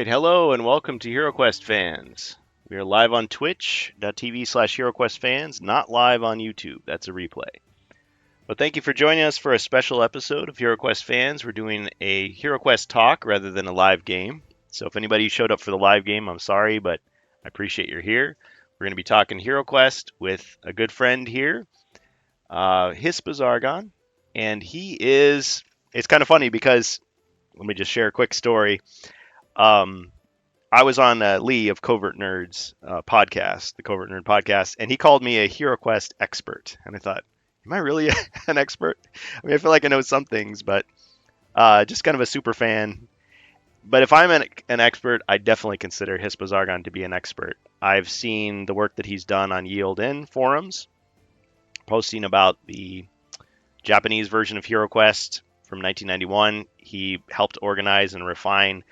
right, hello and welcome to HeroQuest fans. We are live on twitch.tv/HeroQuest fans, not live on YouTube. That's a replay. But thank you for joining us for a special episode of HeroQuest fans. We're doing a HeroQuest talk rather than a live game. So if anybody showed up for the live game, I'm sorry, but I appreciate you're here. We're going to be talking HeroQuest with a good friend here, Hispa Zargon. And it's kind of funny because, let me just share a quick story. I was on Lee of Covert Nerds podcast, the Covert Nerd podcast, and he called me a HeroQuest expert. And I thought, am I really an expert? I mean, I feel like I know some things, but just kind of a super fan. But if I'm an expert, I definitely consider Hispa Zargon to be an expert. I've seen the work that he's done on Yield In forums, posting about the Japanese version of HeroQuest from 1991. He helped organize and refine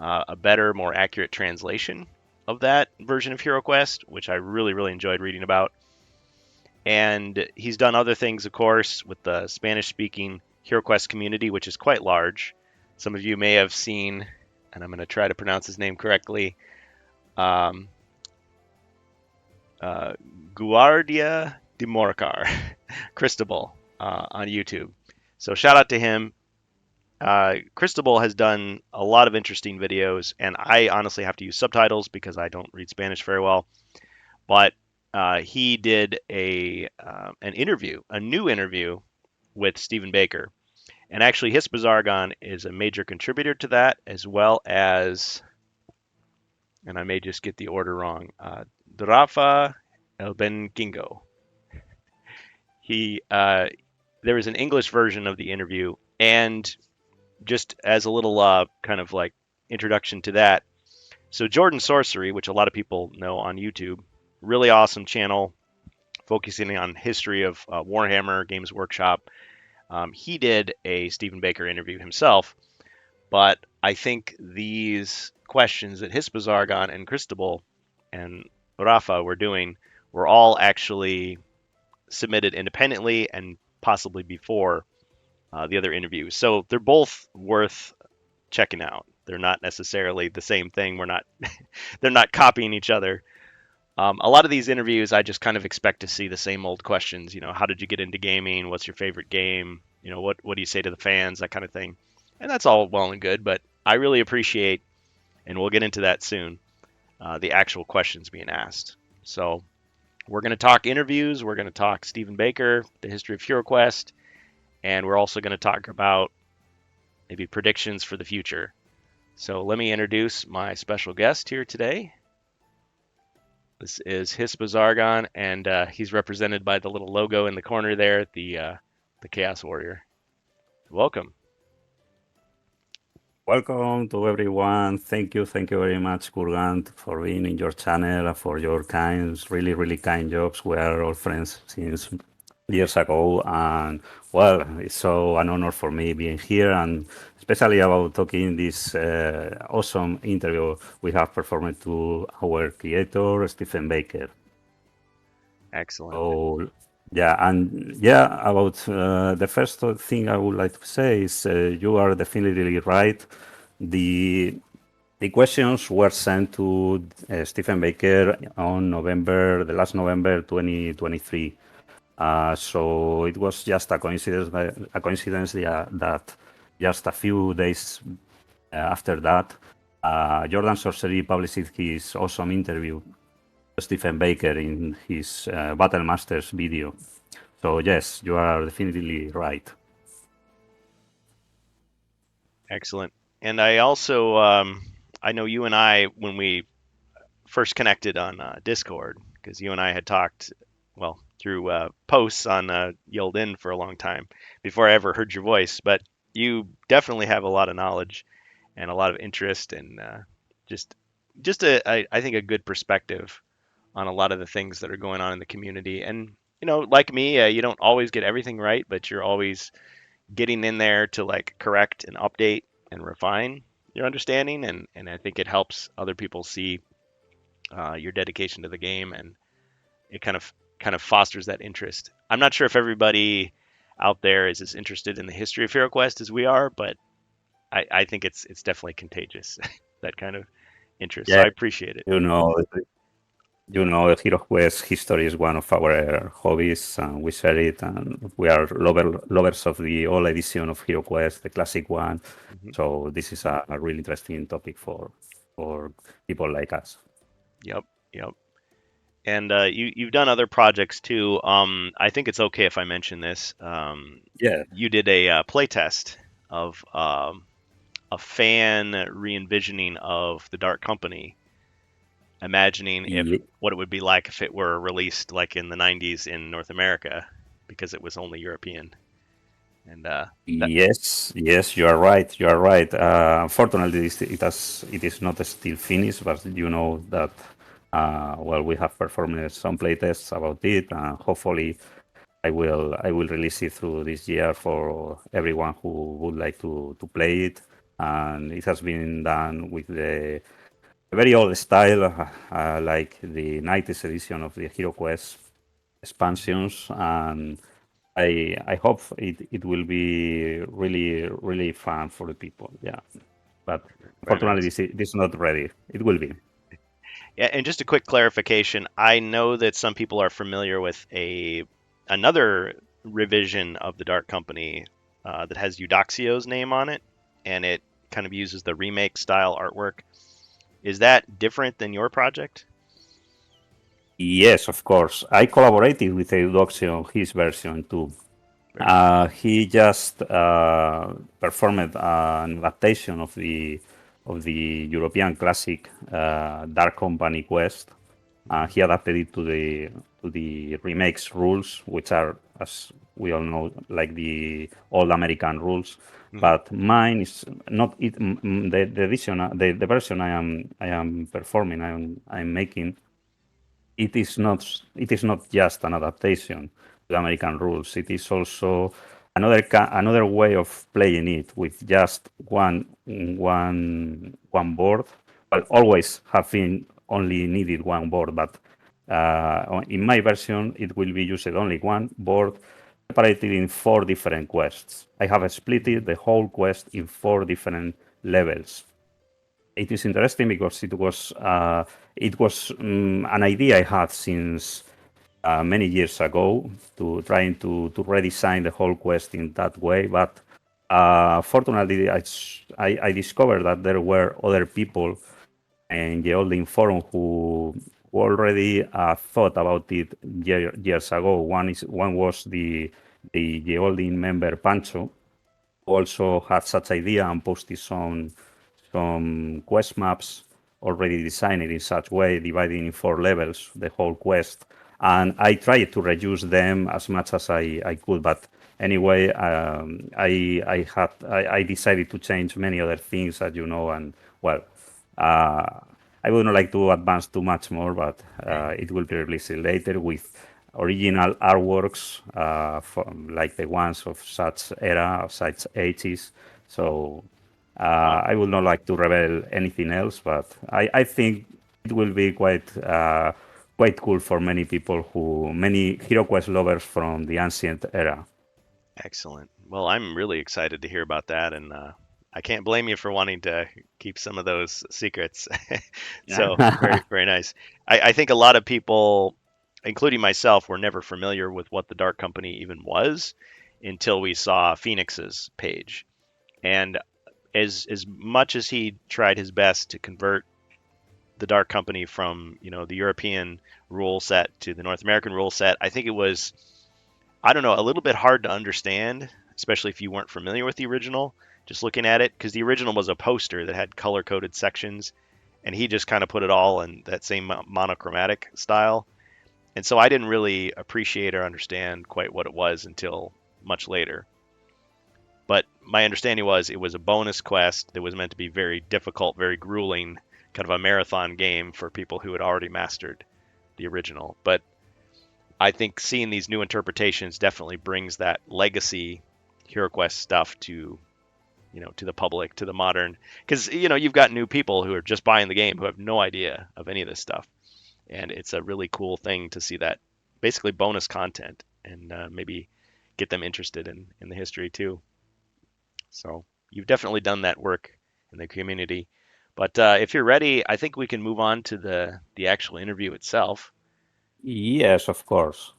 a better, more accurate translation of that version of HeroQuest, which I really, really enjoyed reading about. And he's done other things, of course, with the Spanish-speaking HeroQuest community, which is quite large. Some of you may have seen, and I'm going to try to pronounce his name correctly, Guardia de Morcar, Cristobal, on YouTube. So shout out to him. Cristobal has done a lot of interesting videos, and I honestly have to use subtitles because I don't read Spanish very well. But he did an interview, a new interview with Stephen Baker, and actually Hispa Zargon is a major contributor to that, as well as, and I may just get the order wrong, Rafa Elbengingo. There was an English version of the interview, and just as a little kind of like introduction to that. So Jordan Sorcery, which a lot of people know on YouTube, really awesome channel focusing on history of Warhammer Games Workshop. He did a Stephen Baker interview himself, but I think these questions that Hispa Zargon and Cristobal and Rafa were doing were all actually submitted independently and possibly before the other interviews. So they're both worth checking out. They're not necessarily the same thing. They're not copying each other. A lot of these interviews, I just kind of expect to see the same old questions. You know, how did you get into gaming? What's your favorite game? You know, what do you say to the fans? That kind of thing. And that's all well and good, but I really appreciate, and we'll get into that soon, the actual questions being asked. So we're going to talk interviews. We're going to talk Stephen Baker, the history of HeroQuest, and we're also going to talk about maybe predictions for the future. So let me introduce my special guest here today. This is Hispa Zargon, and he's represented by the little logo in the corner there, the Chaos Warrior. Welcome. Welcome to everyone. Thank you very much, Kurgan, for being in your channel and for your really kind jobs. We are all friends since years ago, and well, it's so an honor for me being here, and especially about talking this awesome interview we have performed to our creator, Stephen Baker. Excellent. So, yeah, and yeah, about the first thing I would like to say is you are definitely right. The questions were sent to Stephen Baker on the last November 2023. So it was just a coincidence that just a few days after that, Jordan Sorcery published his awesome interview with Stephen Baker in his Battle Masters video. So yes, you are definitely right. Excellent. And I also, I know you and I, when we first connected on Discord, because you and I had talked, well, through posts on Yield In for a long time before I ever heard your voice. But you definitely have a lot of knowledge and a lot of interest and I think a good perspective on a lot of the things that are going on in the community. And you know, like me, you don't always get everything right, but you're always getting in there to like correct and update and refine your understanding. And I think it helps other people see your dedication to the game, and it kind of fosters that interest. I'm not sure if everybody out there is as interested in the history of HeroQuest as we are, but I think it's definitely contagious. that kind of interest. So Yeah, I appreciate it. you know, Hero Quest history is one of our hobbies, and we share it, and we are lovers of the old edition of Hero Quest, the classic one. Hmm. So this is a really interesting topic for people like us. Yep, yep. And you've done other projects too. I think it's okay if I mention this. Yeah. You did a play test of a fan re-envisioning of the Dark Company, imagining if Ye- what it would be like if it were released like in the 90s in North America, because it was only European. And that Yes, yes, you are right. You are right. Unfortunately, it is not still finished, but you know that well, we have performed some playtests about it, and hopefully, I will release it through this year for everyone who would like to play it. And it has been done with the very old style, like the 90s edition of the Hero Quest expansions, and I hope it will be really really fun for the people. Yeah, but very unfortunately nice. this is not ready. It will be. Yeah, and just a quick clarification. I know that some people are familiar with a another revision of the Dark Company that has Eudoxio's name on it, and it kind of uses the remake style artwork. Is that different than your project? Yes, of course. I collaborated with Eudoxia on his version too. Very cool. He just performed an adaptation of the European classic Dark Company Quest. Hmm. He adapted it to the remakes rules, which are, as we all know, like the old American rules. Hmm. But mine is not it. The edition, the version I am performing, I'm making it is not just an adaptation to the American rules. It is also another way of playing it with just one board. Well, always having only needed one board, but in my version it will be used only one board separated in four different quests. I have split Hmm. the whole quest in four different levels. It is interesting because it was an idea I had since many years ago to trying to redesign the whole quest in that way. But fortunately, I discovered that there were other people in the Olding forum who already thought about it years ago. One was the Olding member Pancho, who also had such idea and posted some quest maps already designed in such way, dividing in four levels the whole quest. And I tried to reduce them as much as I could, but anyway, I decided to change many other things, as you know, and well, uh, I would not like to advance too much more, but it will be released later with original artworks, like the ones of such era, of such ages. So Wow. I would not like to reveal anything else, but I think it will be quite cool for many HeroQuest lovers from the ancient era. Excellent. Well, I'm really excited to hear about that, and I can't blame you for wanting to keep some of those secrets. So very, very nice. I think a lot of people, including myself, were never familiar with what the Dark Company even was until we saw Phoenix's page. And as much as he tried his best to convert the Dark Company from, the European rule set to the North American rule set, I think it was, I don't know, a little bit hard to understand, especially if you weren't familiar with the original, just looking at it, because the original was a poster that had color coded sections, and he just kind of put it all in that same monochromatic style. And so I didn't really appreciate or understand quite what it was until much later. But my understanding was it was a bonus quest that was meant to be very difficult, very grueling, kind of a marathon game for people who had already mastered the original. But I think seeing these new interpretations definitely brings that legacy HeroQuest stuff to the public, to the modern, because you've got new people who are just buying the game who have no idea of any of this stuff, and it's a really cool thing to see that basically bonus content and maybe get them interested in the history too. So you've definitely done that work in the community. But if you're ready, I think we can move on to the actual interview itself. Yes, of course.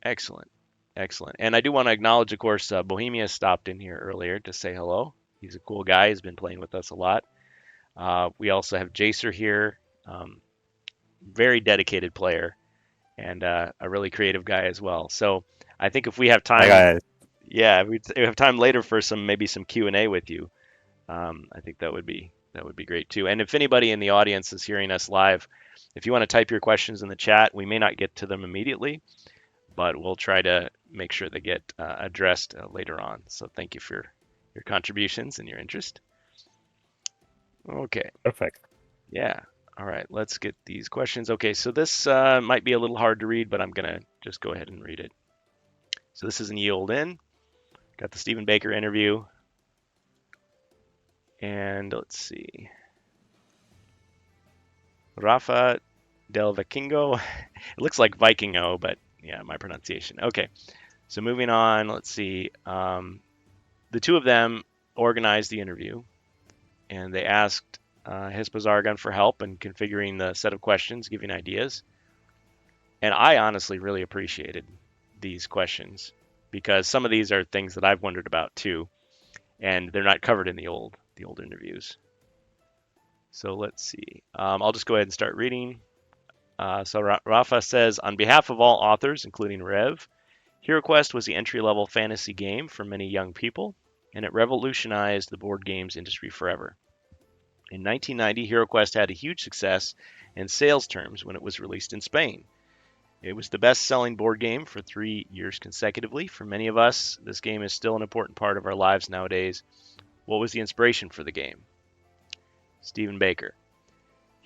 Excellent. Excellent. And I do want to acknowledge, of course, Bohemia stopped in here earlier to say hello. He's a cool guy. He's been playing with us a lot. We also have Jacer here, very dedicated player and a really creative guy as well. So I think if we have Hi time, guys. yeah, if we have time later for some Q&A with you. I think that would be great too. And if anybody in the audience is hearing us live, if you want to type your questions in the chat, we may not get to them immediately, but we'll try to make sure they get addressed later on. So thank you for your contributions and your interest. Okay, Perfect. yeah. All right, let's get these questions. Okay, so this might be a little hard to read, but I'm gonna just go ahead and read it. So this is in Ye Olde Inn. Got the Stephen Baker interview, and let's see, Rafa del Vikingo. It looks like Vikingo, but yeah, my pronunciation. Okay, so moving on, let's see. The two of them organized the interview, and they asked Hispazargon for help in configuring the set of questions, giving ideas. And I honestly really appreciated these questions because some of these are things that I've wondered about too, and they're not covered in the old interviews. So let's see. I'll just go ahead and start reading. So Rafa says, on behalf of all authors, including Rev, HeroQuest was the entry-level fantasy game for many young people, and it revolutionized the board games industry forever. In 1990, HeroQuest had a huge success in sales terms when it was released in Spain. It was the best-selling board game for 3 years consecutively. For many of us, this game is still an important part of our lives nowadays. What was the inspiration for the game? Stephen Baker.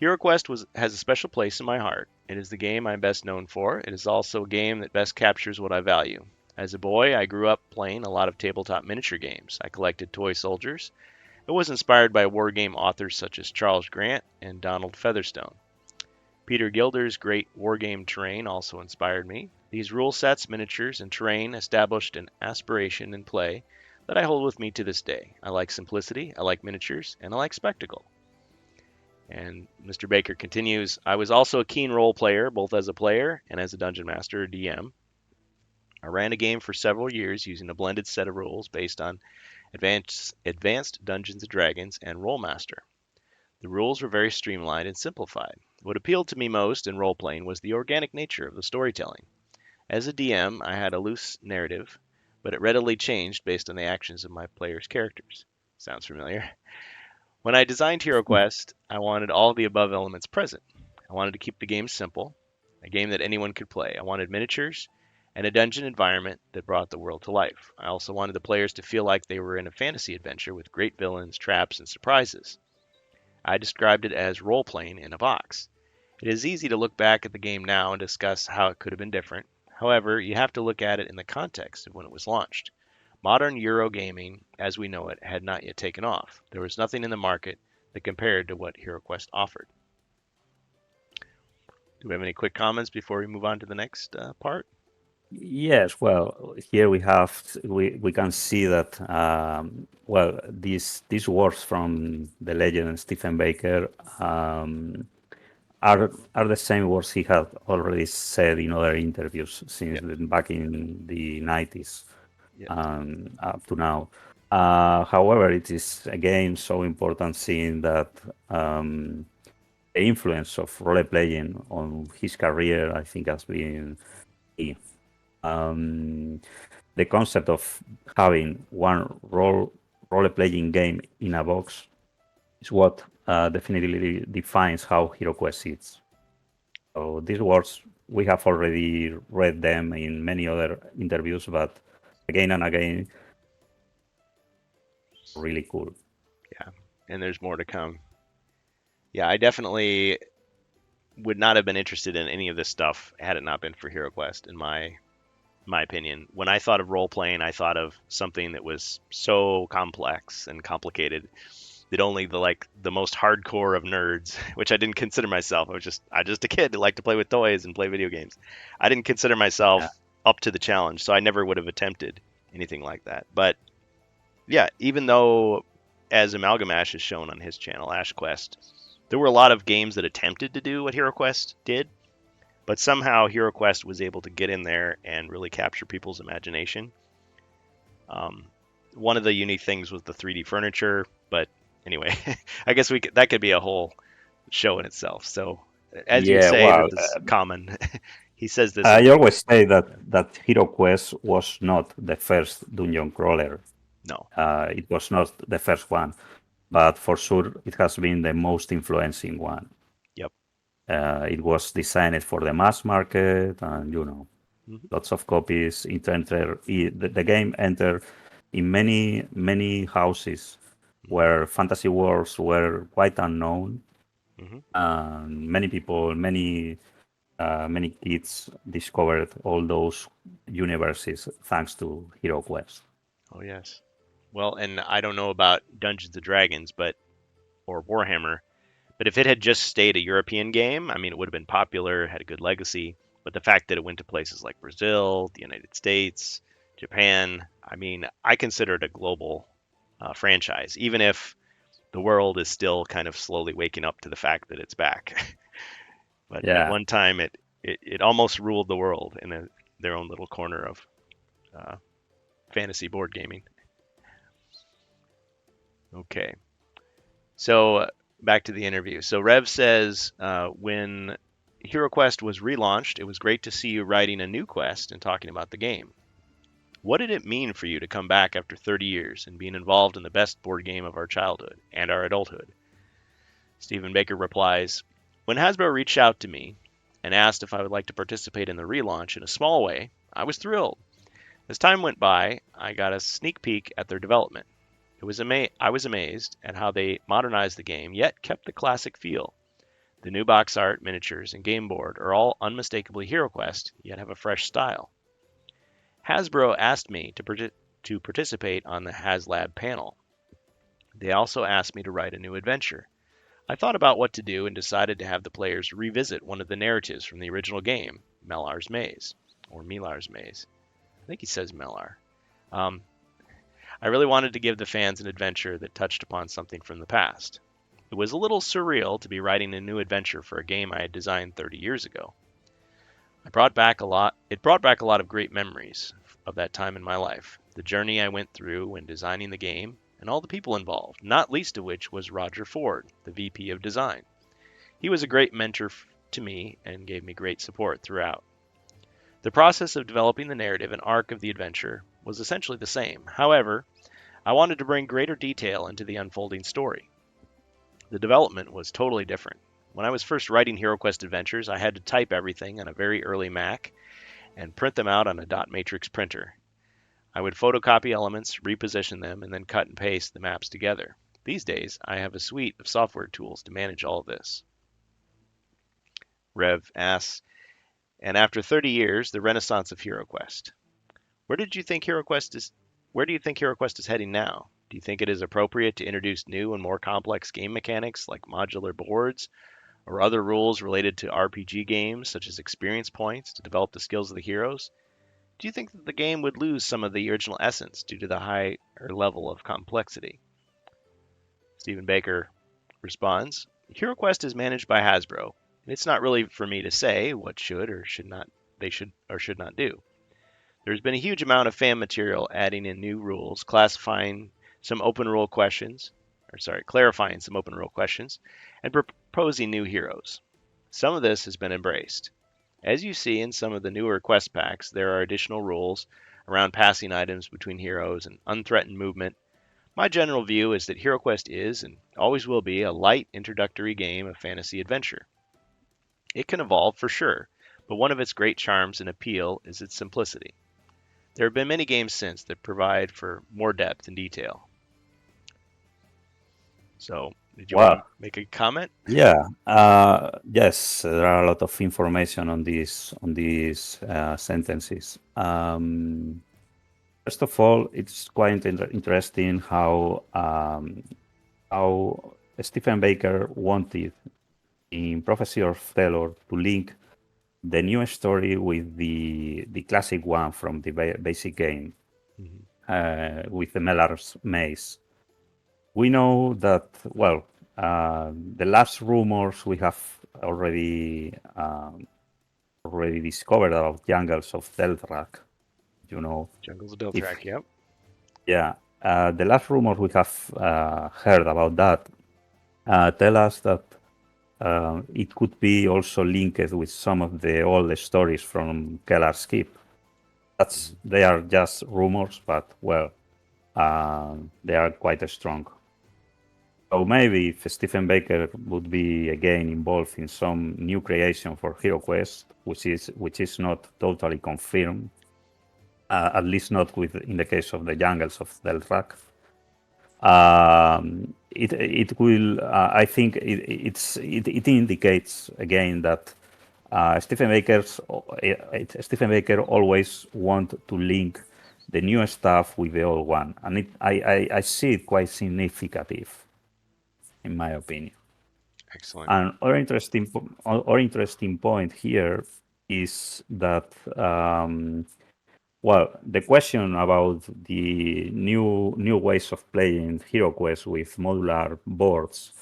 HeroQuest has a special place in my heart. It is the game I'm best known for. It is also a game that best captures what I value. As a boy, I grew up playing a lot of tabletop miniature games. I collected toy soldiers. It was inspired by war game authors such as Charles Grant and Donald Featherstone. Peter Gilder's great wargame terrain also inspired me. These rule sets, miniatures, and terrain established an aspiration in play that I hold with me to this day. I like simplicity, I like miniatures, and I like spectacle. And Mr. Baker continues, I was also a keen role player, both as a player and as a dungeon master or DM. I ran a game for several years using a blended set of rules based on Advanced Dungeons & Dragons and Rolemaster. The rules were very streamlined and simplified. What appealed to me most in role-playing was the organic nature of the storytelling. As a DM, I had a loose narrative, but it readily changed based on the actions of my players' characters. Sounds familiar? When I designed HeroQuest, I wanted all the above elements present. I wanted to keep the game simple, a game that anyone could play. I wanted miniatures and a dungeon environment that brought the world to life. I also wanted the players to feel like they were in a fantasy adventure with great villains, traps, and surprises. I described it as role playing in a box. It is easy to look back at the game now and discuss how it could have been different. However, you have to look at it in the context of when it was launched. Modern Euro gaming, as we know it, had not yet taken off. There was nothing in the market that compared to what HeroQuest offered. Do we have any quick comments before we move on to the next part? Yes, well, here we can see that well, these words from the legend Stephen Baker are the same words he had already said in other interviews since Yep. back in the 90s Yep. up to now. However, it is again so important seeing that the influence of role playing on his career, I think, has been key. The concept of having one role playing game in a box is what definitely defines how HeroQuest is. So these words, we have already read them in many other interviews, but again and again, really cool. Yeah. And there's more to come. Yeah, I definitely would not have been interested in any of this stuff had it not been for HeroQuest, in my opinion. When I thought of role playing, I thought of something that was so complex and complicated that only the most hardcore of nerds, which I didn't consider myself. I was just a kid who liked to play with toys and play video games. I didn't consider myself Yeah. up to the challenge, so I never would have attempted anything like that. But yeah, even though as Amalgamash has shown on his channel, AshQuest, there were a lot of games that attempted to do what HeroQuest did, but somehow HeroQuest was able to get in there and really capture people's imagination. One of the unique things was the 3D furniture, but anyway, I guess that could be a whole show in itself. So, as you Yeah, say, well, that this common, he says this I in always say that Hero Quest was not the first dungeon crawler. no, It was not the first one, but for sure it has been the most influencing one. yep, It was designed for the mass market, and hmm lots of copies. The game entered in many houses where fantasy worlds were quite unknown, hmm and many people, many kids discovered all those universes thanks to Hero Quest. oh yes. Well, and I don't know about Dungeons and Dragons, or Warhammer, but if it had just stayed a European game, I mean, it would have been popular, had a good legacy. But the fact that it went to places like Brazil, the United States, Japan, I mean, I consider it a global franchise, even if the world is still kind of slowly waking up to the fact that it's back. But at Yeah, one time, it almost ruled the world in their own little corner of uh, fantasy board gaming. Okay. So back to the interview. So Rev says when HeroQuest was relaunched, it was great to see you writing a new quest and talking about the game. What did it mean for you to come back after 30 years and being involved in the best board game of our childhood and our adulthood? Stephen Baker replies, when Hasbro reached out to me and asked if I would like to participate in the relaunch in a small way, I was thrilled. As time went by, I got a sneak peek at their development. I was amazed at how they modernized the game, yet kept the classic feel. The new box art, miniatures, and game board are all unmistakably HeroQuest, yet have a fresh style. Hasbro asked me to participate on the HasLab panel. They also asked me to write a new adventure. I thought about what to do and decided to have the players revisit one of the narratives from the original game, Melar's Maze, or Milar's Maze. I think he says Melar. Um, I really wanted to give the fans an adventure that touched upon something from the past. It was a little surreal to be writing a new adventure for a game I had designed 30 years ago. It brought back a lot of great memories of that time in my life. The journey I went through when designing the game and all the people involved, not least of which was Roger Ford, the VP of Design. He was a great mentor to me and gave me great support throughout. The process of developing the narrative and arc of the adventure was essentially the same. However, I wanted to bring greater detail into the unfolding story. The development was totally different. When I was first writing HeroQuest adventures, I had to type everything on a very early Mac and print them out on a dot matrix printer. I would photocopy elements, reposition them, and then cut and paste the maps together. These days, I have a suite of software tools to manage all of this. Rev asks, and after 30 years, the renaissance of HeroQuest. Where did you think HeroQuest is where do you think HeroQuest is heading now? Do you think it is appropriate to introduce new and more complex game mechanics like modular boards or other rules related to RPG games such as experience points to develop the skills of the heroes? Do you think that the game would lose some of the original essence due to the higher level of complexity? Stephen Baker responds, HeroQuest is managed by Hasbro, and it's not really for me to say what they should or should not do. There's been a huge amount of fan material adding in new rules, clarifying some open rule questions, and proposing new heroes. Some of this has been embraced. As you see in some of the newer quest packs, there are additional rules around passing items between heroes and unthreatened movement. My general view is that HeroQuest is and always will be a light introductory game of fantasy adventure. It can evolve for sure, but one of its great charms and appeal is its simplicity. There have been many games since that provide for more depth and detail. So, did you want Well, to make a comment? yeah, yes, there are a lot of information on these sentences. First of all, it's quite interesting how Stephen Baker wanted in Prophecy of Thelor to link the new story with the classic one from the basic game, Mhm. with the Mellar's Maze. we know that, well, the last rumors we have already already discovered about jungles of Deltrak, you know, Jungles of if Dothraki, yep. yeah, the last rumors we have heard about that tell us that it could be also linked with some of the old stories from Kellar's Keep. Mhm. They are just rumors, but well, they are quite strong. So maybe if Stephen Baker would be again involved in some new creation for HeroQuest, which is not totally confirmed, at least not with in the case of the jungles of Delrak. It will. It indicates again that Stephen Baker always want to link the new stuff with the old one, and I see it quite significant in my opinion. Excellent. And or interesting point here is that well, the question about the new ways of playing HeroQuest with modular boards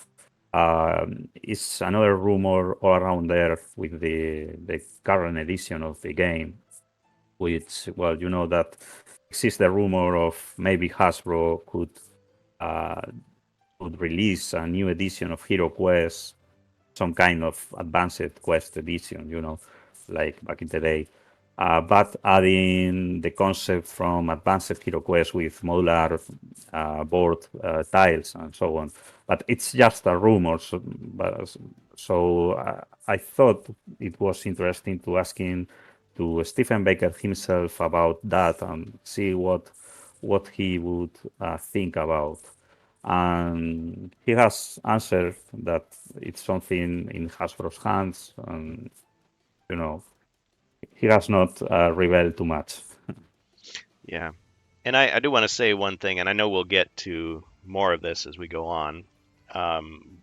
is another rumor all around there with the current edition of the game, which, well, you know that exists the rumor of maybe Hasbro uh, could release a new edition of HeroQuest, some kind of advanced quest edition, like back in the day. But adding the concept from advanced Hero Quest with modular board tiles and so on. But it's just a rumor. So I thought it was interesting to ask him to Stephen Baker himself about that and see what he would think about. And he has answered that it's something in Hasbro's hands, and you know he has not rebelled too much. Yeah. And I do want to say one thing, and I know we'll get to more of this as we go on.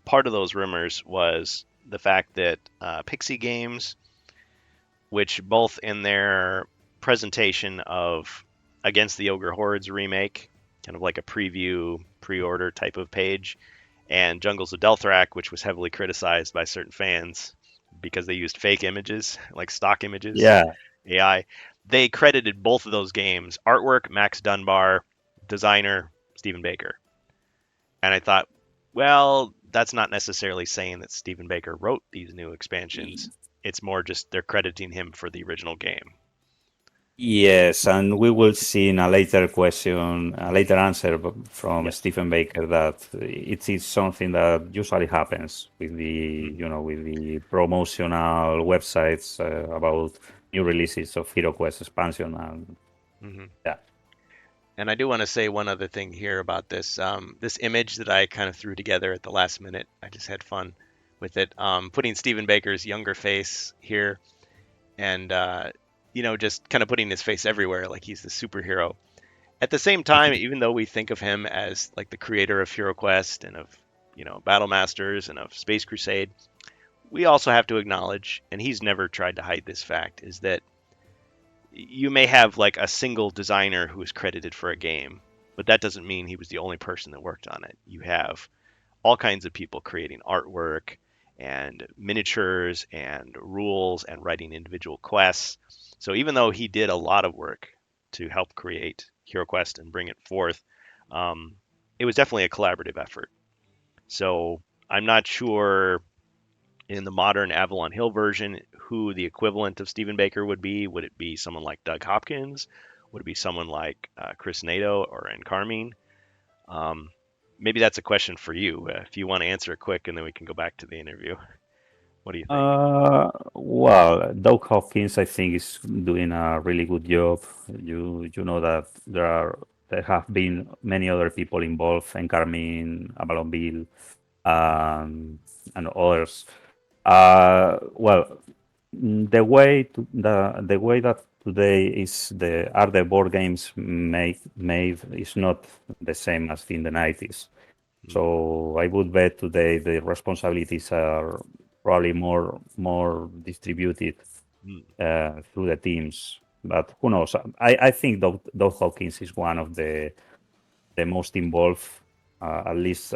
Part of those rumors was the fact that Pixie Games, which both in their presentation of Against the Ogre Hordes remake, kind of like a preview, pre-order type of page, and Jungles of Delthrak, which was heavily criticized by certain fans because they used fake images, like stock images, Yeah, AI. They credited both of those games artwork, Max Dunbar, designer, Stephen Baker. And I thought, well, that's not necessarily saying that Stephen Baker wrote these new expansions. It's more just they're crediting him for the original game. yes, and we will see in a later question, a later answer from Yes. Stephen Baker that it is something that usually happens with Mm-hmm. the promotional websites about new releases of HeroQuest expansion, and Mm-hmm. yeah. And I do want to say one other thing here about this this image that I kind of threw together at the last minute. I just had fun with it, putting Stephen Baker's younger face here, and just kind of putting his face everywhere, like he's the superhero. At the same time, even though we think of him as like the creator of HeroQuest and of Battle Masters and of Space Crusade, we also have to acknowledge, and he's never tried to hide this fact, is that you may have like a single designer who is credited for a game, but that doesn't mean he was the only person that worked on it. You have all kinds of people creating artwork and miniatures and rules and writing individual quests. So even though he did a lot of work to help create HeroQuest and bring it forth, um, it was definitely a collaborative effort. So I'm not sure in the modern Avalon Hill version who the equivalent of Stephen Baker would be. Would it be someone like Doug Hopkins? Would it be someone like Chris Nato or Carmine? Um, Maybe that's a question for you. If you want to answer it quick, and then we can go back to the interview. What do you think? Well, Doug Hopkins, I think, is doing a really good job. You know that there have been many other people involved, and Carmine, Avalonville, and others. Well, the way that today is the are the board games made is not the same as in the 90s. Mm, So I would bet today the responsibilities are probably more distributed mm, through the teams. But who knows? I think Doug Hawkins is one of the most involved. at least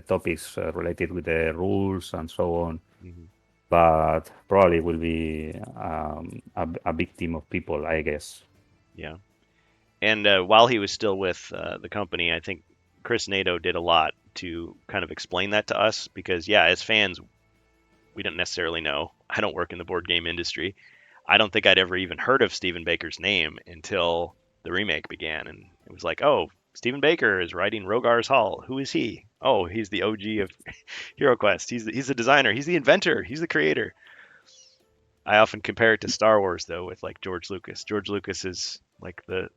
topics related with the rules and so on. Mhm. But probably will be a big team of people, I guess. Yeah. And while he was still with the company, I think Chris Nato did a lot to kind of explain that to us because, yeah, as fans, we don't necessarily know. I don't work in the board game industry. I don't think I'd ever even heard of Stephen Baker's name until the remake began. And it was like, oh, Stephen Baker is writing Rogar's Hall. Who is he? Oh, he's the OG of HeroQuest. He's the designer. He's the inventor. He's the creator. I often compare it to Star Wars though, with like George Lucas. George Lucas is like the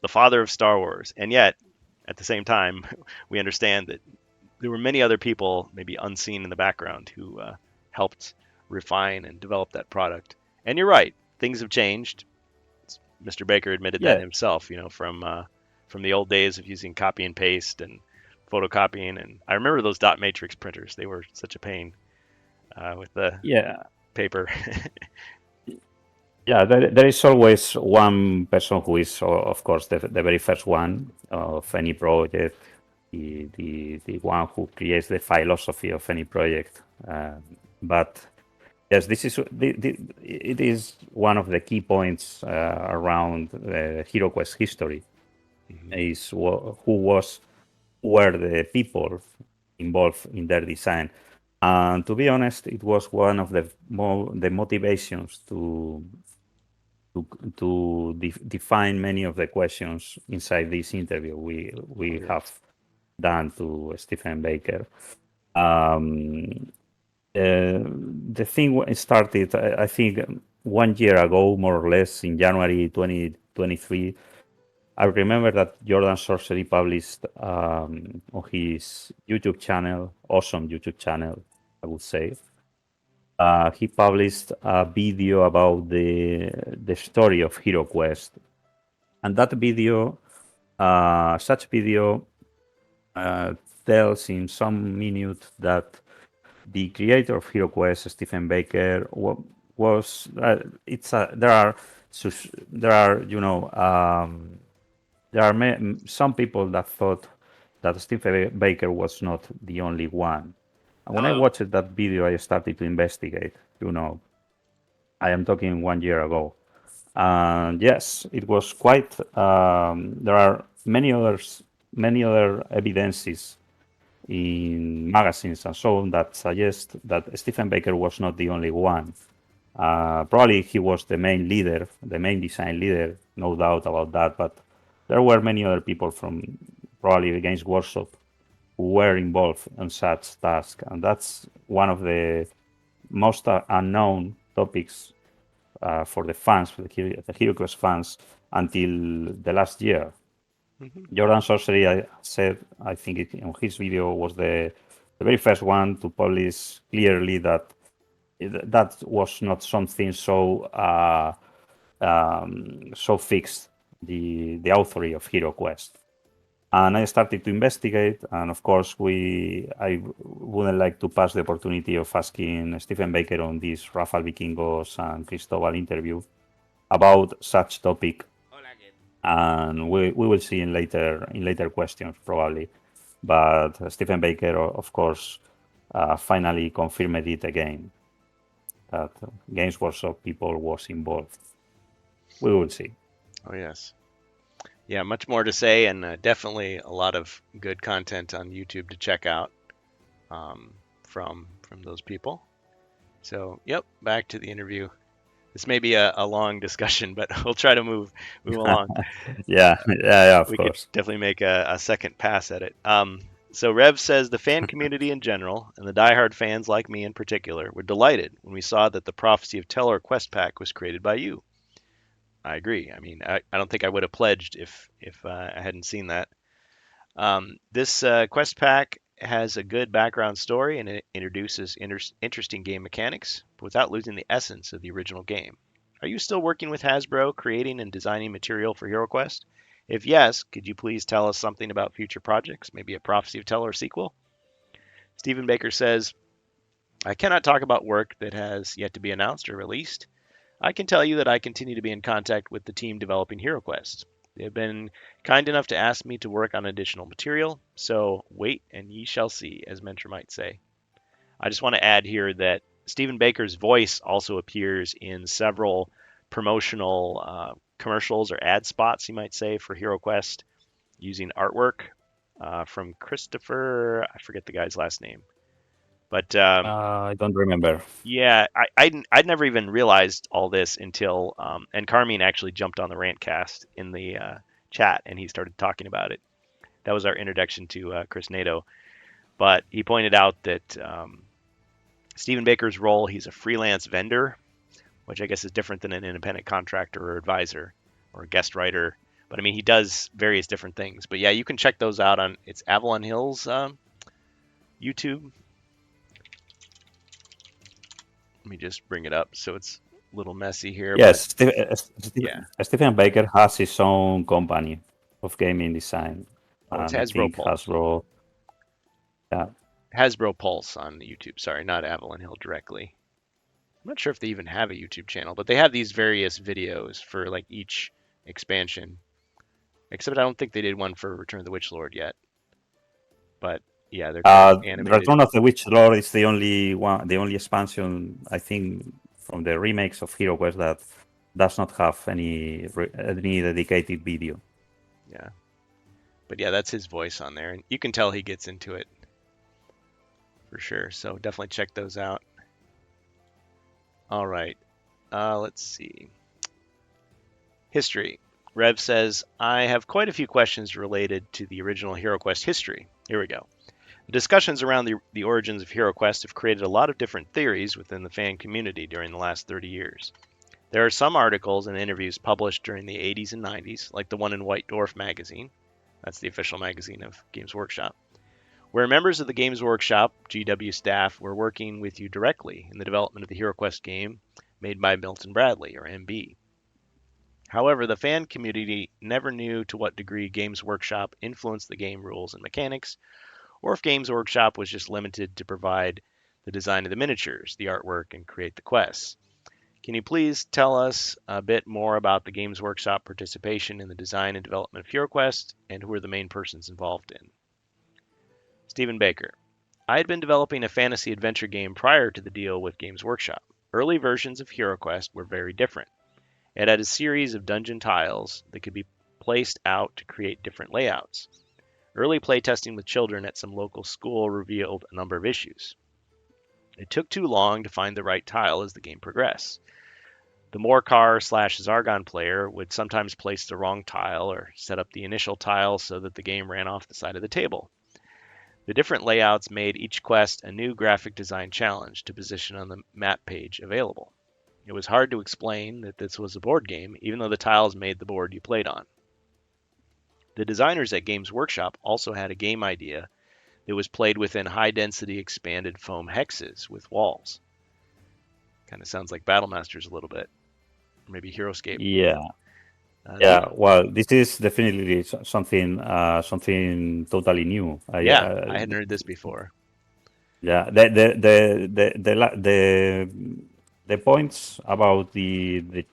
father of Star Wars, and yet at the same time, we understand that there were many other people, maybe unseen in the background, who helped refine and develop that product. And you're right, things have changed. Mr. Baker admitted that Yeah, himself. From the old days of using copy and paste and photocopying, and I remember those dot matrix printers. They were such a pain with the yeah, paper. yeah. There is always one person who is, of course, the very first one of any project, the one who creates the philosophy of any project. But yes, this is it is one of the key points around the HeroQuest history. Mhm. Is who were the people involved in their design. And to be honest, it was one of the motivations to define many of the questions inside this interview we have done to Stephen Baker. Um, the thing started, I think, 1 year ago, more or less, in January 2023. I remember that Jordan Sorcery published on his YouTube channel, awesome YouTube channel, I would say. He published a video about the story of HeroQuest, and that video, such video, uh, tells in some minute that the creator of HeroQuest, Stephen Baker, was there are there are there are some people that thought that Stephen Baker was not the only one. And when I Hello. watched that video, I started to investigate. I am talking 1 year ago, and yes, it was quite. There are many other evidences in magazines and so on that suggest that Stephen Baker was not the only one. Probably he was the main leader, the main design leader, no doubt about that. But there were many other people from probably the Games Workshop who were involved in such tasks, and that's one of the most unknown topics for the fans, for the HeroQuest fans, until the last year. Mhm. Jordan Sorcery, I said, I think in his video was the very first one to publish clearly that that was not something so fixed, the authority of HeroQuest. And I started to investigate, and of course, I wouldn't like to pass the opportunity of asking Stephen Baker on this Rafael Vikingos and Cristobal interview about such topic, and we will see in later questions probably. But Stephen Baker, of course, finally confirmed it again that Games Workshop people was involved. We will see. Oh, yes. Yeah, much more to say, and definitely a lot of good content on YouTube to check out from those people. So, yep, back to the interview. This may be a long discussion, but we'll try to move along. Yeah, of We could course. definitely make a second pass at it. So Rev says the fan community in general, and the diehard fans like me in particular, were delighted when we saw that the Prophecy of Telor quest pack was created by you. I agree. I mean, I don't think I would have pledged if I hadn't seen that. This quest pack has a good background story and it introduces interesting game mechanics, but without losing the essence of the original game. Are you still working with Hasbro, creating and designing material for HeroQuest? If yes, could you please tell us something about future projects, maybe a Prophecy of Telor sequel? Stephen Baker says, I cannot talk about work that has yet to be announced or released. I can tell you that I continue to be in contact with the team developing HeroQuest. They have been kind enough to ask me to work on additional material, so wait and ye shall see, as Mentor might say. I just want to add here that Stephen Baker's voice also appears in several promotional commercials or ad spots, you might say, for HeroQuest using artwork from Christopher. I forget the guy's last name, but I don't remember. yeah, I'd never even realized all this until and Carmine actually jumped on the Rantcast in the chat and he started talking about it. That was our introduction to Chris Nato. But he pointed out that Stephen Baker's role, he's a freelance vendor, which I guess is different than an independent contractor or advisor or a guest writer. But I mean, he does various different things. But yeah, you can check those out on it's Avalon Hill's YouTube. Let me just bring it up so it's a little messy here. But Yes, yeah, Stephen Baker has his own company of gaming design, oh, it's and I Hasbro think Pulse. Hasbro. Yeah, Hasbro Pulse on YouTube. Sorry, not Avalon Hill directly. I'm not sure if they even have a YouTube channel, but they have these various videos for like each expansion. Except I don't think they did one for Return of the Witch Lord yet. But yeah, they're kind of animated. Return of the Witch Lord is the only one, the only expansion I think from the remakes of HeroQuest that does not have any dedicated video. Yeah. But yeah, that's his voice on there. And you can tell he gets into it for sure. So definitely check those out. All right. Let's see. History. Rev says, I have quite a few questions related to the original HeroQuest history. Here we go. The discussions around the origins of HeroQuest have created a lot of different theories within the fan community during the last 30 years. There are some articles and interviews published during the 80s and 90s, like the one in White Dwarf magazine. That's the official magazine of Games Workshop, where members of the Games Workshop GW staff were working with you directly in the development of the HeroQuest game made by Milton Bradley, or MB. However, the fan community never knew to what degree Games Workshop influenced the game rules and mechanics, or if Games Workshop was just limited to provide the design of the miniatures, the artwork, and create the quests. Can you please tell us a bit more about the Games Workshop participation in the design and development of HeroQuest, and who are the main persons involved in? Stephen Baker. I had been developing a fantasy adventure game prior to the deal with Games Workshop. Early versions of HeroQuest were very different. It had a series of dungeon tiles that could be placed out to create different layouts. Early playtesting with children at some local school revealed a number of issues. It took too long to find the right tile as the game progressed. The Morcar/Zargon player would sometimes place the wrong tile or set up the initial tile so that the game ran off the side of the table. The different layouts made each quest a new graphic design challenge to position on the map page available. It was hard to explain that this was a board game, even though the tiles made the board you played on. The designers at Games Workshop also had a game idea that was played within high-density expanded foam hexes with walls. Kind of sounds like Battlemasters a little bit, or maybe HeroScape. Yeah. Yeah, well, this is definitely something totally new. I hadn't heard this before. Yeah, the points about the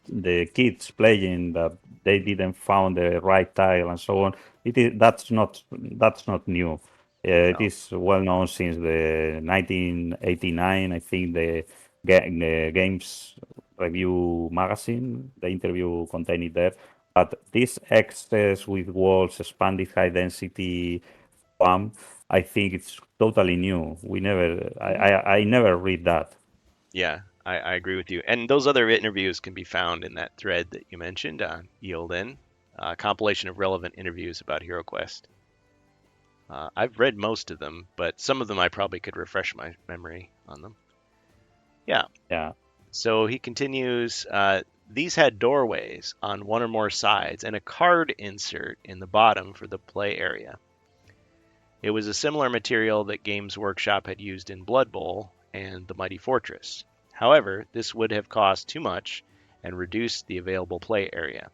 kids playing that they didn't found the right tile and so on. That's not new. It is well known since the 1989. I think the Games Review magazine, the interview contained it there. But this excess with walls, expanded high density farm, I think it's totally new. I never read that. Yeah, I agree with you. And those other interviews can be found in that thread that you mentioned on EOLN, a compilation of relevant interviews about HeroQuest. I've read most of them, but some of them I probably could refresh my memory on them. Yeah. Yeah. So he continues, these had doorways on one or more sides and a card insert in the bottom for the play area. It was a similar material that Games Workshop had used in Blood Bowl and The Mighty Fortress. However, this would have cost too much and reduced the available play area.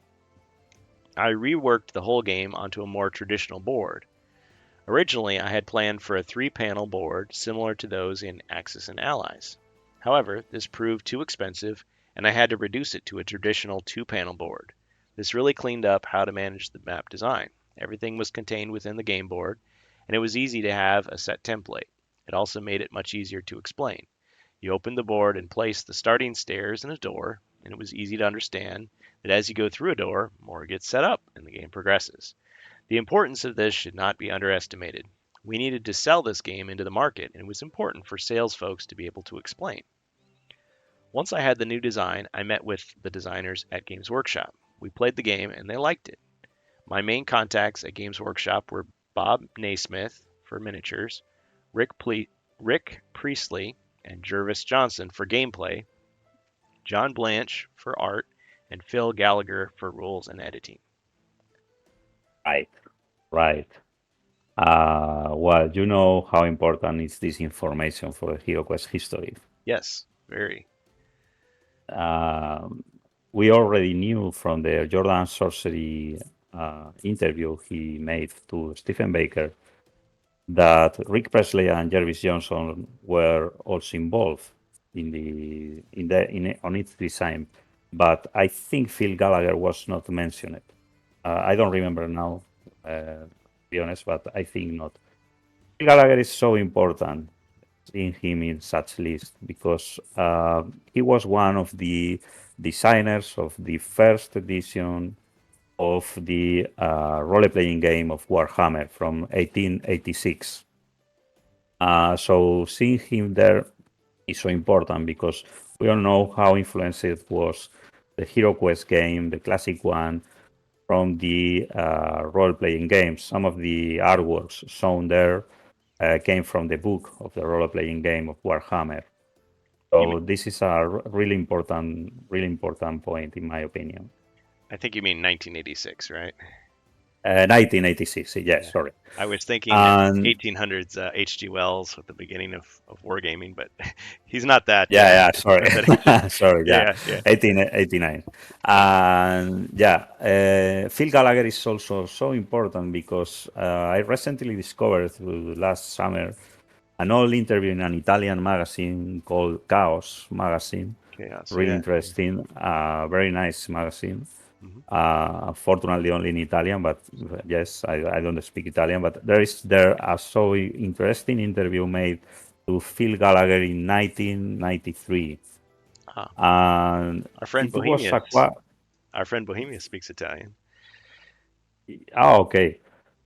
I reworked the whole game onto a more traditional board. Originally, I had planned for a 3-panel board similar to those in Axis and Allies. However, this proved too expensive, and I had to reduce it to a traditional 2-panel board. This really cleaned up how to manage the map design. Everything was contained within the game board, and it was easy to have a set template. It also made it much easier to explain. You opened the board and placed the starting stairs and a door, and it was easy to understand that as you go through a door, more gets set up and the game progresses. The importance of this should not be underestimated. We needed to sell this game into the market, and it was important for sales folks to be able to explain. Once I had the new design, I met with the designers at Games Workshop. We played the game and they liked it. My main contacts at Games Workshop were Bob Naismith for miniatures, Rick Priestley and Jervis Johnson for gameplay, John Blanche for art, and Phil Gallagher for rules and editing. Right, right. Well, you know how important is this information for the HeroQuest history. Yes, very. Um, we already knew from the Jordan Sorcery interview he made to Stephen Baker that Rick Presley and Jervis Johnson were also involved on its design, but I think Phil Gallagher was not mentioned. I don't remember now, to be honest, but I think not. Phil Gallagher is so important in him in such list because he was one of the designers of the first edition of the role-playing game of Warhammer from 1886. So seeing him there is so important because we all know how influenced it was the HeroQuest game, the classic one, from the role-playing games. Some of the artworks shown there came from the book of the role-playing game of Warhammer. So this is a really important point in my opinion. I think you mean 1986, right? 1986, yes, sorry. I was thinking And 1800s H.G. Wells with the beginning of wargaming, but he's not that. sorry. Sorry, Yeah. 1889. And Phil Gallagher is also so important because I recently discovered through last summer an old interview in an Italian magazine called Chaos magazine. Chaos, Really yeah. interesting, very nice magazine. Mhm. Fortunately, only in Italian, but yes, I don't speak Italian. But there a so interesting interview made to Phil Gallagher in 1993, and Our friend it was a Bohemia speaks Italian. okay.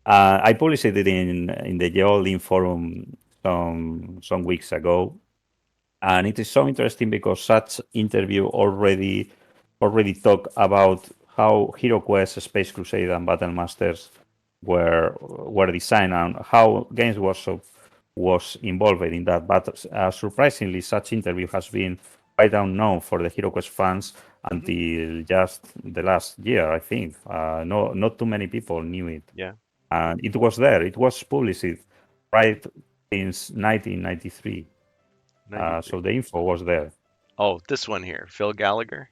I published it in the Geolding forum some weeks ago, and it is so interesting because such interview already talk about how HeroQuest, Space Crusade, and Battle Masters were designed and how Games Workshop was involved in that. But surprisingly, such interview has been quite unknown for the HeroQuest fans until just the last year, I think. Not too many people knew it. Yeah. And it was there. It was published right since 1993. So the info was there. Oh, this one here, Phil Gallagher.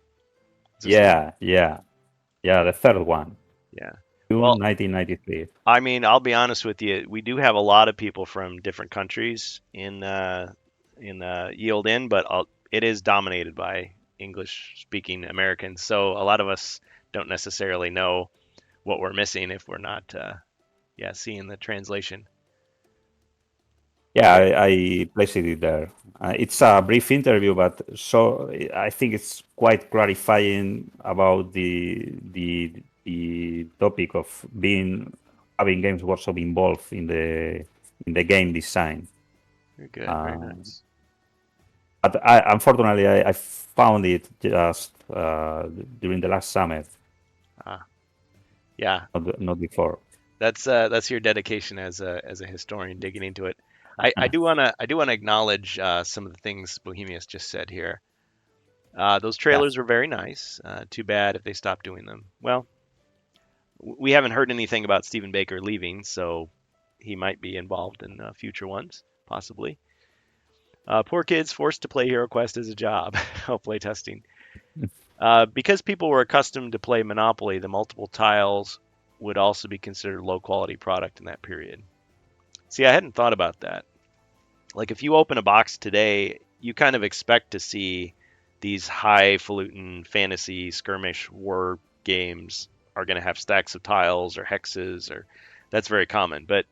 Yeah, the third one. Yeah. June Well, 1993. I mean, I'll be honest with you. We do have a lot of people from different countries in Yield In, but it is dominated by English-speaking Americans. So a lot of us don't necessarily know what we're missing if we're not, seeing the translation. Yeah, I placed it there. It's a brief interview, but so I think it's quite clarifying about the topic of having Games Workshop involved in the game design. Very good. Very nice. But unfortunately, I found it just during the last summer. Yeah. Not before. That's your dedication as a historian digging into it. I do wanna acknowledge some of the things Bohemius just said here. Those trailers were very nice. Too bad if they stopped doing them. Well, we haven't heard anything about Stephen Baker leaving, so he might be involved in future ones, possibly. Poor kids forced to play HeroQuest as a job while play testing. Because people were accustomed to play Monopoly, the multiple tiles would also be considered low quality product in that period. See, I hadn't thought about that. Like if you open a box today, you kind of expect to see these highfalutin fantasy skirmish war games are going to have stacks of tiles or hexes, or that's very common. But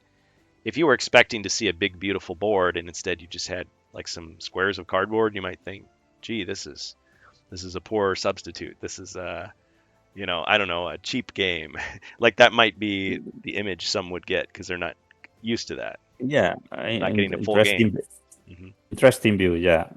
if you were expecting to see a big, beautiful board and instead you just had like some squares of cardboard, you might think, gee, this is a poor substitute. This is I don't know, a cheap game. Like that might be the image some would get because they're not used to that, Yeah, not getting a full game. Hmm. interesting view. Yeah.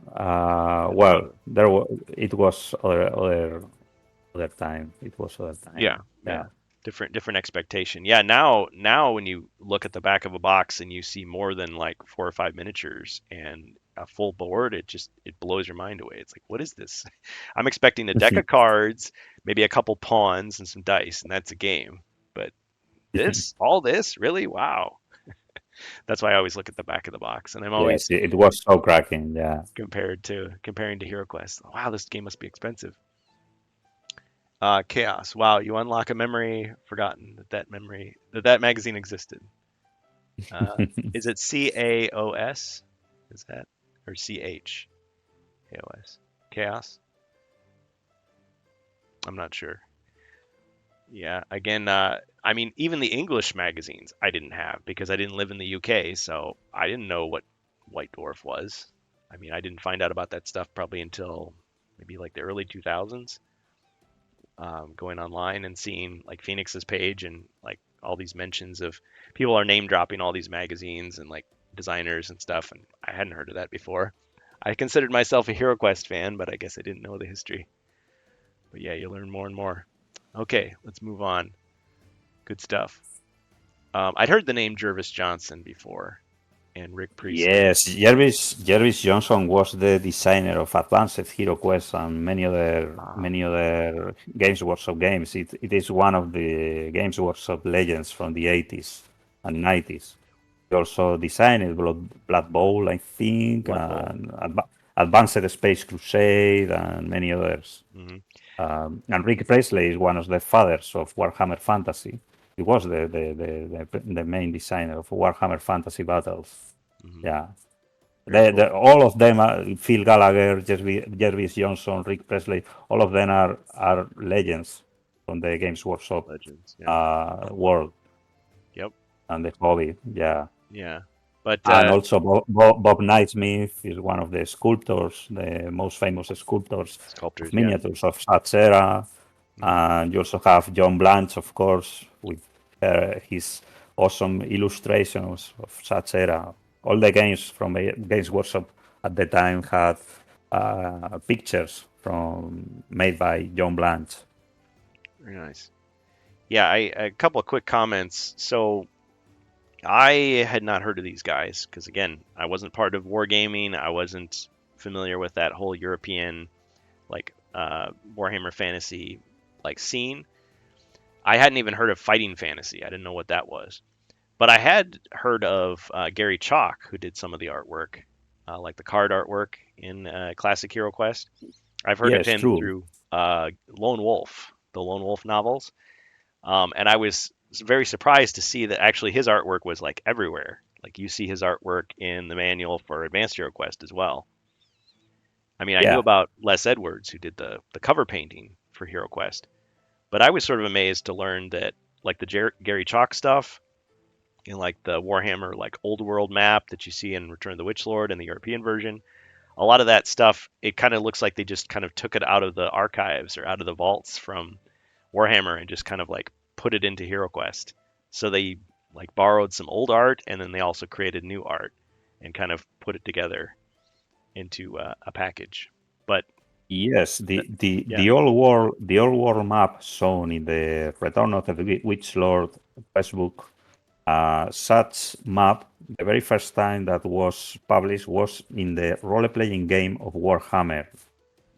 Well, it was other time. It was other Yeah, time. yeah. Yeah. Different expectation. Yeah, now when you look at the back of a box and you see more than like 4 or 5 miniatures and a full board, it blows your mind away. It's like, what is this? I'm expecting a deck of cards, maybe a couple pawns and some dice, and that's a game. But all this, really? Wow. That's why I always look at the back of the box, and I'm Yes, always it was so cracking. Yeah. comparing to HeroQuest. Wow, this game must be expensive. Chaos. Wow, you unlock a memory. Forgotten that magazine existed. Is it CAOS? Is that or CH? AOS. Chaos. I'm not sure. Yeah. Again, I mean, even the English magazines I didn't have because I didn't live in the UK, so I didn't know what White Dwarf was. I mean, I didn't find out about that stuff probably until maybe like the early 2000s. Going online and seeing like Phoenix's page and like all these mentions of people are name dropping all these magazines and like designers and stuff, and I hadn't heard of that before. I considered myself a HeroQuest fan, but I guess I didn't know the history. But yeah, you learn more and more. Okay, let's move on. Good stuff. I'd heard the name Jervis Johnson before and Rick Priestley. Yes, Jervis Johnson was the designer of Advanced Hero Quest and Ah, many other Games Workshop games. It is one of the Games Workshop legends from the 80s and 90s. He also designed Blood Bowl, I think, Blood Bowl. and Advanced Space Crusade and many others. Hmm. And Rick Presley is one of the fathers of Warhammer Fantasy. He was the main designer of Warhammer Fantasy Battles. Hmm. Yeah, Very cool. all of them are Phil Gallagher, Jervis Johnson, Rick Presley. All of them are legends from the Games Workshop Legends. Yeah. world Yep. and the hobby. Yeah, Yeah. But and also Bob Nightsmith is one of the sculptors, the most famous sculptors of sculptors. Yeah. miniatures of such era. Hmm. And you also have John Blanche, of course, with his awesome illustrations of such era. All the games from Games Workshop at the time had pictures from made by John Blanche. Very nice. Yeah, a couple of quick comments. So I had not heard of these guys because again, I wasn't part of wargaming. I wasn't familiar with that whole European like Warhammer Fantasy like scene. I hadn't even heard of Fighting Fantasy. I didn't know what that was. But I had heard of Gary Chalk, who did some of the artwork, like the card artwork in Classic Hero Quest. I've heard of Yes, him true. through Lone Wolf, the Lone Wolf novels. And I was very surprised to see that actually his artwork was like everywhere. Like you see his artwork in the manual for Advanced Hero Quest as well. I mean, I knew Yeah, about Les Edwards, who did the cover painting for Hero Quest, but I was sort of amazed to learn that like the Gary Chalk stuff in like the Warhammer like old world map that you see in Return of the Witch Lord and the European version, a lot of that stuff it kind of looks like they just kind of took it out of the archives or out of the vaults from Warhammer and just kind of like put it into HeroQuest. So they like borrowed some old art and then they also created new art and kind of put it together into a package. But yes. that, yeah. The old world map shown in the Return of the Witch Lord quest book. Such map, the very first time that was published was in the role-playing game of Warhammer,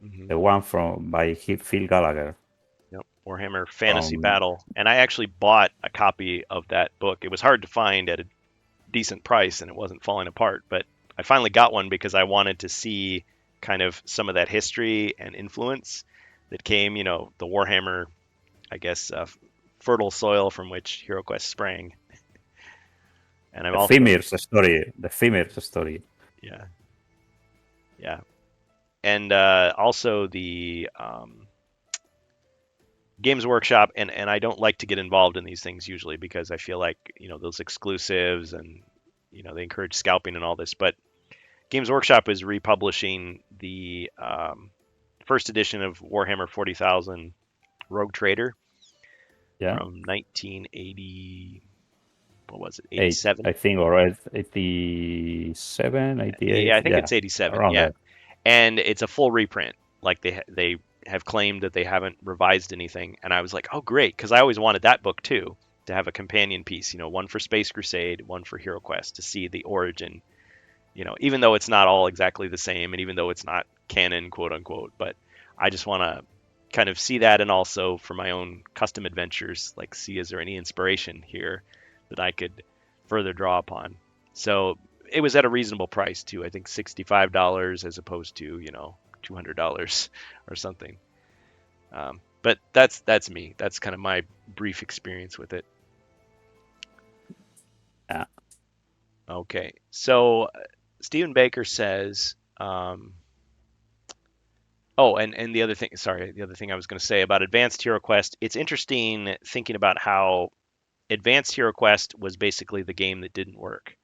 Hmm. the one from by Phil Gallagher. Yep. Warhammer Fantasy From Battle. And I actually bought a copy of that book. It was hard to find at a decent price and it wasn't falling apart, but I finally got one because I wanted to see kind of some of that history and influence that came, the Warhammer, I guess, fertile soil from which HeroQuest sprang. And I'm the also, Fimir story. yeah, yeah. And also Games Workshop, and I don't like to get involved in these things usually because I feel like, those exclusives and, they encourage scalping and all this. But Games Workshop is republishing the first edition of Warhammer 40,000 Rogue Trader Yeah. from 1980. What was it? Eight, 87? I think, or 87, Yeah, 88. I think Yeah, it's 87. around Yeah, there. and it's a full reprint. Like they have claimed that they haven't revised anything, and I was like, oh great, because I always wanted that book too, to have a companion piece. One for Space Crusade, one for Hero Quest, to see the origin. Even though it's not all exactly the same, and even though it's not canon, quote unquote, but I just want to kind of see that, and also for my own custom adventures, like see is there any inspiration here that I could further draw upon. So it was at a reasonable price too. I think $65 as opposed to $200 or something. But that's me. That's kind of my brief experience with it. Yeah. Okay, so Stephen Baker says, oh, and the other thing, sorry, the other thing I was going to say about Advanced Hero Quest, it's interesting thinking about how Advanced Hero Quest was basically the game that didn't work.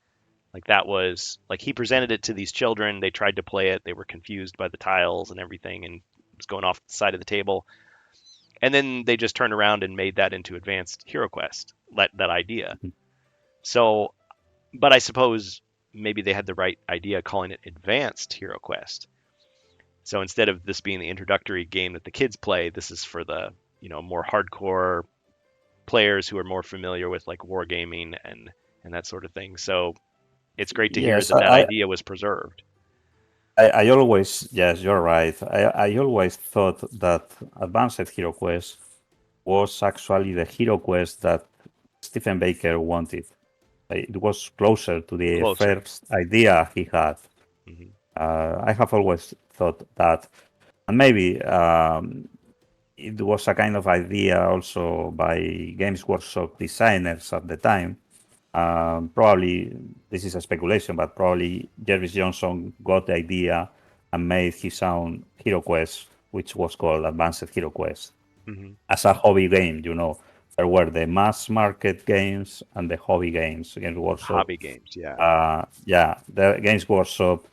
Like that was like he presented it to these children. They tried to play it. They were confused by the tiles and everything, and it was going off the side of the table. And then they just turned around and made that into Advanced Hero Quest. That idea. So, but I suppose maybe they had the right idea calling it Advanced Hero Quest. So instead of this being the introductory game that the kids play, this is for the more hardcore players who are more familiar with like wargaming and that sort of thing. So it's great to hear Yes, that that idea was preserved. I always, yes, you're right. I always thought that Advanced Hero Quest was actually the Hero Quest that Stephen Baker wanted. It was closer to the Closer. first idea he had. Hmm. I have always thought that, and maybe it was a kind of idea also by Games Workshop designers at the time. Probably this is a speculation, but probably Jervis Johnson got the idea and made his own Hero Quest, which was called Advanced Hero Quest, Hmm. as a hobby game. There were the mass market games and the hobby games. Games Workshop, Hobby games, yeah, yeah, the Games Workshop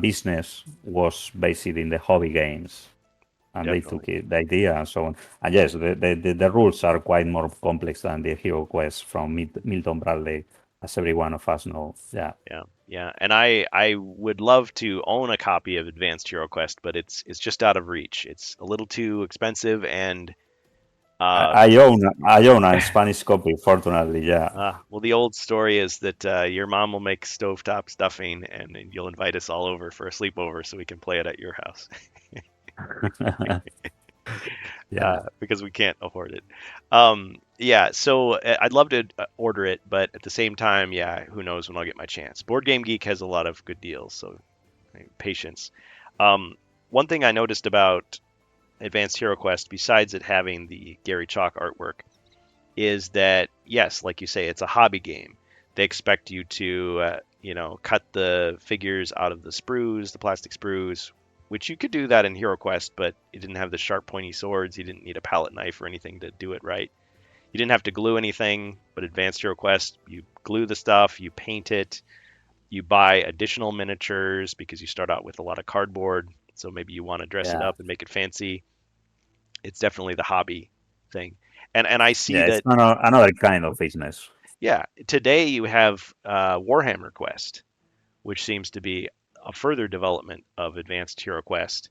business was based in the hobby games, and they took definitely. the idea and so on. And yes, the rules are quite more complex than the Hero Quest from Milton Bradley, as every one of us know. Yeah, Yeah, yeah. And I would love to own a copy of Advanced Hero Quest, but it's just out of reach. It's a little too expensive, and uh, I own a Spanish copy, fortunately. Yeah. well, the old story is that your mom will make stovetop stuffing, and then you'll invite us all over for a sleepover so we can play it at your house. Yeah. Because we can't afford it. Yeah, so I'd love to order it, but at the same time, yeah, who knows when I'll get my chance. Board Game Geek has a lot of good deals, so patience. Um, One thing I noticed about Advanced Hero Quest, besides it having the Gary Chalk artwork, is that yes, like you say, it's a hobby game. They expect you to, cut the figures out of the sprues, the plastic sprues, which you could do that in Hero Quest, but it didn't have the sharp, pointy swords. You didn't need a palette knife or anything to do it right. You didn't have to glue anything, but Advanced Hero Quest, you glue the stuff, you paint it, you buy additional miniatures because you start out with a lot of cardboard. So maybe you want to dress it Yeah. up and make it fancy. It's definitely the hobby thing. And I see Yeah. It's that, another kind of business. yeah, today you have Warhammer Quest, which seems to be a further development of Advanced Hero Quest,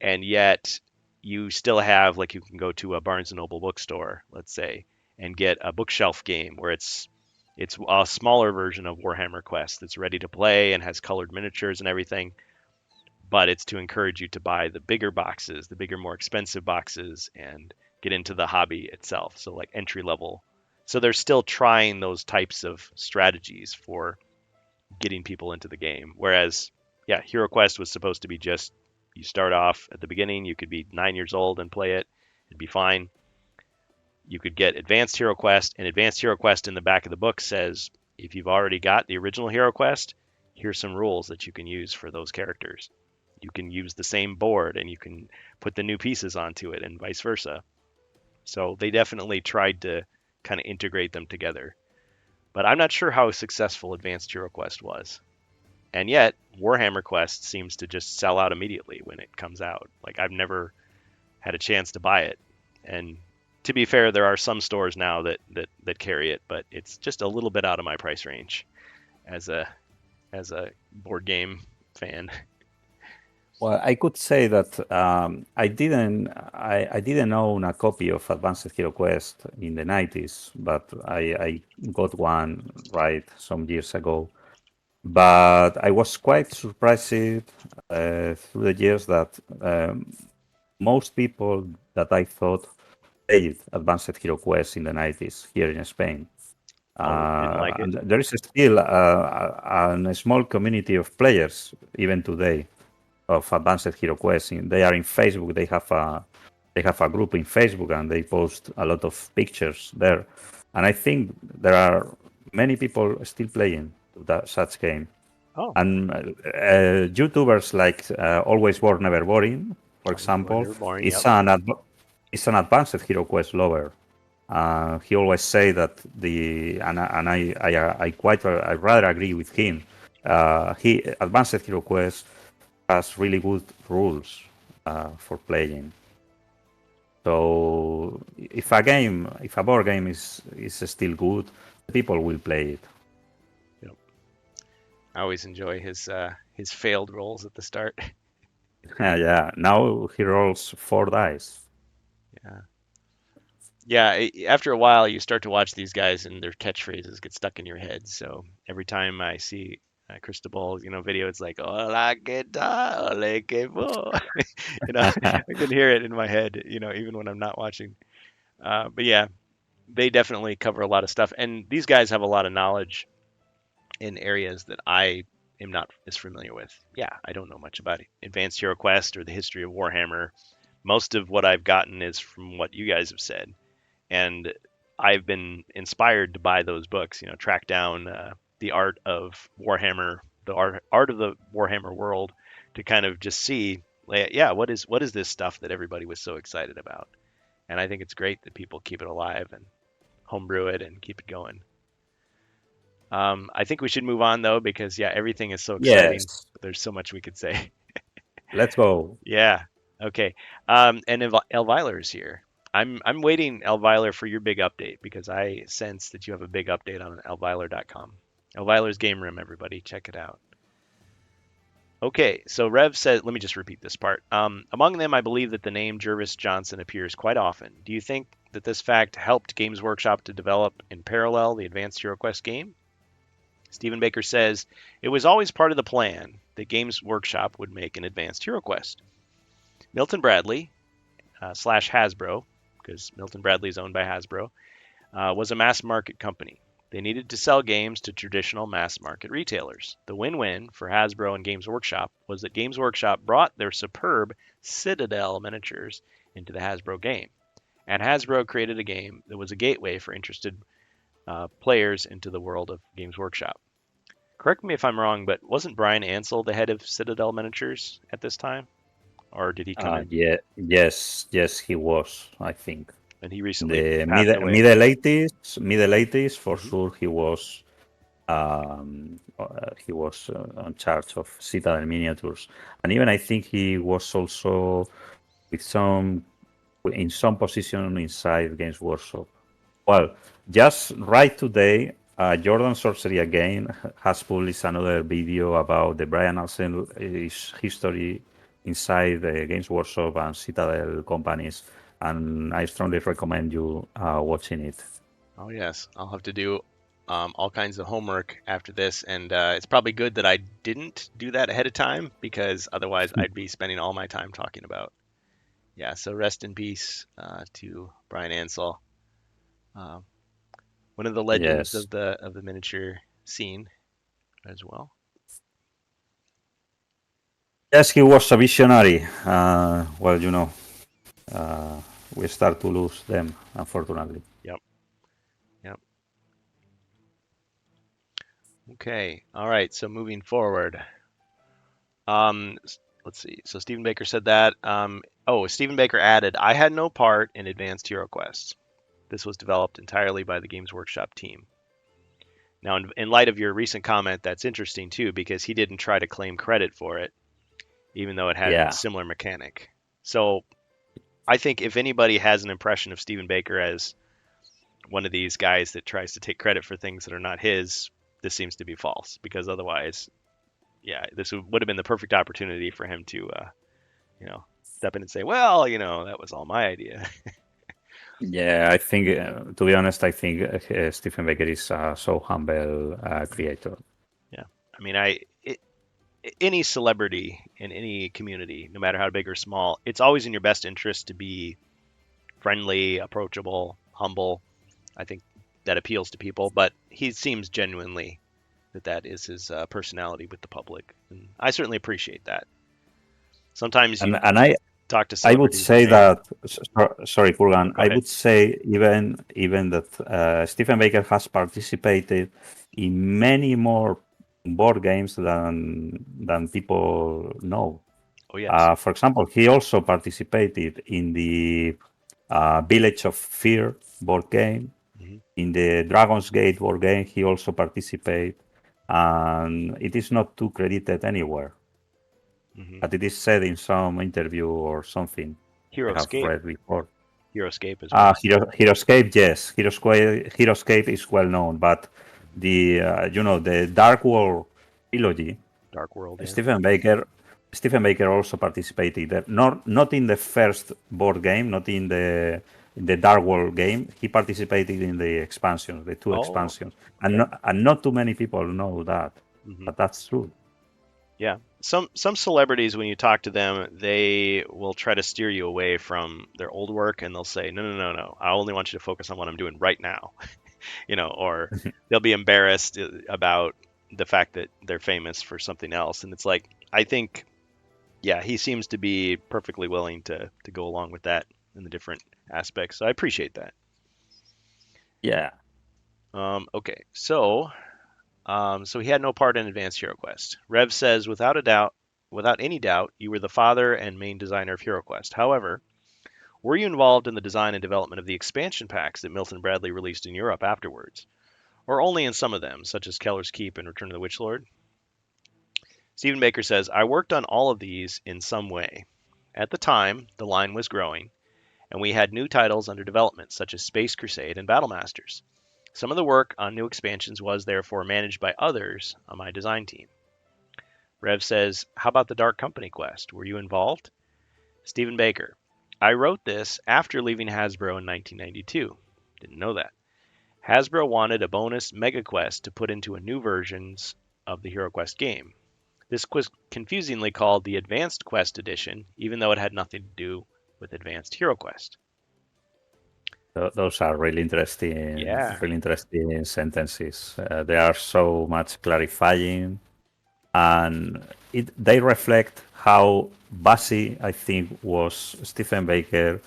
and yet you still have, like, you can go to a Barnes and Noble bookstore, let's say, and get a bookshelf game where it's a smaller version of Warhammer Quest that's ready to play and has colored miniatures and everything, but it's to encourage you to buy the bigger boxes, the bigger, more expensive boxes, and get into the hobby itself. So like entry level. So they're still trying those types of strategies for getting people into the game. Whereas, yeah, Hero Quest was supposed to be just you start off at the beginning, you could be 9 years old and play it, it'd be fine. You could get Advanced Hero Quest, and Advanced Hero Quest in the back of the book says if you've already got the original Hero Quest, here's some rules that you can use for those characters. you can use the same board and you can put the new pieces onto it and vice versa. So they definitely tried to kind of integrate them together. But I'm not sure how successful Advanced Hero Quest was. And yet, Warhammer Quest seems to just sell out immediately when it comes out. Like I've never had a chance to buy it. And to be fair, there are some stores now that carry it, but it's just a little bit out of my price range as a board game fan. Well, I could say that I didn't own a copy of Advanced Hero Quest in the 90s, but I got one right some years ago. But I was quite surprised through the years that most people that I thought played Advanced Hero Quest in the 90s here in Spain. Oh, didn't like it. And there is still a small community of players even today of Advanced Hero Quest. They are in Facebook. They have a group in Facebook and they post a lot of pictures there. And I think there are many people still playing such game. Oh, And YouTubers like Always Bored Never Boring, for always boring, example, never boring. is Yep. is an Advanced Hero Quest lover. He always say that I rather agree with him. He Advanced Hero Quest has really good rules for playing. So if a board game is still good, people will play it. Yep. I always enjoy his failed rolls at the start. Yeah. Now he rolls 4 dice. Yeah. Yeah, after a while, you start to watch these guys and their catchphrases get stuck in your head. So every time I see Cristobal, video, it's like "Hola, qué tal? Ole, qué bo." I can hear it in my head, even when I'm not watching. But yeah, they definitely cover a lot of stuff, and these guys have a lot of knowledge in areas that I am not as familiar with. Yeah, I don't know much about Advanced Hero Quest or the history of Warhammer. Most of what I've gotten is from what you guys have said, and I've been inspired to buy those books. Track down the art of Warhammer, the art of the Warhammer world, to kind of just see, like, yeah, what is this stuff that everybody was so excited about? And I think it's great that people keep it alive and homebrew it and keep it going. I think we should move on though, because yeah, everything is so exciting, Yes. but there's so much we could say. Let's go. Yeah. Okay. And Elviler is here. I'm waiting, Elviler, for your big update because I sense that you have a big update on elviler.com. Elviler's Game Room, everybody, check it out. Okay, so Rev said, let me just repeat this part. Among them, I believe that the name Jervis Johnson appears quite often. Do you think that this fact helped Games Workshop to develop in parallel the Advanced Hero Quest game? Stephen Baker says, it was always part of the plan that Games Workshop would make an Advanced Hero Quest. Milton Bradley, slash Hasbro, because Milton Bradley is owned by Hasbro, was a mass market company. They needed to sell games to traditional mass market retailers. The win-win for Hasbro and Games Workshop was that Games Workshop brought their superb Citadel miniatures into the Hasbro game, and Hasbro created a game that was a gateway for interested players into the world of Games Workshop. Correct me if I'm wrong, but wasn't Brian Ansell the head of Citadel Miniatures at this time, or did he come in? Yeah, yes, he was. I think And he recently the passed away. middle 80s for Hmm. sure. He was on charge of Citadel miniatures, and even I think he was also with some in some position inside Games Workshop. Well, just right today, Jordan Sorcery again has published another video about the Brian Arcel's history inside the Games Workshop and Citadel companies, and I strongly recommend you watching it. Oh yes, I'll have to do all kinds of homework after this, and it's probably good that I didn't do that ahead of time because otherwise I'd be spending all my time talking about. Yeah, so rest in peace to Brian Ansell, uh, one of the legends Yes, of the miniature scene as well. yes, he was a visionary. Well, uh, we start to lose them, unfortunately. Yep, yep. Okay, all right. So moving forward, um, let's see. So Stephen Baker said that. Stephen Baker added, I had no part in Advanced Hero Quest. This was developed entirely by the Games Workshop team. Now, in light of your recent comment, that's interesting too, because he didn't try to claim credit for it, even though it had Yeah, similar mechanic. So I think if anybody has an impression of Stephen Baker as one of these guys that tries to take credit for things that are not his, this seems to be false, because otherwise, yeah, this would have been the perfect opportunity for him to, step in and say, well, that was all my idea. yeah. I think, to be honest, I think Stephen Baker is a so humble creator. Yeah. I mean, any celebrity in any community, no matter how big or small, it's always in your best interest to be friendly, approachable, humble. I think that appeals to people, but he seems genuinely that is his personality with the public, and I certainly appreciate that. Sometimes And you and I talk to I would celebrities and say they that, sorry, Kurgan, go I ahead. would say even that Stephen Baker has participated in many more board games than people know. Oh yes. For example, he also participated in the Village of Fear board game, Hmm. in the Dragon's Gate board game. He also participated, and it is not too credited anywhere, Hmm. but it is said in some interview or something I have Heroescape. read before. Heroescape as well. Heroescape, yes. Heroescape is well known, but Hmm. the Dark World trilogy, Dark World. Yeah. Stephen Baker Stephen Baker also participated there. Not in the first board game, not in the Dark World game. He participated in the expansions, the two Oh. expansions, Okay. and not too many people know that, Hmm. but that's true. Yeah. Some celebrities, when you talk to them, they will try to steer you away from their old work, and they'll say, "No, no, no, no. I only want you to focus on what I'm doing right now." Or they'll be embarrassed about the fact that they're famous for something else, and it's like I think, yeah, he seems to be perfectly willing to go along with that in the different aspects. So I appreciate that. Yeah. Okay, so he had no part in Advanced Hero Quest. Rev says, without any doubt, you were the father and main designer of Hero Quest. However, were you involved in the design and development of the expansion packs that Milton Bradley released in Europe afterwards, or only in some of them, such as Keller's Keep and Return of the Witch Lord? Stephen Baker says, I worked on all of these in some way. At the time, the line was growing, and we had new titles under development, such as Space Crusade and Battle Masters. Some of the work on new expansions was therefore managed by others on my design team. Rev says, how about the Dark Company quest? Were you involved? Stephen Baker, I wrote this after leaving Hasbro in 1992. Didn't know that. Hasbro wanted a bonus Mega Quest to put into a new versions of the Hero Quest game. This was confusingly called the Advanced Quest Edition, even though it had nothing to do with Advanced Hero Quest. Those are Yeah. really interesting sentences. They are so much clarifying, and they reflect how busy I think was Stephen Baker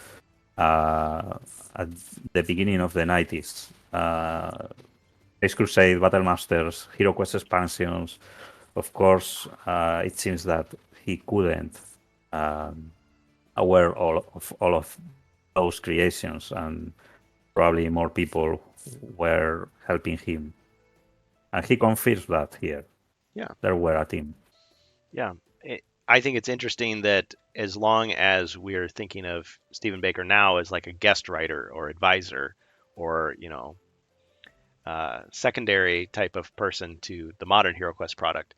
at the beginning of the 90s. Space Crusade, Battle Masters, Hero Quest expansions. Of course, it seems that he couldn't um, aware all of those creations, and probably more people were helping him, and he confirms that here Yeah. there were a team. Yeah. I think it's interesting that as long as we're thinking of Stephen Baker now as like a guest writer or advisor or, secondary type of person to the modern HeroQuest product,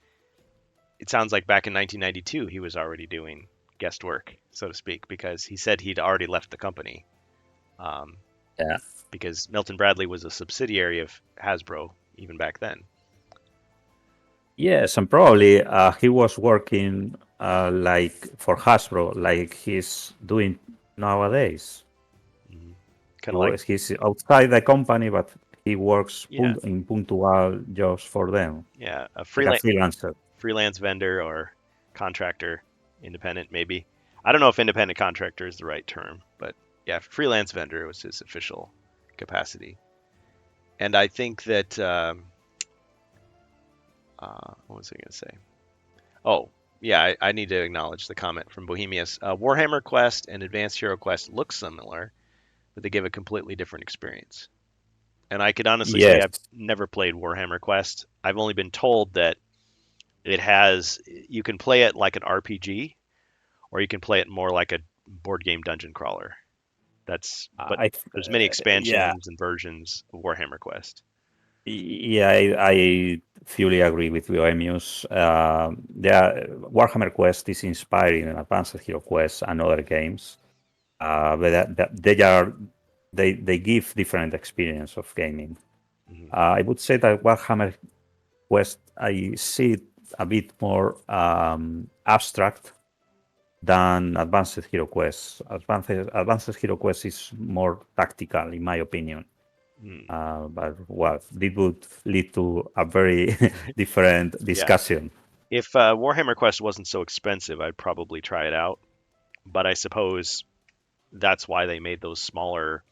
it sounds like back in 1992 he was already doing guest work, so to speak, because he said he'd already left the company. Um, Yeah. because Milton Bradley was a subsidiary of Hasbro even back then. Yes, and probably he was working like for Hasbro, like he's doing nowadays. Hmm. Kind of So like, he's outside the company, but he works yeah, in punctual jobs for them, yeah, a like a freelancer. freelance vendor or contractor, independent maybe. I don't know if independent contractor is the right term, but yeah, freelance vendor was his official capacity. And I think that what was I going to say? Oh, yeah, I need to acknowledge the comment from Bohemius. Warhammer Quest and Advanced Hero Quest look similar, but they give a completely different experience. And I could honestly say Yes, I've never played Warhammer Quest. I've only been told that it has, you can play it like an RPG, or you can play it more like a board game dungeon crawler. But I there's many yeah, expansions and versions of Warhammer Quest. yeah, I fully agree with you, Emius. Yeah, Warhammer Quest is inspiring Advanced Hero Quest and other games, but they give different experience of gaming. Hmm. I would say that Warhammer Quest, I see it a bit more abstract than Advanced Hero Quest. Advanced Hero Quest is more tactical, in my opinion. Mm. But well, it would lead to a very different Yeah. discussion. If Warhammer Quest wasn't so expensive, I'd probably try it out. But I suppose that's why they made those smaller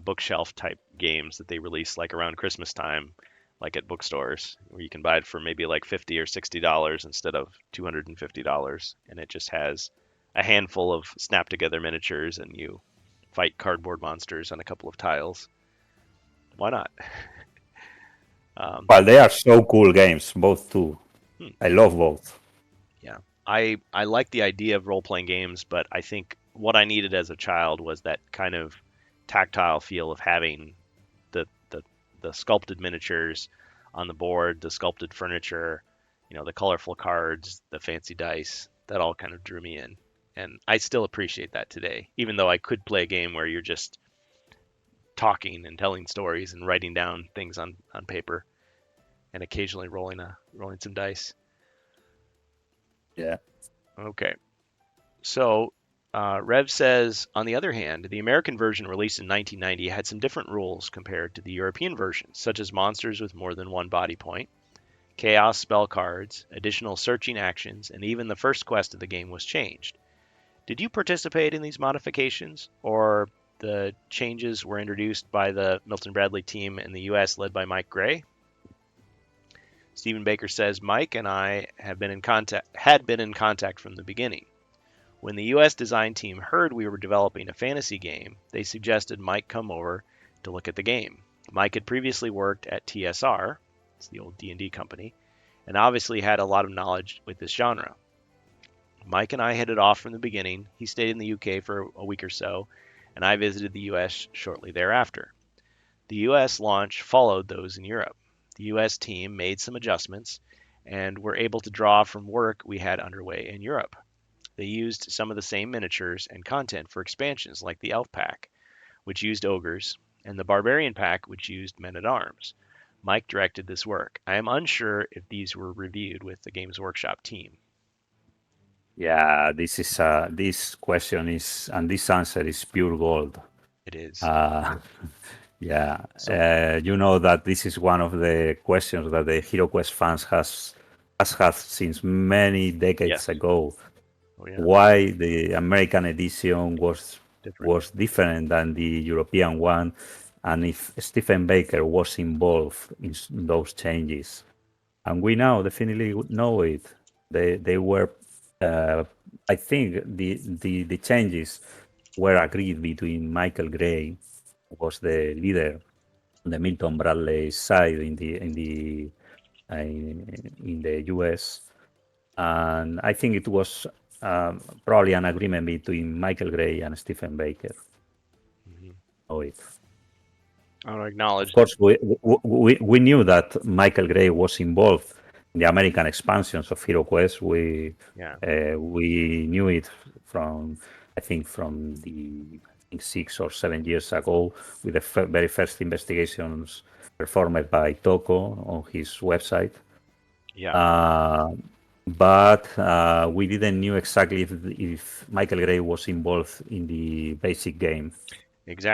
bookshelf type games that they release like around Christmas time, like at bookstores, where you can buy it for maybe like $50 or $60 instead of $250, and it just has a handful of snap together miniatures, and you fight cardboard monsters on a couple of tiles. Why not? Um, Well, they are so cool games, both two. hmm, I love both. yeah, I like the idea of role playing games, but I think what I needed as a child was that kind of tactile feel of having the the, the sculpted miniatures on the board, the sculpted furniture, the colorful cards, the fancy dice. That all kind of drew me in, and I still appreciate that today, even though I could play a game where you're just talking and telling stories and writing down things on paper and occasionally rolling some dice. Yeah. Okay. So, Rev says, on the other hand, the American version released in 1990 had some different rules compared to the European version, such as monsters with more than one body point, chaos spell cards, additional searching actions, and even the first quest of the game was changed. Did you participate in these modifications, or the changes were introduced by the Milton Bradley team in the US led by Mike Gray? Stephen Baker says Mike and I had been in contact from the beginning. When the US design team heard we were developing a fantasy game, they suggested Mike come over to look at the game. Mike had previously worked at TSR, it's the old D&D company, and obviously had a lot of knowledge with this genre. Mike and I hit it off from the beginning. He stayed in the UK for a week or so, and I visited the US shortly thereafter. The US launch followed those in Europe. The US team made some adjustments and were able to draw from work we had underway in Europe. They used some of the same miniatures and content for expansions like the Elf Pack, which used ogres, and the Barbarian Pack, which used men at arms. Mike directed this work. I am unsure if these were reviewed with the Games Workshop team. Yeah, this question is, and this answer is pure gold. It is. Uh, yeah, So, you know that this is one of the questions that the HeroQuest fans has had since many decades yes. ago. Oh, yeah. Why the American edition Different. was different than the European one, and if Stephen Baker was involved in those changes. And we now definitely know it. They were, I think, the changes were agreed between Michael Gray, who was the leader on the Milton Bradley side in the US, and I think it was probably an agreement between Michael Gray and Stephen Baker. Hmm. Oh, it. I want to Of acknowledge. course, we knew that Michael Gray was involved in the American expansions of HeroQuest. Yeah. We knew it from, I think, from the I think 6 or 7 years ago with the very first investigations performed by Toko on his website. Yeah. Uh, but we didn't knew exactly if Michael Gray was involved in the basic game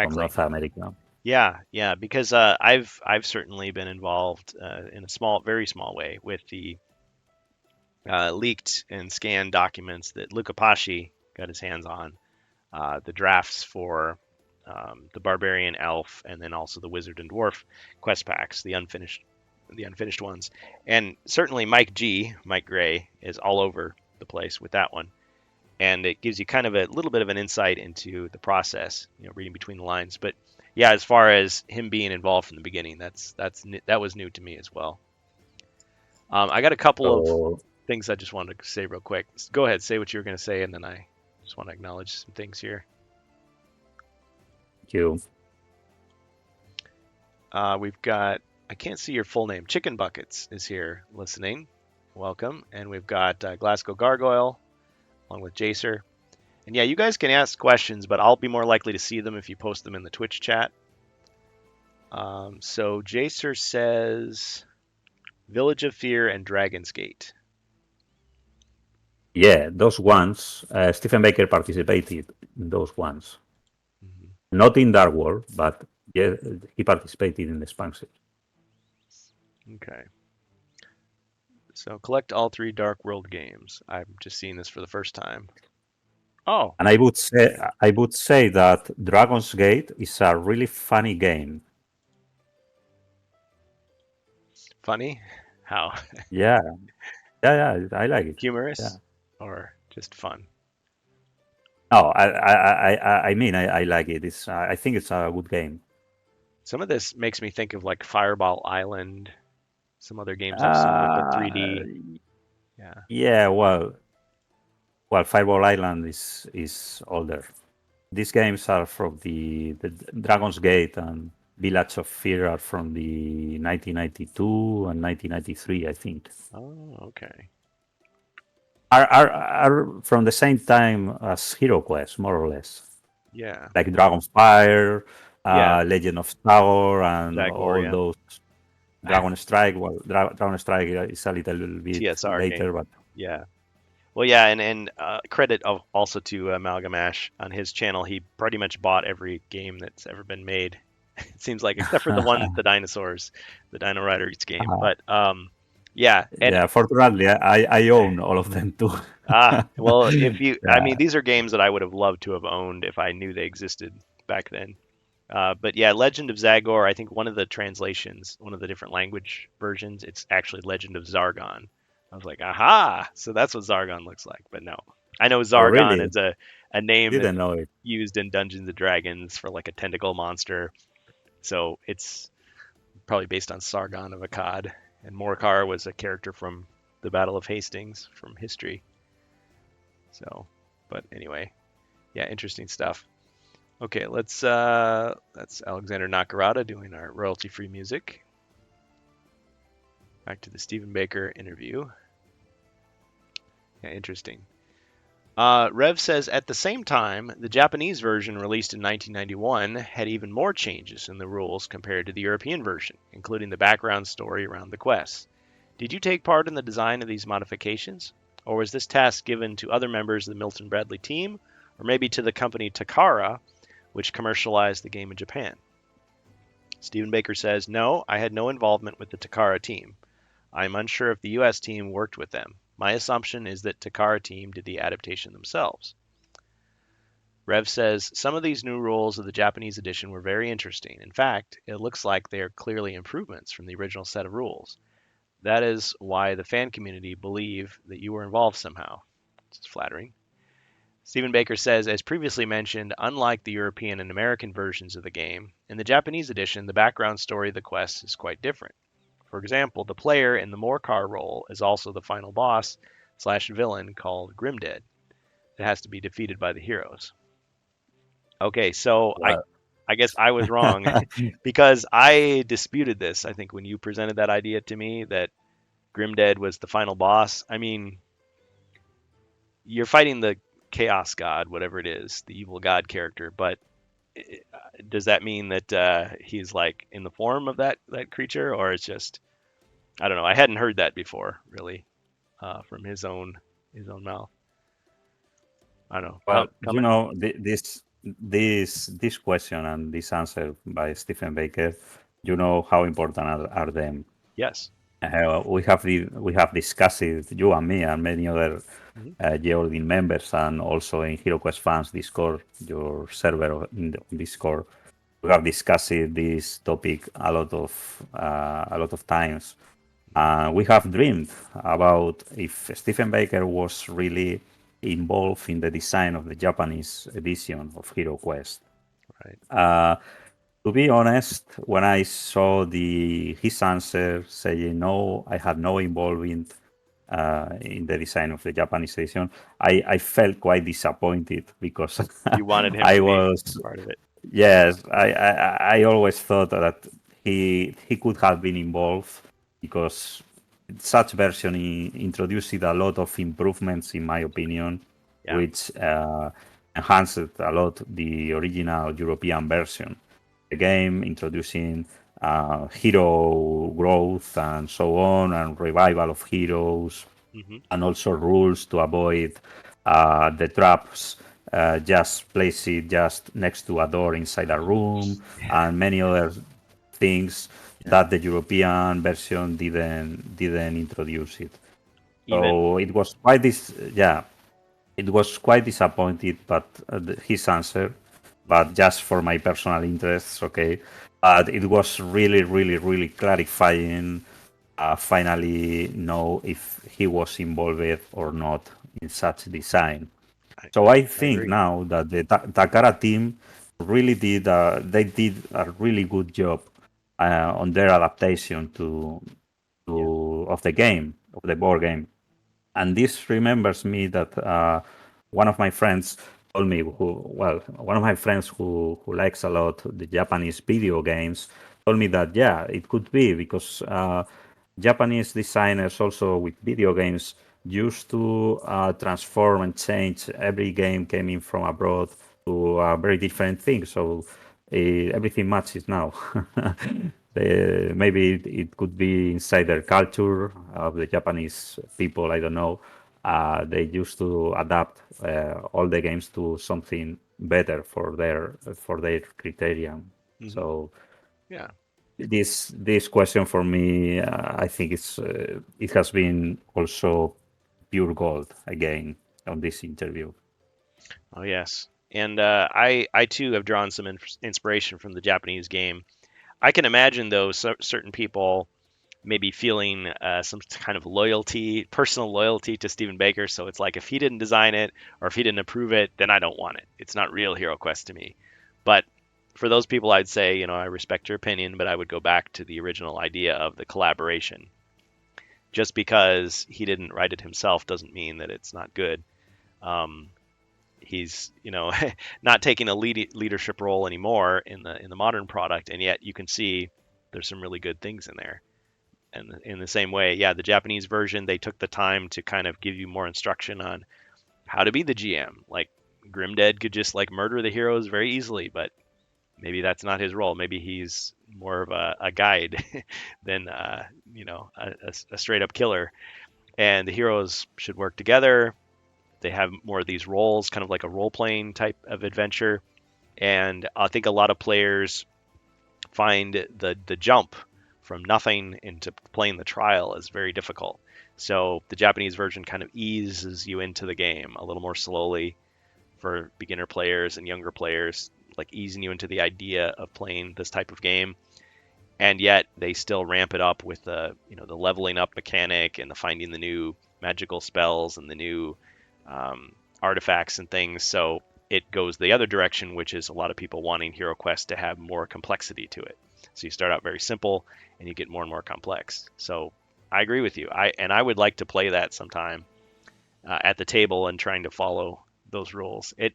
from Exactly. North America. Yeah, yeah, because I've certainly been involved in a very small way with the leaked and scanned documents that Luca Pasci got his hands on, the drafts for the Barbarian Elf, and then also the Wizard and Dwarf quest packs, the unfinished ones, and certainly Mike Gray, is all over the place with that one, and it gives you kind of a little bit of an insight into the process, reading between the lines. But yeah, as far as him being involved from the beginning, that was new to me as well. I got a couple of So, things I just wanted to say real quick. Go ahead, say what you were going to say, and then I just want to acknowledge some things here. you. We've got, I can't see your full name. Chicken Buckets is here listening. Welcome. And we've got Glasgow Gargoyle along with Jacer. And yeah, you guys can ask questions, but I'll be more likely to see them if you post them in the Twitch chat. So Jacer says Village of Fear and Dragon's Gate. Yeah, those ones. Stephen Baker participated in those ones. Mm-hmm. Not in Dark World, but yeah, he participated in the expansion. Okay. So collect all 3 Dark World games. I'm just seeing this for the first time. Oh. And I would say that Dragon's Gate is a really funny game. Funny? How? Yeah, I like it. Humorous? Yeah. Or just fun? No, I mean, I like it. I think it's a good game. Some of this makes me think of like Fireball Island, some other games I've seen with the 3D. Yeah. Yeah, well, Fireball Island is older. These games are from the Dragon's Gate and Village of Fear are from the 1992 and 1993, I think. Oh, okay. Are from the same time as Hero Quest, more or less. Yeah. Like Dragonfire, Yeah. Legend of Tower, and Zagor, all yeah. those. Dragon Strike. Well, Dragon Strike is a little bit TSR later, game. but Yeah. Well, yeah, and credit also to Amalgamash on his channel. He pretty much bought every game that's ever been made. It seems like, except for the one, the dinosaurs, the Dino Riders game. But yeah, and yeah. Fortunately, I own all of them too. well, if you, I Yeah. mean, these are games that I would have loved to have owned if I knew they existed back then. But yeah, Legend of Zagor, I think one of the translations, one of the different language versions, it's actually Legend of Zargon. I was like, aha! So that's what Zargon looks like. But no, I know Oh, Zargon really? is a name that's Didn't know it. used in Dungeons and Dragons for like a tentacle monster. So it's probably based on Sargon of Akkad. And Morcar was a character from the Battle of Hastings from history. So, but anyway, yeah, interesting stuff. Okay, that's Alexander Nakarada doing our royalty-free music. Back to the Stephen Baker interview. Yeah, interesting. Rev says, at the same time, the Japanese version released in 1991 had even more changes in the rules compared to the European version, including the background story around the quests. Did you take part in the design of these modifications? Or was this task given to other members of the Milton Bradley team, or maybe to the company Takara, which commercialized the game in Japan? Stephen Baker says, no, I had no involvement with the Takara team. I'm unsure if the US team worked with them. My assumption is that Takara team did the adaptation themselves. Rev says, some of these new rules of the Japanese edition were very interesting. In fact, it looks like they are clearly improvements from the original set of rules. That is why the fan community believe that you were involved somehow. It's flattering. Stephen Baker says, as previously mentioned, unlike the European and American versions of the game, in the Japanese edition, the background story of the quests is quite different. For example, the player in the Morcar role is also the final boss / villain called Grimdead that has to be defeated by the heroes. Okay, so Well, I guess I was wrong because I disputed this. I think when you presented that idea to me that Grimdead was the final boss, I mean, you're fighting the chaos god, whatever it is, the evil god character, but does that mean that he's like in the form of that creature, or it's just, I don't know. I hadn't heard that before, really, from his own mouth. I don't know. well, Comment? this question and this answer by Stephen Baker, you know how important are them. Yes. We have discussed it, you and me and many other Mhm. Geordin members, and also in HeroQuest fans Discord, your server in the Discord. We have discussed this topic a lot of times. We have dreamed about if Stephen Baker was really involved in the design of the Japanese edition of Hero Quest. Right. Uh, to be honest, when I saw his answer saying no, I had no involvement in the design of the Japanese edition, I felt quite disappointed because You wanted him I to be was part of it. yes, I always thought that he could have been involved because such version introduced a lot of improvements, in my opinion, Yeah. which enhanced a lot the original European version. The game introducing hero growth and so on, and revival of heroes, Hmm. and also rules to avoid the traps. Just place it just next to a door inside a room, and many other things Yeah. that the European version didn't introduce it. Even So it was quite this, yeah, it was quite disappointed, but his answer, but just for my personal interests, okay. But it was really, really, really clarifying. Finally, know if he was involved or not in such design. I, So I, I I think agree. now that the Takara team really did, they did a really good job on their adaptation Yeah. of the game, of the board game. And this remembers me that one of my friends told me one of my friends who likes a lot the Japanese video games told me that yeah, it could be because Japanese designers also with video games used to transform and change every game coming from abroad to a very different thing. So everything matches now. Maybe it could be inside their culture of the Japanese people. I don't know. They used to adapt all the games to something better for their criterion. Hmm. So Yeah. this question for me, I think it has been also pure gold again on this interview. Oh yes. And I too have drawn some inspiration from the Japanese game. I can imagine though certain people maybe feeling some kind of loyalty, personal loyalty to Stephen Baker. So it's like if he didn't design it or if he didn't approve it, then I don't want it. It's not real Hero Quest to me. But for those people, I'd say, I respect your opinion, but I would go back to the original idea of the collaboration. Just because he didn't write it himself doesn't mean that it's not good. Um, he's, not taking a leadership role anymore in the modern product, and yet you can see there's some really good things in there. And in the same way, yeah, the Japanese version, they took the time to kind of give you more instruction on how to be the GM. Like Grimdead could just like murder the heroes very easily, but maybe that's not his role. Maybe he's more of a guide than a straight up killer. And the heroes should work together. They have more of these roles, kind of like a role playing type of adventure. And I think a lot of players find the jump from nothing into playing the trial is very difficult. So the Japanese version kind of eases you into the game a little more slowly for beginner players and younger players, like easing you into the idea of playing this type of game. And yet they still ramp it up with the leveling up mechanic and the finding the new magical spells and the new artifacts and things. So it goes the other direction, which is a lot of people wanting Hero Quest to have more complexity to it. So you start out very simple and you get more and more complex. So I agree with you. I would like to play that sometime at the table and trying to follow those rules. It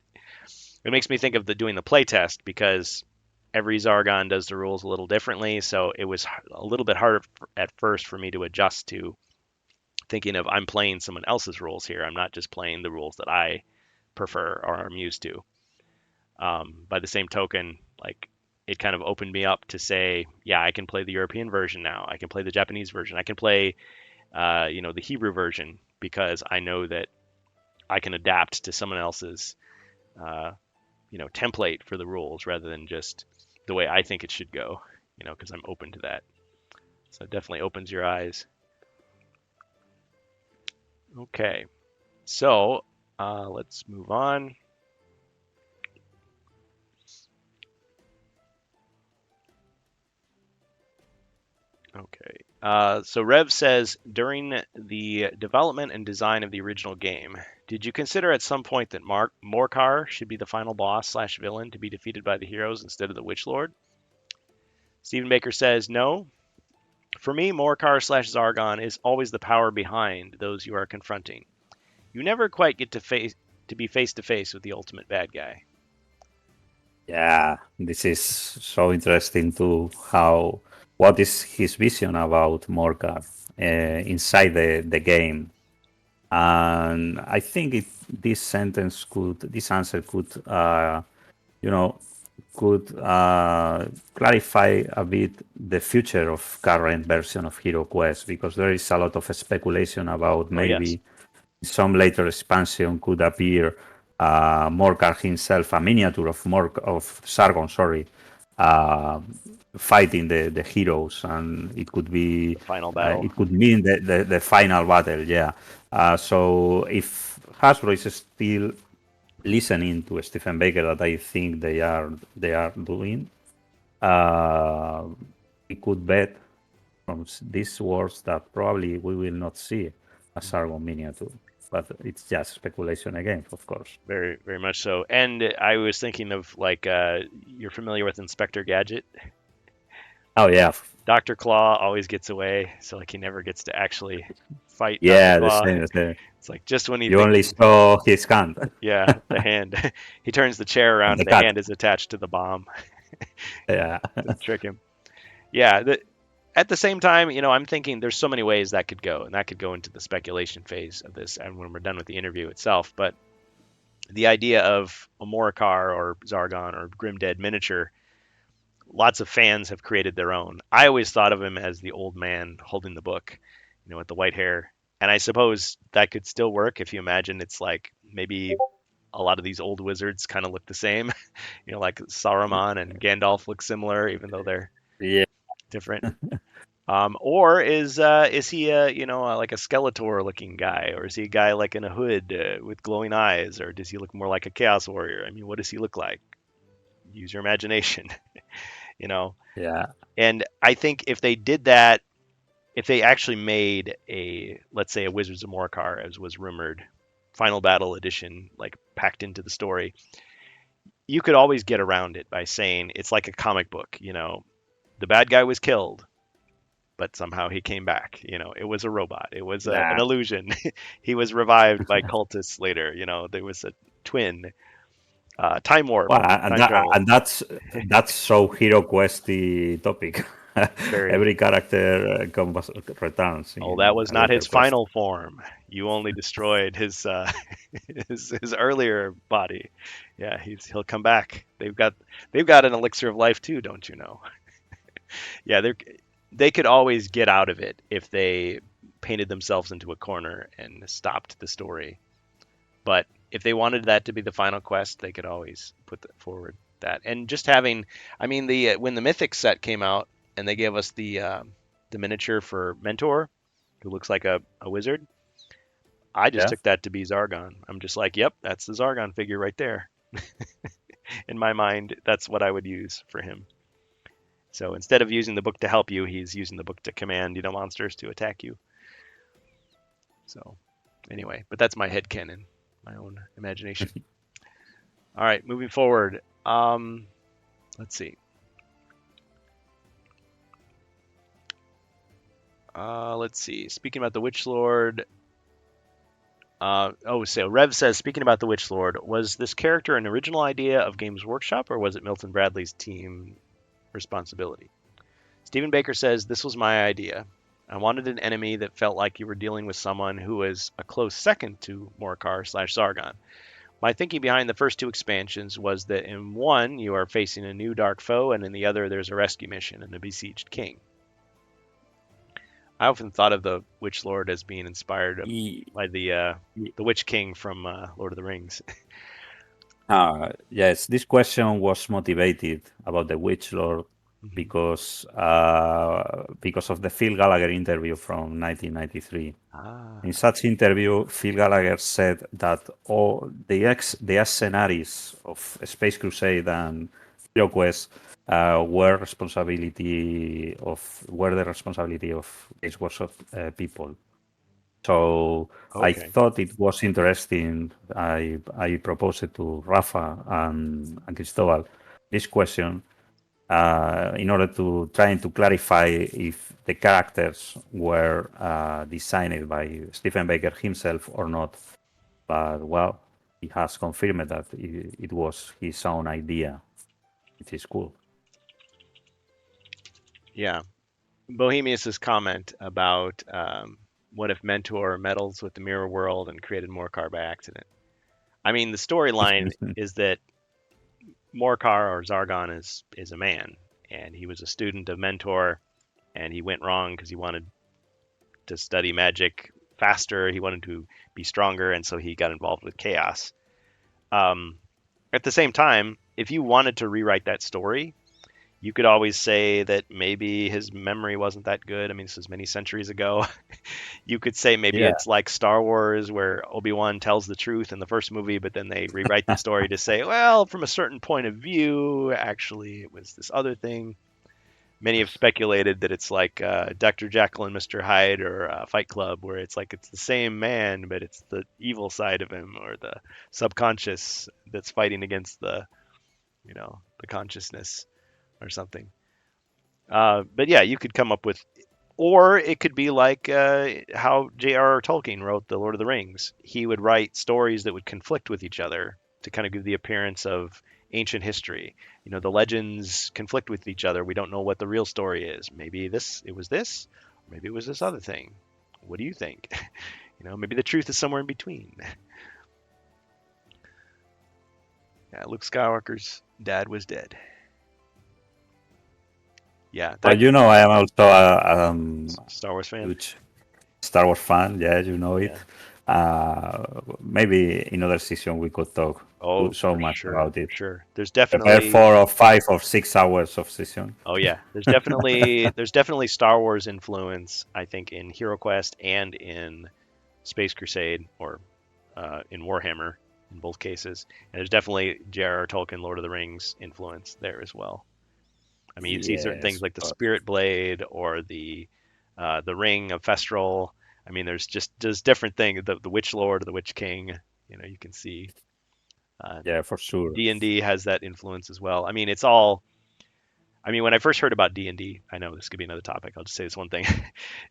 makes me think of doing the playtest because every Zargon does the rules a little differently. So it was a little bit harder at first for me to adjust to thinking of I'm playing someone else's rules here. I'm not just playing the rules that I prefer or I'm used to. By the same token, like it kind of opened me up to say, yeah, I can play the European version now. I can play the Japanese version. I can play, the Hebrew version because I know that I can adapt to someone else's, uh, template for the rules rather than just the way I think it should go. Because I'm open to that. So it definitely opens your eyes. Okay, so let's move on. Okay. So Rev says, during the development and design of the original game, did you consider at some point that Morkar should be the final boss slash villain to be defeated by the heroes instead of the Witch Lord? Stephen Baker says, no. For me, Morkar slash Zargon is always the power behind those you are confronting. You never quite get to be face to face with the ultimate bad guy. Yeah, this is so interesting to how what is his vision about Morkar inside the game. And I think this answer could, you know, could clarify a bit the future of current version of Hero Quest, because there is a lot of speculation about Oh, yes. maybe some later expansion could appear Morkar himself, a miniature of Sargon, sorry, uh, fighting the heroes, and it could be The final battle. it could mean the final battle. Yeah. So if Hasbro is still listening to Stephen Baker, that I think they are doing, we could bet from these words that probably we will not see a Sargon miniature, but it's just speculation again, of course. Very, very much so. And I was thinking of like, you're familiar with Inspector Gadget? Oh yeah, Dr. Claw always gets away, so like he never gets to actually fight Dr. yeah, the Claw. same. It's like just when he You thinks, only saw his hand. yeah, the hand. He turns the chair around The and the cat. hand is attached to the bomb Yeah. to trick him. Yeah, at the same time, I'm thinking there's so many ways that could go, and that could go into the speculation phase of this, and when we're done with the interview itself. But the idea of a Morikar or Zargon or Grim Dead miniature, lots of fans have created their own. I always thought of him as the old man holding the book, with the white hair. And I suppose that could still work if you imagine it's like maybe a lot of these old wizards kind of look the same, like Saruman and Gandalf look similar, even though they're Yeah. different. Or is he like a Skeletor looking guy, or is he a guy like in a hood with glowing eyes, or does he look more like a Chaos Warrior? I mean, what does he look like? Use your imagination, you know. Yeah. And I think if they did that, if they actually made let's say a Wizards of Morkar, as was rumored, Final Battle Edition, like packed into the story, you could always get around it by saying it's like a comic book. The bad guy was killed, but somehow he came back. It was a robot. It was an Yeah. illusion. He was revived by cultists later. There was a twin, time warp, Well, and, time travel. that's so Hero Questy topic. Very. Every character returns Oh, that in was a not later his quest. final form. You only destroyed his his earlier body. Yeah, he'll come back. They've got an elixir of life too, don't you know? Yeah, they could always get out of it if they painted themselves into a corner and stopped the story. But if they wanted that to be the final quest, they could always put forward that. And just having, I mean, the when the Mythic set came out and they gave us the miniature for Mentor, who looks like a wizard, I just Yeah. took that to be Zargon. I'm just like, yep, that's the Zargon figure right there. In my mind, that's what I would use for him. So instead of using the book to help you, he's using the book to command, monsters to attack you. So anyway, but that's my headcanon, my own imagination. All right, moving forward. Let's see. Let's see. Speaking about the Witch Lord. So Rev says, speaking about the Witch Lord, was this character an original idea of Games Workshop, or was it Milton Bradley's team responsibility? Stephen Baker says, this was my idea. I wanted an enemy that felt like you were dealing with someone who was a close second to Morkar/Zargon. My thinking behind the first two expansions was that in one, you are facing a new dark foe, and in the other, there's a rescue mission and a besieged king. I often thought of the Witch Lord as being inspired by the Witch King from Lord of the Rings. Yes, this question was motivated about the Witch Lord because of the Phil Gallagher interview from 1993. In such interview, Phil Gallagher said that all the scenarios of Space Crusade and Hero Quest were the responsibility of Games Workshop people. So I Okay. thought it was interesting. I proposed it to Rafa and Cristobal this question in order to trying to clarify if the characters were designed by Stephen Baker himself or not. But well, he has confirmed that it was his own idea. It is cool. Yeah. Bohemius's comment about what if Mentor meddles with the mirror world and created Morcar by accident. I mean, the storyline is that Morcar or Zargon is a man, and he was a student of Mentor, and he went wrong because he wanted to study magic faster. He wanted to be stronger, and so he got involved with chaos. Um, at the same time, if you wanted to rewrite that story, you could always say that maybe his memory wasn't that good. I mean, this is many centuries ago. You could say maybe Yeah. it's like Star Wars, where Obi-Wan tells the truth in the first movie, but then they rewrite the story to say, well, from a certain point of view, actually, it was this other thing. Many have speculated that it's like Dr. Jekyll and Mr. Hyde or Fight Club, where it's like it's the same man, but it's the evil side of him or the subconscious that's fighting against the consciousness or something. But yeah, you could come up with, or it could be like how J.R.R. Tolkien wrote The Lord of the Rings. He would write stories that would conflict with each other to kind of give the appearance of ancient history. The legends conflict with each other. We don't know what the real story is. Maybe it was this, or maybe it was this other thing. What do you think? Maybe the truth is somewhere in between. Yeah, Luke Skywalker's dad was dead. Yeah, Well, that I am also a Star Wars fan. huge Star Wars fan. Yeah, you know it. Yeah. Maybe in other season we could talk Oh, so for much sure, about for it. sure. There's Prepare definitely 4 or 5 or 6 hours of session. Oh yeah, there's definitely Star Wars influence, I think, in Hero Quest and in Space Crusade or in Warhammer in both cases. And there's definitely J.R.R. Tolkien Lord of the Rings influence there as well. I mean, you see certain things Yes, like the Spirit Blade or the Ring of Festral. I mean, there's different things. The Witch Lord or the Witch King. You can see yeah, for sure. D&D has that influence as well. I mean, it's all. I mean, when I first heard about D&D, I know this could be another topic. I'll just say this one thing.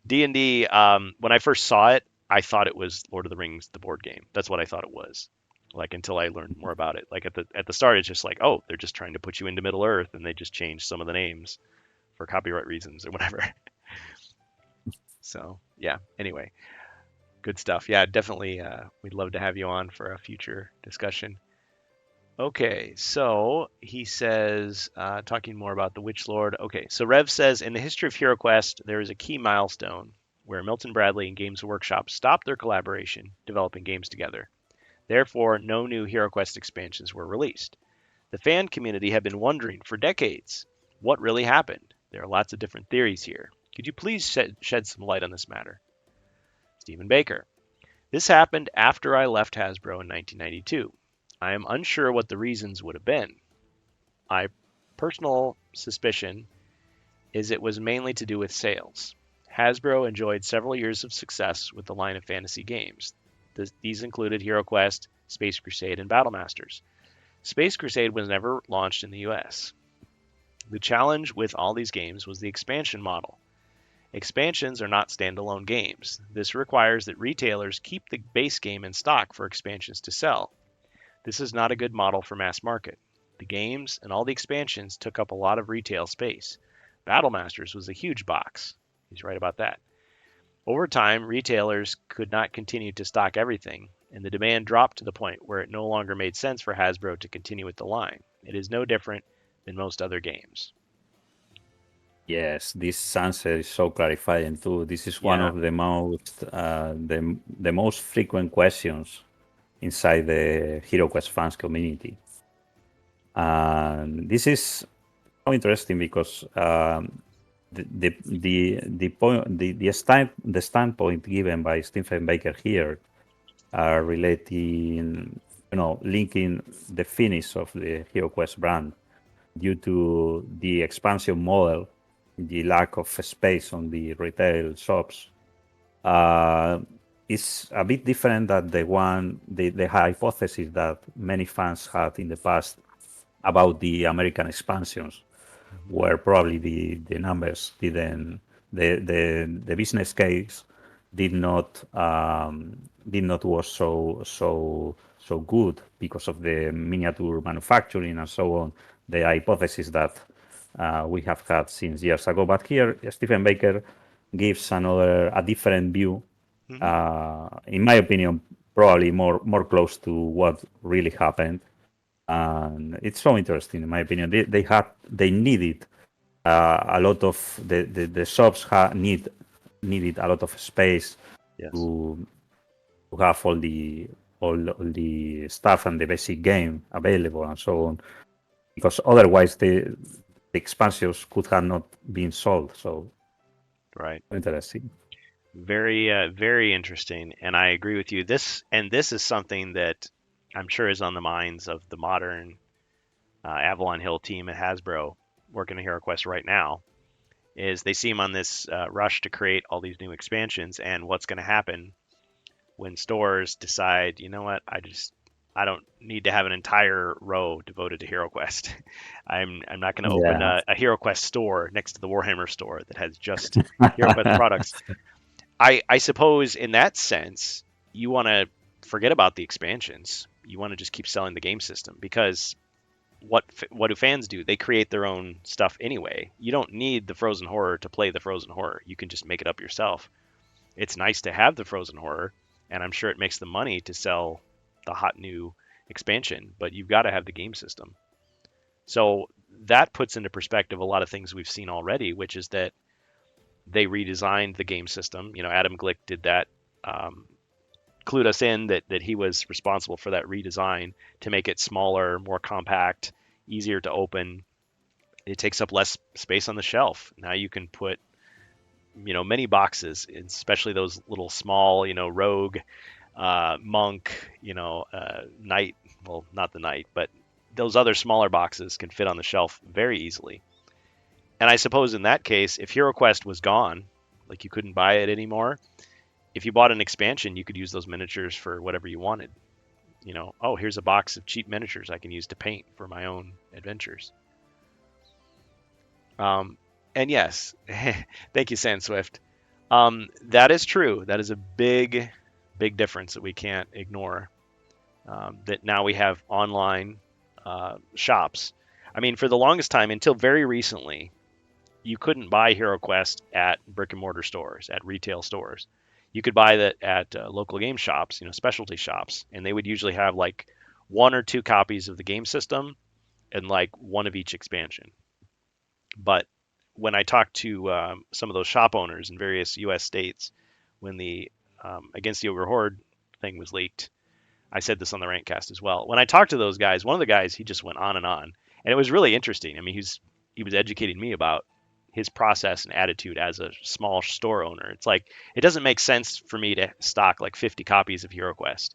D&D, when I first saw it, I thought it was Lord of the Rings, the board game. That's what I thought it was. Like until I learned more about it. Like at the start, it's just like, oh, they're just trying to put you into Middle Earth, and they just changed some of the names for copyright reasons or whatever. So yeah. Anyway, good stuff. Yeah, definitely. We'd love to have you on for a future discussion. Okay, so he says, talking more about the Witch Lord. Okay, so Rev says, in the history of HeroQuest, there is a key milestone where Milton Bradley and Games Workshop stopped their collaboration, developing games together. Therefore, no new HeroQuest expansions were released. The fan community had been wondering for decades what really happened. There are lots of different theories here. Could you please shed some light on this matter? Stephen Baker. This happened after I left Hasbro in 1992. I am unsure what the reasons would have been. My personal suspicion is it was mainly to do with sales. Hasbro enjoyed several years of success with the line of fantasy games. These included HeroQuest, Space Crusade, and Battlemasters. Space Crusade was never launched in the US. The challenge with all these games was the expansion model. Expansions are not standalone games. This requires that retailers keep the base game in stock for expansions to sell. This is not a good model for mass market. The games and all the expansions took up a lot of retail space. Battlemasters was a huge box. He's right about that. Over time, retailers could not continue to stock everything, and the demand dropped to the point where it no longer made sense for Hasbro to continue with the line. It is no different than most other games. Yes, this answer is so clarifying too. This is one Yeah, of the most frequent questions inside the HeroQuest fans community. And this is so interesting because the point the standpoint given by Stephen Baker here are relating linking the finish of the HeroQuest brand due to the expansion model, the lack of space on the retail shops, uh, is a bit different than the hypothesis that many fans had in the past about the American expansions, Mhm. where probably the numbers didn't, the business case did not was so good because of the miniature manufacturing and so on. The hypothesis that we have had since years ago. But here, Stephen Baker gives a different view. Mhm. In my opinion, probably more close to what really happened, and it's so interesting in my opinion. They needed a lot of the shops needed a lot of space Yes. to have all the stuff and the basic game available and so on, because otherwise the expansions could have not been sold. So Right. interesting. Very interesting, and I agree with you. This is something that I'm sure is on the minds of the modern Avalon Hill team at Hasbro working on HeroQuest right now. Is they seem on this rush to create all these new expansions, and what's going to happen when stores decide, you know what, I don't need to have an entire row devoted to HeroQuest. I'm not going to open Yeah. a HeroQuest store next to the Warhammer store that has just HeroQuest products. I suppose in that sense, you want to forget about the expansions. You want to just keep selling the game system because what do fans do? They create their own stuff anyway. You don't need the Frozen Horror to play the Frozen Horror. You can just make it up yourself. It's nice to have the Frozen Horror, and I'm sure it makes the money to sell the hot new expansion, but you've got to have the game system. So that puts into perspective a lot of things we've seen already, which is that they redesigned the game system. You know, Adam Glick did that, um, clued us in that he was responsible for that redesign to make it smaller, more compact, easier to open. It takes up less space on the shelf. Now you can put, many boxes, especially those little small, rogue, monk, knight. Well, not the knight, but those other smaller boxes can fit on the shelf very easily. And I suppose in that case, if HeroQuest was gone, like you couldn't buy it anymore, if you bought an expansion, you could use those miniatures for whatever you wanted. Oh, here's a box of cheap miniatures I can use to paint for my own adventures. Um, and yes, thank you, Sandswift. That is true. That is a big difference that we can't ignore. That now we have online shops. I mean, for the longest time, until very recently, you couldn't buy HeroQuest at brick and mortar stores, at retail stores. You could buy that at local game shops, specialty shops, and they would usually have like one or two copies of the game system and like one of each expansion. But when I talked to some of those shop owners in various U.S. states, when the Against the Ogre Horde thing was leaked, I said this on the Rantcast as well. When I talked to those guys, one of the guys he just went on, and it was really interesting. I mean, he was educating me about his process and attitude as a small store owner. It's like it doesn't make sense for me to stock like 50 copies of HeroQuest.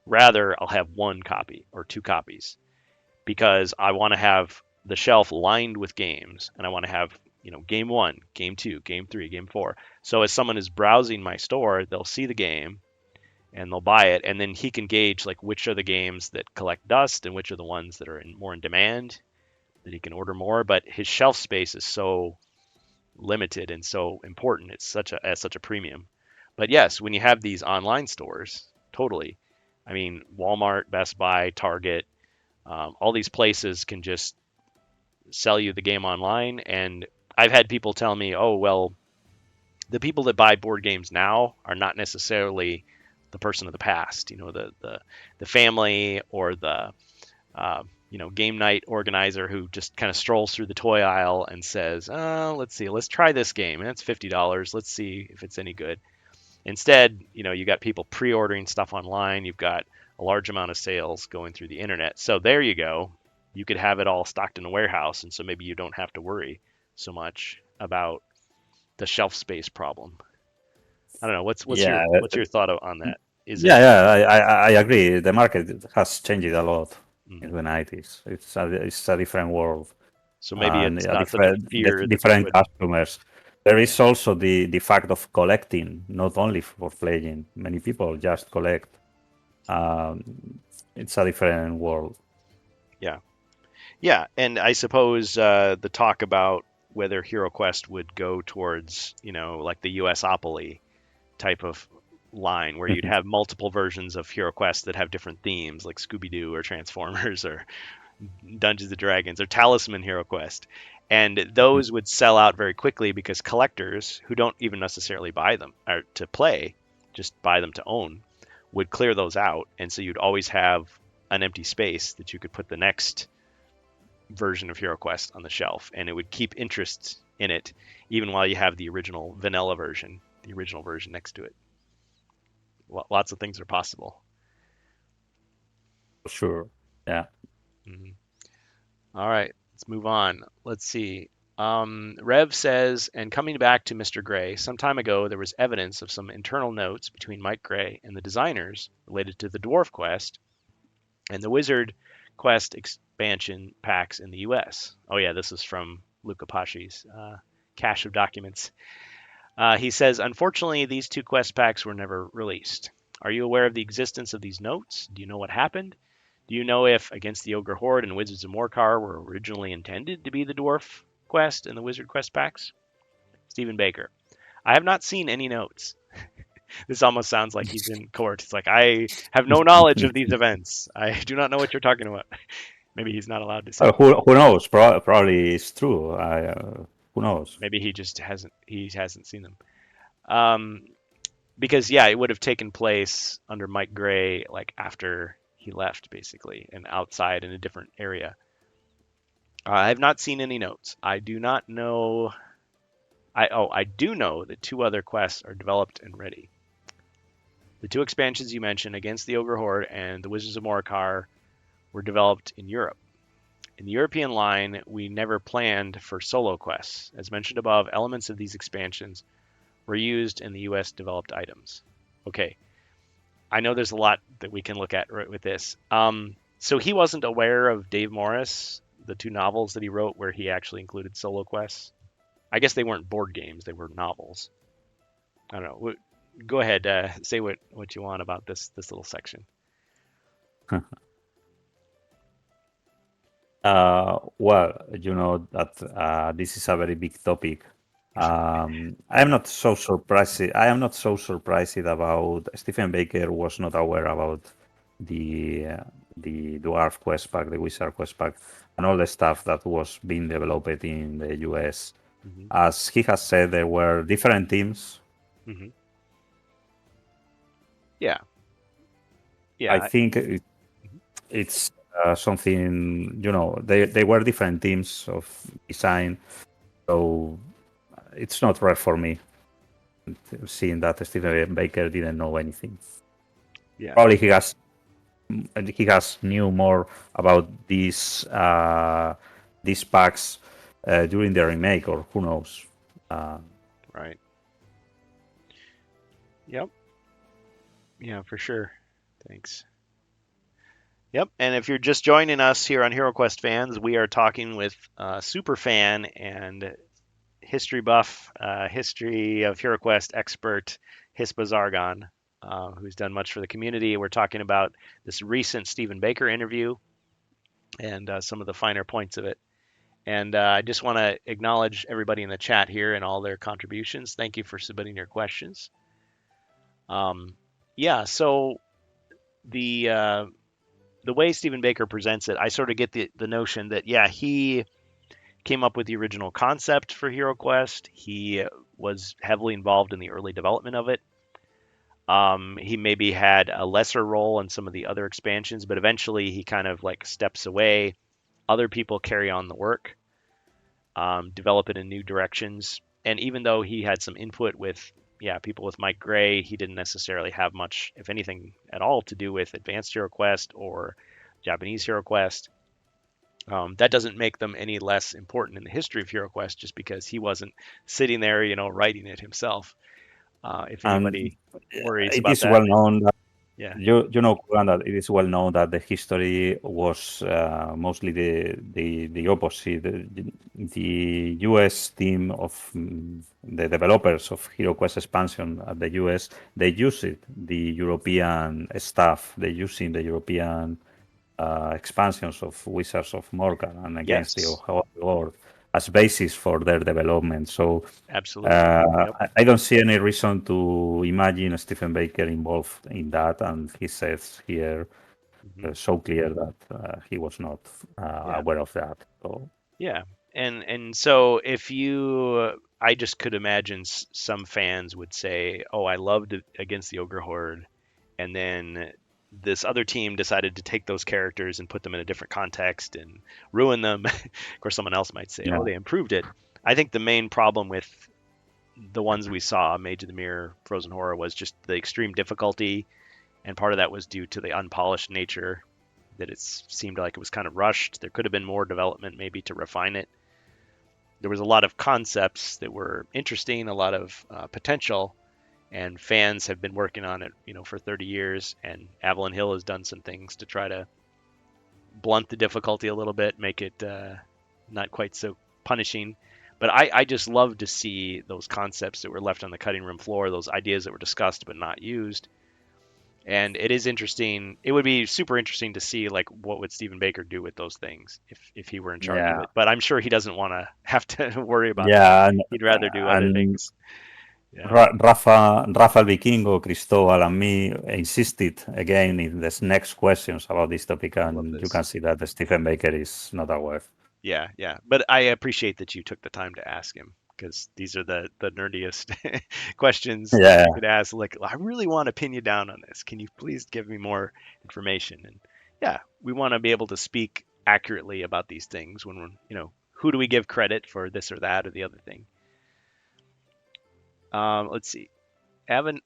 Rather, I'll have one copy or two copies because I want to have the shelf lined with games, and I want to have game one, game two, game three, game four. So as someone is browsing my store, they'll see the game and they'll buy it, and then he can gauge like which are the games that collect dust and which are the ones that are more in demand that he can order more. But his shelf space is so limited and so important. It's such a premium. But yes, when you have these online stores, totally. I mean, Walmart, Best Buy, Target, all these places can just sell you the game online. And I've had people tell me, oh, well, the people that buy board games now are not necessarily the person of the past. The family or the game night organizer who just kind of strolls through the toy aisle and says, oh, let's see, let's try this game. And it's $50. Let's see if it's any good. Instead, you got people pre-ordering stuff online. You've got a large amount of sales going through the internet. So there you go. You could have it all stocked in a warehouse, and so maybe you don't have to worry so much about the shelf space problem. I don't know. Yeah, What's your thought on that? Is it? yeah. I agree. The market has changed a lot in Mhm. the 90s. It's a different world. So maybe and it's not such a fear that you different would. customers. There is also the fact of collecting, not only for playing. Many people just collect. Um, it's a different world. Yeah. Yeah, and I suppose the talk about whether HeroQuest would go towards, like the USopoly type of line where you'd have multiple versions of HeroQuest that have different themes, like Scooby-Doo or Transformers or Dungeons and Dragons or Talisman HeroQuest. And those would sell out very quickly because collectors who don't even necessarily buy them or to play, just buy them to own, would clear those out. And so you'd always have an empty space that you could put the next version of HeroQuest on the shelf, and it would keep interest in it even while you have the original vanilla version, the original version next to it. Lots of things are possible. Sure. Yeah. Mhm. All right, let's move on. Let's see. Rev says, and coming back to Mr. Gray, some time ago there was evidence of some internal notes between Mike Gray and the designers related to the Dwarf Quest and the Wizard Quest expansion packs in the US. Oh, yeah, this is from Luca Pasci's cache of documents. He says, unfortunately, these two quest packs were never released. Are you aware of the existence of these notes? Do you know what happened? Do you know if Against the Ogre Horde and Wizards of Morcar were originally intended to be the Dwarf Quest and the Wizard Quest packs? Stephen Baker. I have not seen any notes. This almost sounds like he's in court. It's like, I have no knowledge of these events. I do not know what you're talking about. Maybe he's not allowed to say. Who knows? Probably it's true. Who knows? Maybe he hasn't seen them. Um, because yeah, it would have taken place under Mike Gray, like after he left, basically, and outside in a different area. I have not seen any notes. I do not know. I do know that two other quests are developed and ready. The two expansions you mentioned, Against the Ogre Horde and the Wizards of Morcar, were developed in Europe. In the European line, we never planned for solo quests. As mentioned above, elements of these expansions were used in the US developed items. Okay, I know there's a lot that we can look at right with this. So he wasn't aware of Dave Morris, the two novels that he wrote where he actually included solo quests. I guess they weren't board games, they were novels. I don't know. Go ahead, say what you want about this little section. Well, you know that this is a very big topic. I am not so surprised. I am not so surprised about Stephen Baker was not aware about the Dwarf Quest Pack, the Wizard Quest Pack, and all the stuff that was being developed in the US. Mm-hmm. As he has said, there were different teams. Mm-hmm. Yeah. Yeah. I think it's something, you know, they were different teams of design, so it's not rare for me seeing that Stephen Baker didn't know anything. Yeah. Probably he has knew more about these packs during the remake, or who knows. Right. Yep. Yeah, for sure. Thanks. Yep, and if you're just joining us here on HeroQuest Fans, we are talking with super fan and history buff, history of HeroQuest expert Hispa Zargon, who's done much for the community. We're talking about this recent Stephen Baker interview and some of the finer points of it. And I just want to acknowledge everybody in the chat here and all their contributions. Thank you for submitting your questions. Yeah, so the way Stephen Baker presents it, I sort of get the notion that, yeah, he came up with the original concept for HeroQuest. He was heavily involved in the early development of it. He maybe had a lesser role in some of the other expansions, but eventually he kind of like steps away. Other people carry on the work, develop it in new directions. And even though he had some input with, people with Mike Gray, he didn't necessarily have much, if anything at all, to do with Advanced HeroQuest or Japanese HeroQuest. That doesn't make them any less important in the history of HeroQuest just because he wasn't sitting there, writing it himself. If anybody worries it about is that. well known that Yeah. you know, Kuran, that it is well known that the history was mostly the opposite. The US team of the developers of HeroQuest expansion at the US, they use it. The European staff, they using the European expansions of Wizards of Mortar and Against the Yes. World as basis for their development. So Absolutely. Yep. I don't see any reason to imagine Stephen Baker involved in that, and he says here Hmm. so clear that he was not Yeah. aware of that. So Yeah. And so if you, I just could imagine some fans would say, "Oh, I loved it Against the Ogre Horde," and then this other team decided to take those characters and put them in a different context and ruin them. Of course, someone else might say, "Oh, yeah, they improved it." I think the main problem with the ones we saw, Mage of the Mirror, Frozen Horror, was just the extreme difficulty, and part of that was due to the unpolished nature. That it seemed like it was kind of rushed. There could have been more development, maybe to refine it. There was a lot of concepts that were interesting, a lot of potential, and fans have been working on it, for 30 years. And Avalon Hill has done some things to try to blunt the difficulty a little bit, make it not quite so punishing. But I just love to see those concepts that were left on the cutting room floor, those ideas that were discussed but not used. And it is interesting. It would be super interesting to see like what would Stephen Baker do with those things if he were in charge of yeah, it. But I'm sure he doesn't want to have to worry about that. yeah, He'd rather do other and things. Yeah. Rafa Vikingo, Cristobal, and me insisted again in the next questions about this topic, I love and you can this. see that Stephen Baker is not aware. Yeah, yeah. But I appreciate that you took the time to ask him because these are the nerdiest questions that Yeah, you could ask. Like, I really want to pin you down on this. Can you please give me more information? And yeah, we want to be able to speak accurately about these things when we're, who do we give credit for this or that or the other thing? Let's see. Avon,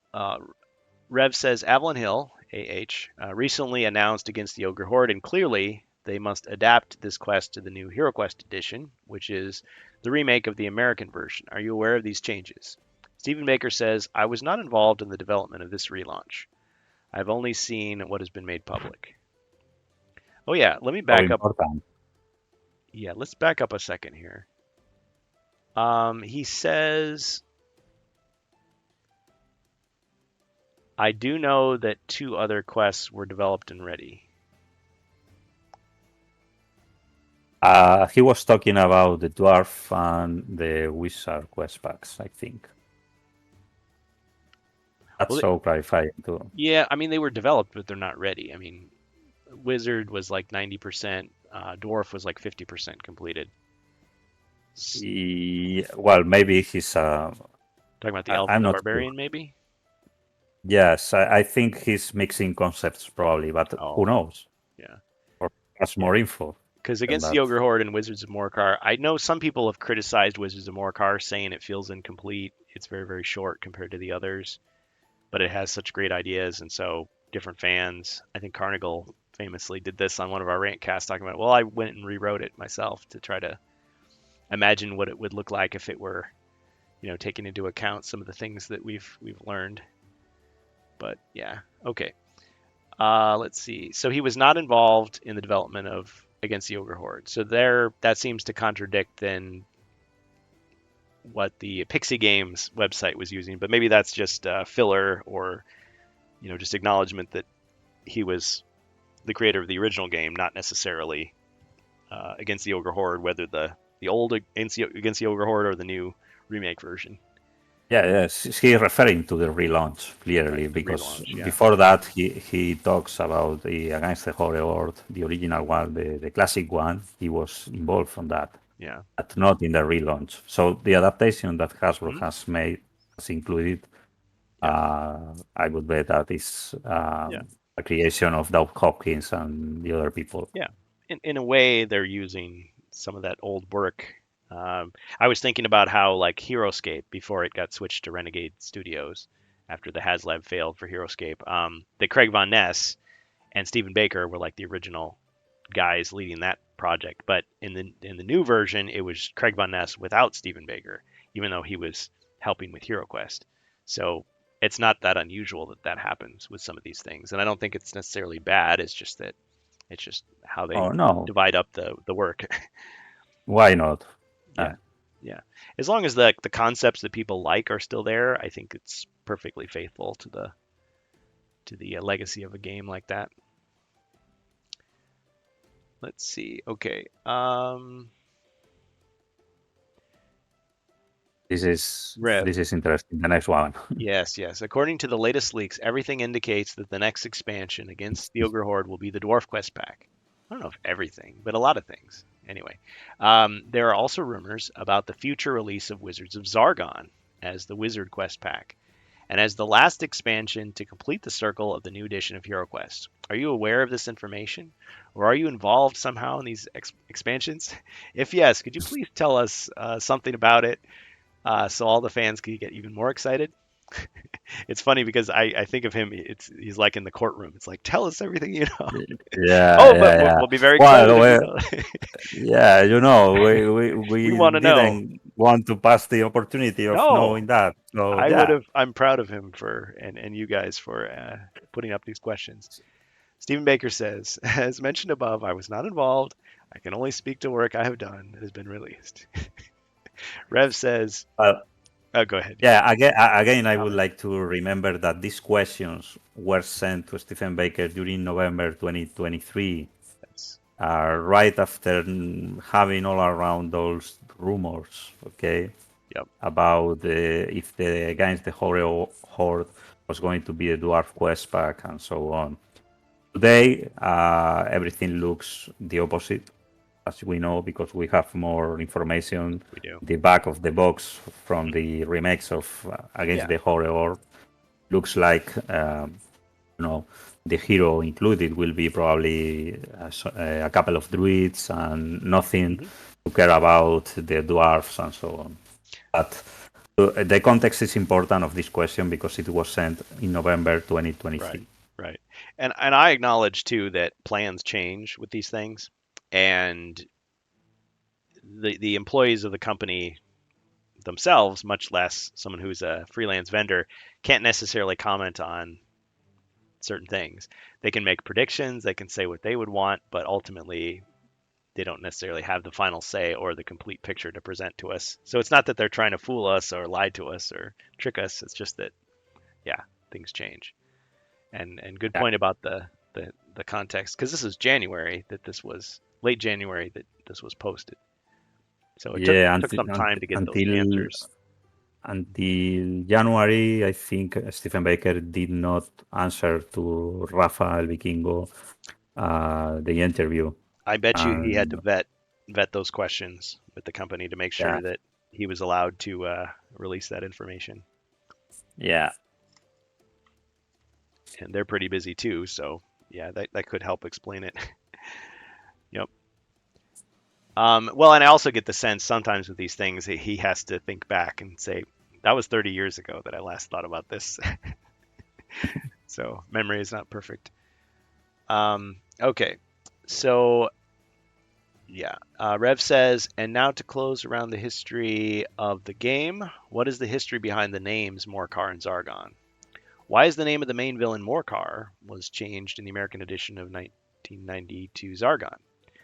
Rev says Avalon Hill, AH, recently announced Against the Ogre Horde, and clearly they must adapt this quest to the new HeroQuest edition, which is the remake of the American version. Are you aware of these changes? Stephen Baker says, I was not involved in the development of this relaunch. I've only seen what has been made public. Oh, yeah, let me so back up. important. Yeah, let's back up a second here. He says, I do know that two other quests were developed and ready. He was talking about the dwarf and the wizard quest packs, I think. That's Well, so clarifying too. yeah, I mean, they were developed, but they're not ready. I mean, Wizard was like 90%, Dwarf was like 50% completed. Well, maybe he's. Talking about the Elf I'm and the not sure. Barbarian, maybe? Yes, I think he's mixing concepts probably, but who Oh, knows? yeah. Or has Yeah. more info Because than against the that. Ogre Horde and Wizards of Morkar, I know some people have criticized Wizards of Morkar, saying it feels incomplete. It's very, very short compared to the others, but it has such great ideas, and so different fans. I think Carnival famously did this on one of our rant casts, talking about, well, I went and rewrote it myself to try to imagine what it would look like if it were, taking into account some of the things that we've learned. But yeah, okay. Let's see. So he was not involved in the development of Against the Ogre Horde. So there, that seems to contradict then what the Pixie Games website was using. But maybe that's just filler or just acknowledgement that he was the creator of the original game, not necessarily Against the Ogre Horde, whether the old Against the Ogre Horde or the new remake version. Yeah, yes, he's referring to the relaunch Right, clearly the because relaunch. Yeah, before that he talks about the Against the Horror World, the original one, the classic one. He was involved from that, yeah. but not in the relaunch. So the adaptation that Hasbro Hmm. has made has included. Yeah, I would bet that is yeah, a creation of Doug Hopkins and the other people. yeah. In a way, they're using some of that old work. I was thinking about how like HeroScape before it got switched to Renegade Studios after the HasLab failed for HeroScape. That Craig Von Ness and Stephen Baker were like the original guys leading that project. But in the new version, it was Craig Von Ness without Stephen Baker, even though he was helping with HeroQuest. So it's not that unusual that that happens with some of these things, and I don't think it's necessarily bad. It's just that it's just how they Oh no, divide up the work. why not? Yeah, yeah. As long as the concepts that people like are still there, I think it's perfectly faithful to the legacy of a game like that. Let's see. Okay. Rev. This is interesting. The next one. Yes, yes. According to the latest leaks, everything indicates that the next expansion against the Ogre Horde will be the Dwarf Quest pack. I don't know if everything, but a lot of things. Anyway, there are also rumors about the future release of Wizards of Zargon as the Wizard Quest pack, and as the last expansion to complete the circle of the new edition of HeroQuest. Are you aware of this information? Or are you involved somehow in these expansions? If yes, could you please tell us something about it so all the fans can get even more excited? It's funny because I think of him, he's like in the courtroom. It's like, tell us everything you know. Yeah, Oh, but yeah, we'll, yeah. we'll be very excited Well, if you well, know. yeah, We we want to know. didn't want to pass the opportunity of No, knowing that. So yeah. I'm proud of him for, and you guys for putting up these questions. Stephen Baker says, as mentioned above, I was not involved. I can only speak to work I have done that has been released. Rev says, Well, oh, go ahead. yeah, again, I would Comment. like to remember that these questions were sent to Stephen Baker during November 2023, That's, right after having all around those rumors, okay, yep. about if the Against the Horde was going to be a Dwarf Quest pack and so on. Today, everything looks the opposite, as we know, because we have more information. We do. The back of the box from Mhm. the remakes of Against Yeah. the Horror looks like, the hero included will be probably a couple of druids and nothing Hmm. to care about the dwarfs and so on. But the context is important of this question because it was sent in November Right. 2023. Right. And I acknowledge too that plans change with these things, and the employees of the company themselves, much less someone who's a freelance vendor, can't necessarily comment on certain things. They can make predictions, they can say what they would want, but ultimately they don't necessarily have the final say or the complete picture to present to us. So it's not that they're trying to fool us or lie to us or trick us. It's just that, yeah, things change. And good Yeah. point about the context, because this is January that this was late January that this was posted. So it Yeah, took some time to get those until answers. January, I think Stephen Baker did not answer to Rafa El Vikingo the interview. I bet you he had And to vet those questions with the company to make yeah, sure that he was allowed to release that information. yeah, And they're pretty busy too, so yeah, that could help explain it. Yep. Well, and I also get the sense sometimes with these things he has to think back and say, that was 30 years ago that I last thought about this. So memory is not perfect. Okay, so yeah, Rev says, and now to close around the history of the game, what is the history behind the names Morcar and Zargon? Why is the name of the main villain Morcar was changed in the American edition of 1990 to Zargon?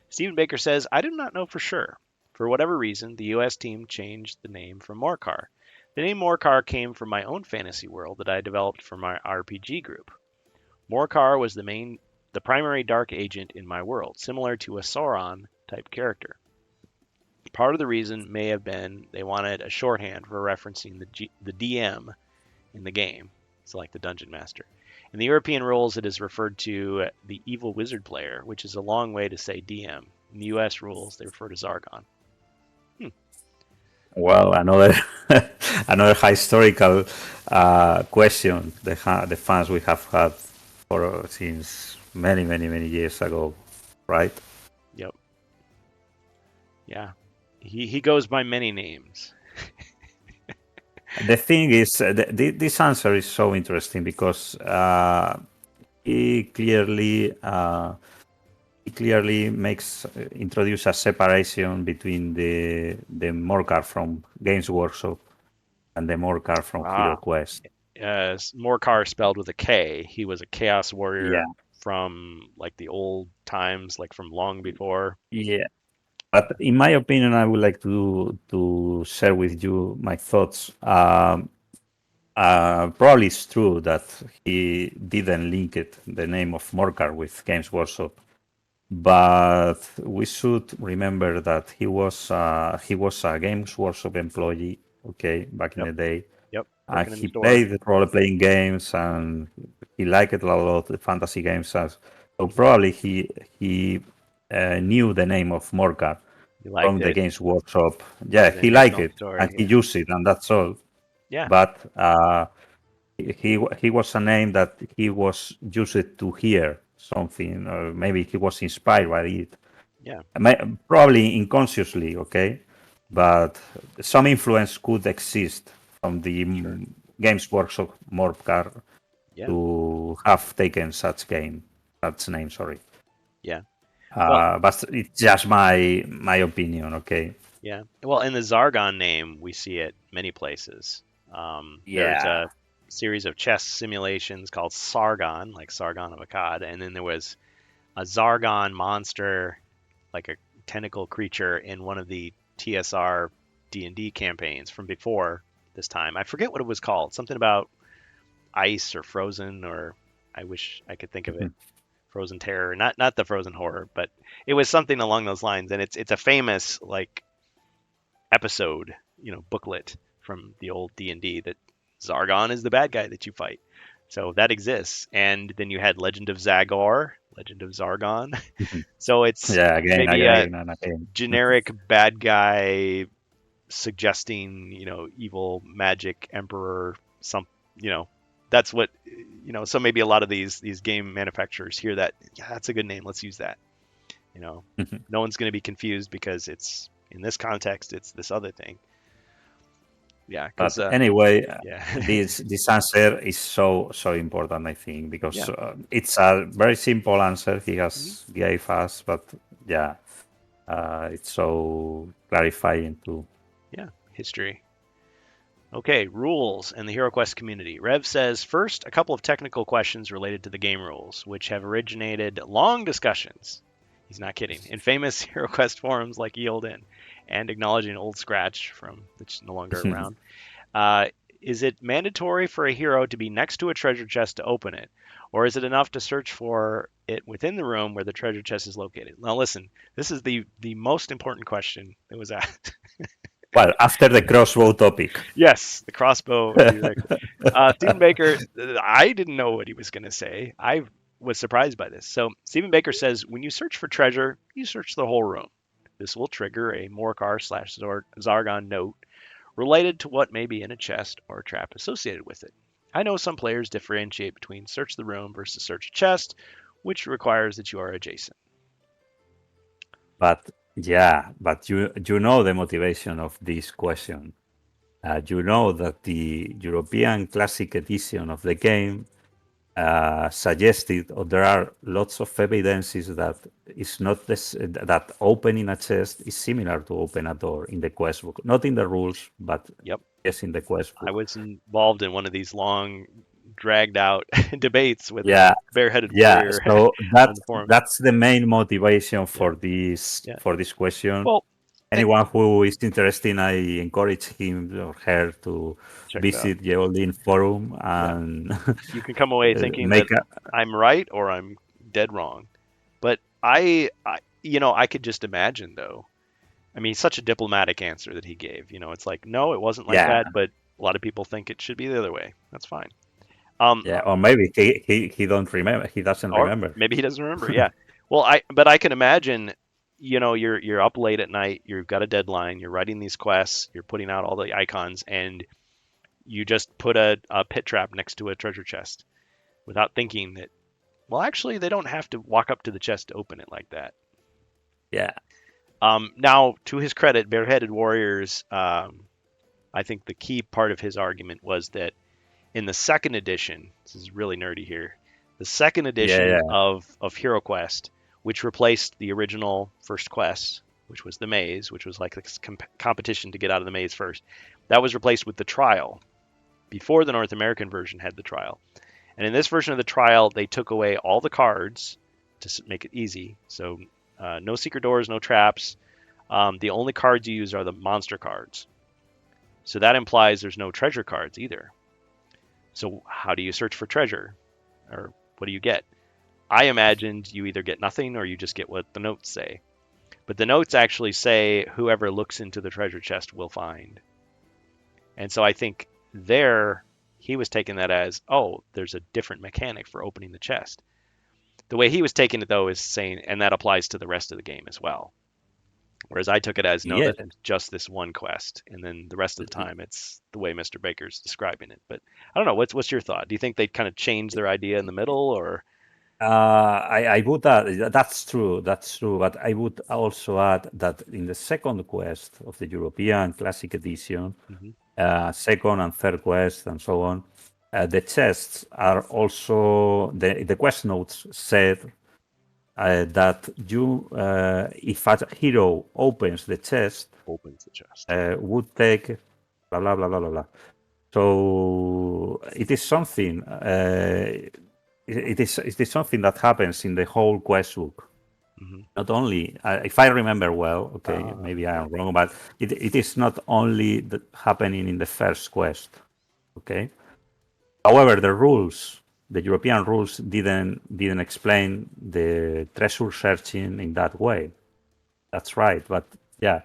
Stephen Baker says, I do not know for sure. For whatever reason, the US team changed the name from Morcar. The name Morcar came from my own fantasy world that I developed for my RPG group. Morcar was the primary dark agent in my world, similar to a Sauron type character. Part of the reason may have been they wanted a shorthand for referencing the DM in the game, so like the dungeon master. In the European rules, it is referred to the evil wizard player, which is a long way to say DM. In the US rules, they refer to Zargon. well, another another historical question the fans we have had for since many years ago, right? Yep. Yeah. He goes by many names. The thing is, this answer is so interesting because he clearly makes introduce a separation between the Morcar from Games Workshop and the Morcar from Hero Ah, Quest. Morcar spelled with a K. He was a Chaos Yeah, Warrior from like the old times, like from long before. yeah. But in my opinion, I would like to share with you my thoughts. Probably it's true that he didn't link it, the name of Morcar with Games Workshop, but we should remember that he was a Games Workshop employee, okay, back in Yep, the day. yep, working in the He store. played role-playing games and he liked a lot the fantasy games. So probably he knew the name of Morcar You liked from the it. Games Workshop. Put Yeah, it in he your liked film it and story. he Yeah, used it, and that's all. yeah, But he was a name that he was used to hear something, or maybe he was inspired by it. yeah. Probably unconsciously, okay, but some influence could exist from the Sure. Games Workshop Morcar Yeah, to have taken such name. Sorry, yeah. Well, but it's just my opinion, okay. yeah. Well, in the Zargon name, we see it many places. There's Yeah. a series of chess simulations called Sargon, like Sargon of Akkad, and then there was a Zargon monster, like a tentacle creature, in one of the TSR D&D campaigns from before this time. I forget what it was called. Something about ice or frozen, or I wish I could think of it. Frozen Terror, not the Frozen Horror, but it was something along those lines. And it's a famous like episode, booklet from the old D&D that Zargon is the bad guy that you fight. So that exists. And then you had Legend of Zagor, Legend of Zargon. So it's Yeah, again, maybe a again, and again. generic bad guy suggesting, evil magic emperor, you know, that's what, so maybe a lot of these game manufacturers hear that, yeah, that's a good name. Let's use that. You know, no one's going to be confused because it's in this context, it's this other thing. Yeah. Cause, But anyway, yeah, this answer is so important, I think, because yeah, it's a very simple answer he mhm, has gave us, but yeah, it's so clarifying too. yeah. History. Okay, rules and the HeroQuest community. Rev says first, a couple of technical questions related to the game rules, which have originated long discussions. He's not kidding. In famous HeroQuest forums like Eolden, and acknowledging Old Scratch from that's no longer around. Uh, is it mandatory for a hero to be next to a treasure chest to open it, or is it enough to search for it within the room where the treasure chest is located? Now, listen, this is the most important question that was asked. Well, after the crossbow topic. Yes, the crossbow. Stephen Baker, I didn't know what he was going to say. I was surprised by this. So, Stephen Baker says when you search for treasure, you search the whole room. This will trigger a Morcar/Zargon note related to what may be in a chest or a trap associated with it. I know some players differentiate between search the room versus search a chest, which requires that you are adjacent. But yeah, but you know the motivation of this question. You know that the European Classic Edition of the game suggested, or there are lots of evidences that it's not this, that opening a chest is similar to open a door in the quest book, not in the rules, but Yep, yes, in the quest I book. was involved in one of these long, dragged out debates with a Yeah, bareheaded yeah. warrior So on the forums. that's the main motivation Yeah, yeah. for this question. Well, eh, Anyone who is interested, I encourage him or her to check it out. visit the Odin forum Yeah, and you can come away thinking that make a. I'm right or I'm dead wrong. But I could just imagine though. I mean, such a diplomatic answer that he gave. It's like, no, it wasn't like Yeah, that, but a lot of people think it should be the other way. That's fine. Um, yeah, or maybe he don't remember. He doesn't or remember. maybe he doesn't remember. Yeah. Well, but I can imagine, you're up late at night, you've got a deadline, you're writing these quests, you're putting out all the icons, and you just put a pit trap next to a treasure chest without thinking that, well, actually, they don't have to walk up to the chest to open it like that. Yeah, Now, to his credit, Bareheaded Warriors, I think the key part of his argument was that in the second edition, this is really nerdy here, the second yeah, edition yeah. of HeroQuest, which replaced the original first quest, which was the maze, which was like this competition to get out of the maze first, that was replaced with the trial. before the North American version had the trial. And in this version of the trial, they took away all the cards to make it easy. So no secret doors, no traps. The only cards you use are the monster cards. So that implies there's no treasure cards either. So how do you search for treasure? Or what do you get? I imagined you either get nothing or you just get what the notes say. But the notes actually say whoever looks into the treasure chest will find. And so I think there he was taking that as, oh, there's a different mechanic for opening the chest. The way he was taking it though is saying, and that applies to the rest of the game as well. Whereas I took it as, no, Yeah, that's just this one quest, and then the rest of the time it's the way Mr. Baker's describing it. But I don't know, what's your thought? Do you think they'd kind of change their idea in the middle, or? I would add that's true. That's true. But I would also add that in the second quest of the European Classic Edition, Mhm. second and third quest, and so on, the chests are also the quest notes said that you, if a hero opens the chest, Opens the chest. would take blah blah blah blah blah. Blah. So it is something. It is something that happens in the whole quest book. Hmm. Not only, if I remember well, okay, maybe I am wrong, but it is not only happening in the first quest. Okay. However, the European rules didn't explain the treasure searching in that way. That's right. But yeah,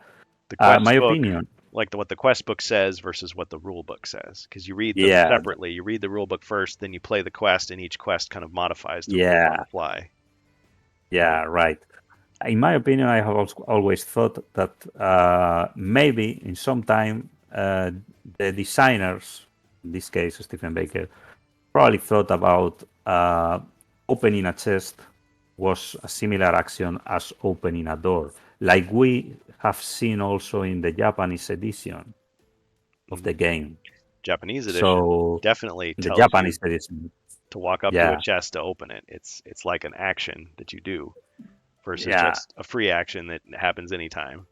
The quest my book, opinion. like what the quest book says versus what the rule book says, because you read them Yeah, separately. You read the rule book first, then you play the quest, and each quest kind of modifies the rules on yeah, the fly. yeah, Right. right. In my opinion, I have always thought that maybe in some time the designers, in this case Stephen Baker, probably thought about opening a chest was a similar action as opening a door, like we have seen also in the Japanese edition of the Hmm. game. Japanese edition So definitely in the tells you Japanese edition, to walk up to a yeah, chest to open it. It's like an action that you do versus yeah. just a free action that happens anytime.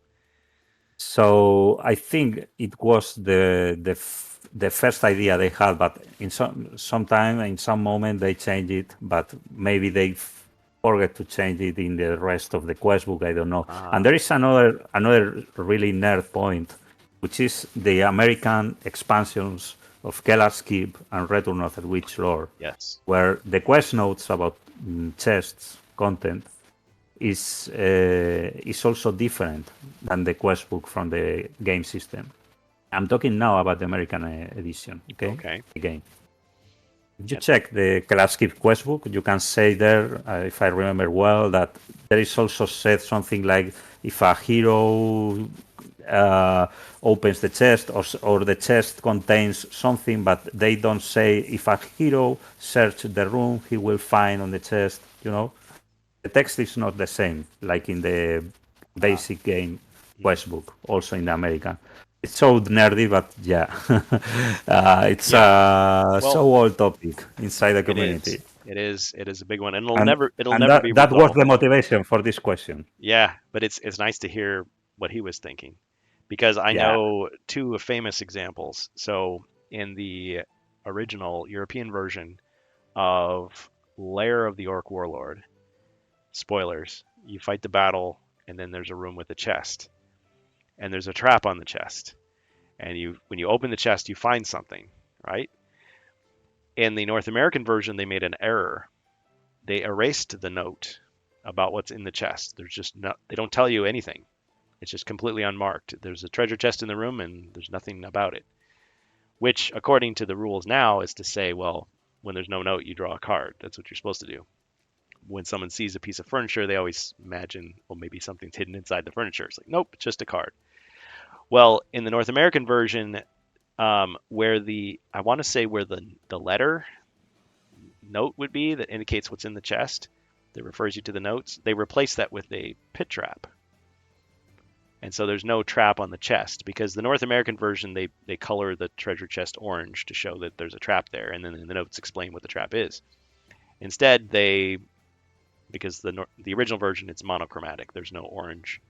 So I think it was the first idea they had, but in sometime in some moment they changed it, but maybe they forget to change it in the rest of the quest book. I don't know. And Ah, there is another really nerd point, which is the American expansions of Kellar's Keep and Return of the Witch Lore, yes. where the quest notes about chests content is also different than the quest book from the game system. I'm talking now about the American edition, okay? Okay. The game. If you Yeah. check the Kellar's Keep quest book, you can say there, if I remember well, that there is also said something like if a hero opens the chest or the chest contains something, but they don't say if a hero searches the room, he will find on the chest, the text is not the same like in the Ah, basic game mhm. quest book, also in the American. It's so nerdy, but yeah, it's Yeah. a Well, so old topic inside the it is. community, It is a big one, and and it'll and never that be that was the resolved. motivation for this question. Yeah, but it's nice to hear what he was thinking because I Yeah. know two famous examples. So in the original European version of Lair of the Orc Warlord, spoilers, you fight the battle and then there's a room with a chest and there's a trap on the chest. And when you open the chest, you find something, right? In the North American version, they made an error. They erased the note about what's in the chest. There's just no, they don't tell you anything. It's just completely unmarked. There's a treasure chest in the room and there's nothing about it. Which, according to the rules now, is to say, well, when there's no note, you draw a card. That's what you're supposed to do. When someone sees a piece of furniture, they always imagine, well, maybe something's hidden inside the furniture. It's like, nope, it's just a card. Well, in the North American version, where I want to say where the letter note would be that indicates what's in the chest, that refers you to the notes, they replace that with a pit trap. And so there's no trap on the chest because the North American version they color the treasure chest orange to show that there's a trap there, and then the notes explain what the trap is. Instead, because the original version it's monochromatic, there's no orange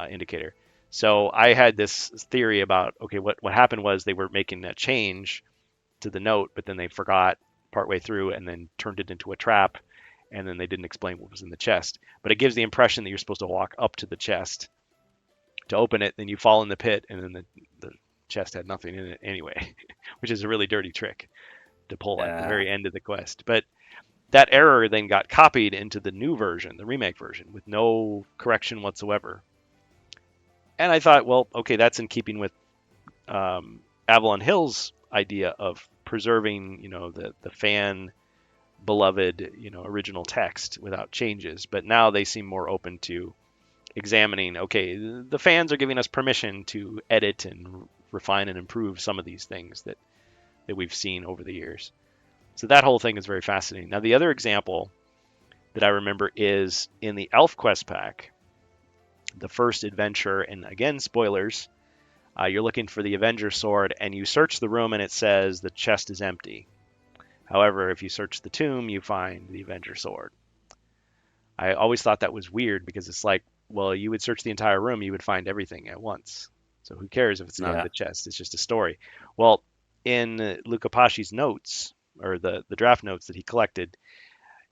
indicator. So I had this theory about okay, what happened was they were making a change to the note, but then they forgot partway through and then turned it into a trap, and then they didn't explain what was in the chest. But it gives the impression that you're supposed to walk up to the chest to open it, then you fall in the pit, and then the chest had nothing in it anyway, which is a really dirty trick to pull at the very end of the quest. But that error then got copied into the new version, the remake version, with no correction whatsoever. And I thought, well, okay, that's in keeping with Avalon Hill's idea of preserving, the fan beloved, original text without changes. But now they seem more open to examining, okay, the fans are giving us permission to edit and refine and improve some of these things that we've seen over the years. So that whole thing is very fascinating. Now, the other example that I remember is in the ElfQuest pack, the first adventure, and again, spoilers, you're looking for the Avenger sword, and you search the room and it says the chest is empty. However, if you search the tomb, you find the Avenger sword. I always thought that was weird because it's like, well, you would search the entire room, you would find everything at once. So who cares if it's not in the chest? It's just a story. Well, in Luca Pasci's notes, or the draft notes that he collected,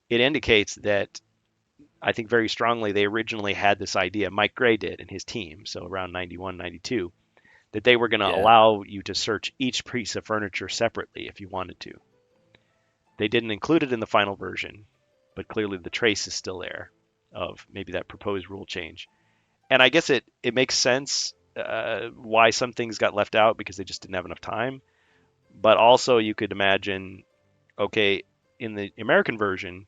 it indicates that I think very strongly they originally had this idea, Mike Gray did and his team, so around 91, 92, that they were going to allow you to search each piece of furniture separately if you wanted to. They didn't include it in the final version, but clearly the trace is still there of maybe that proposed rule change. And I guess it makes sense why some things got left out because they just didn't have enough time. But also you could imagine, okay, in the American version,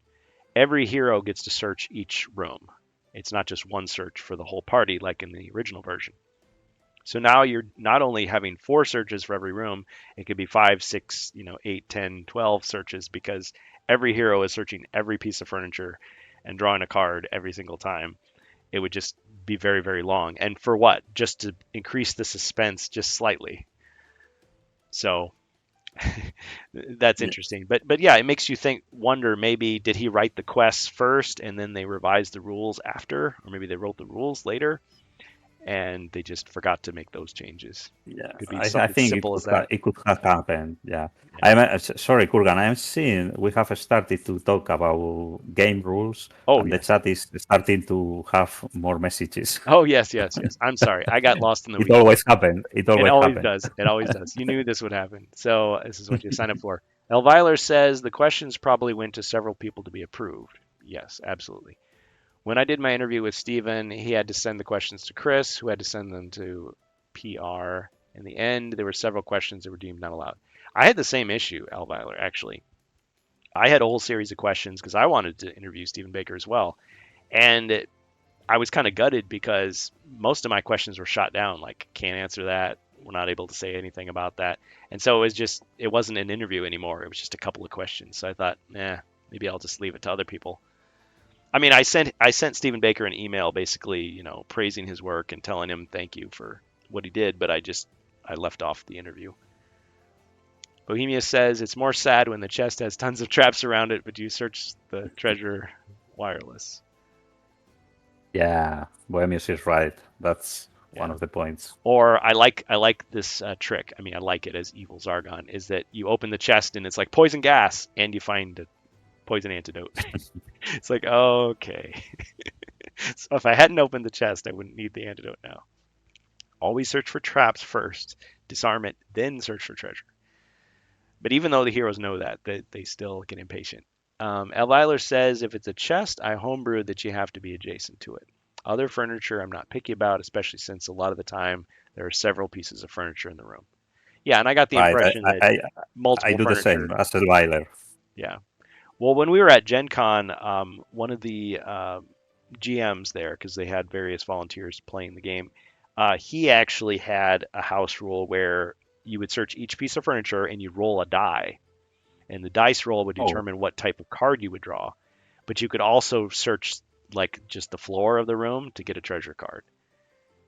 every hero gets to search each room. It's not just one search for the whole party like in the original version. So now you're not only having 4 searches for every room, it could be 5, 6, 8, 10, 12 searches because every hero is searching every piece of furniture and drawing a card every single time. It would just be very, very long. And for what? Just to increase the suspense just slightly. So that's interesting. But yeah, it makes you wonder, maybe did he write the quests first and then they revised the rules after? Or maybe they wrote the rules later and they just forgot to make those changes. Yeah, Could be I something think simple as that. it could have happened. Yeah. I'm sorry, Kurgan. I'm seeing we have started to talk about game rules, and the Yes. chat is starting to have more messages. Oh, yes. I'm sorry. I got lost in the It weeds. always happens. It always happens. Does. It always does. You knew this would happen. So this is what you sign up for. Elviler says the questions probably went to several people to be approved. Yes, absolutely. When I did my interview with Steven, he had to send the questions to Chris, who had to send them to PR. In the end, there were several questions that were deemed not allowed. I had the same issue, Elviler, actually. I had a whole series of questions because I wanted to interview Stephen Baker as well. And I was kind of gutted because most of my questions were shot down, like, can't answer that. We're not able to say anything about that. And so it wasn't an interview anymore. It was just a couple of questions. So I thought, maybe I'll just leave it to other people. I mean, I sent Stephen Baker an email basically, praising his work and telling him thank you for what he did, but I left off the interview. Bohemia says it's more sad when the chest has tons of traps around it, but you search the treasure wireless. Yeah, Bohemius is right. That's one of the points. Or I like this trick. I mean, I like it as Evil Zargon, is that you open the chest and it's like poison gas, and you find a poison antidote. It's like, okay. So if I hadn't opened the chest, I wouldn't need the antidote now. Always search for traps first, disarm it, then search for treasure. But even though the heroes know that, they still get impatient. Elviler says, if it's a chest, I homebrew that you have to be adjacent to it. Other furniture I'm not picky about, especially since a lot of the time there are several pieces of furniture in the room. Yeah, and I got the impression that multiple I do furniture. the same as Elviler. Yeah. Well, when we were at Gen Con, one of the GMs there, because they had various volunteers playing the game, he actually had a house rule where you would search each piece of furniture and you'd roll a die. And the dice roll would determine what type of card you would draw. But you could also search like just the floor of the room to get a treasure card.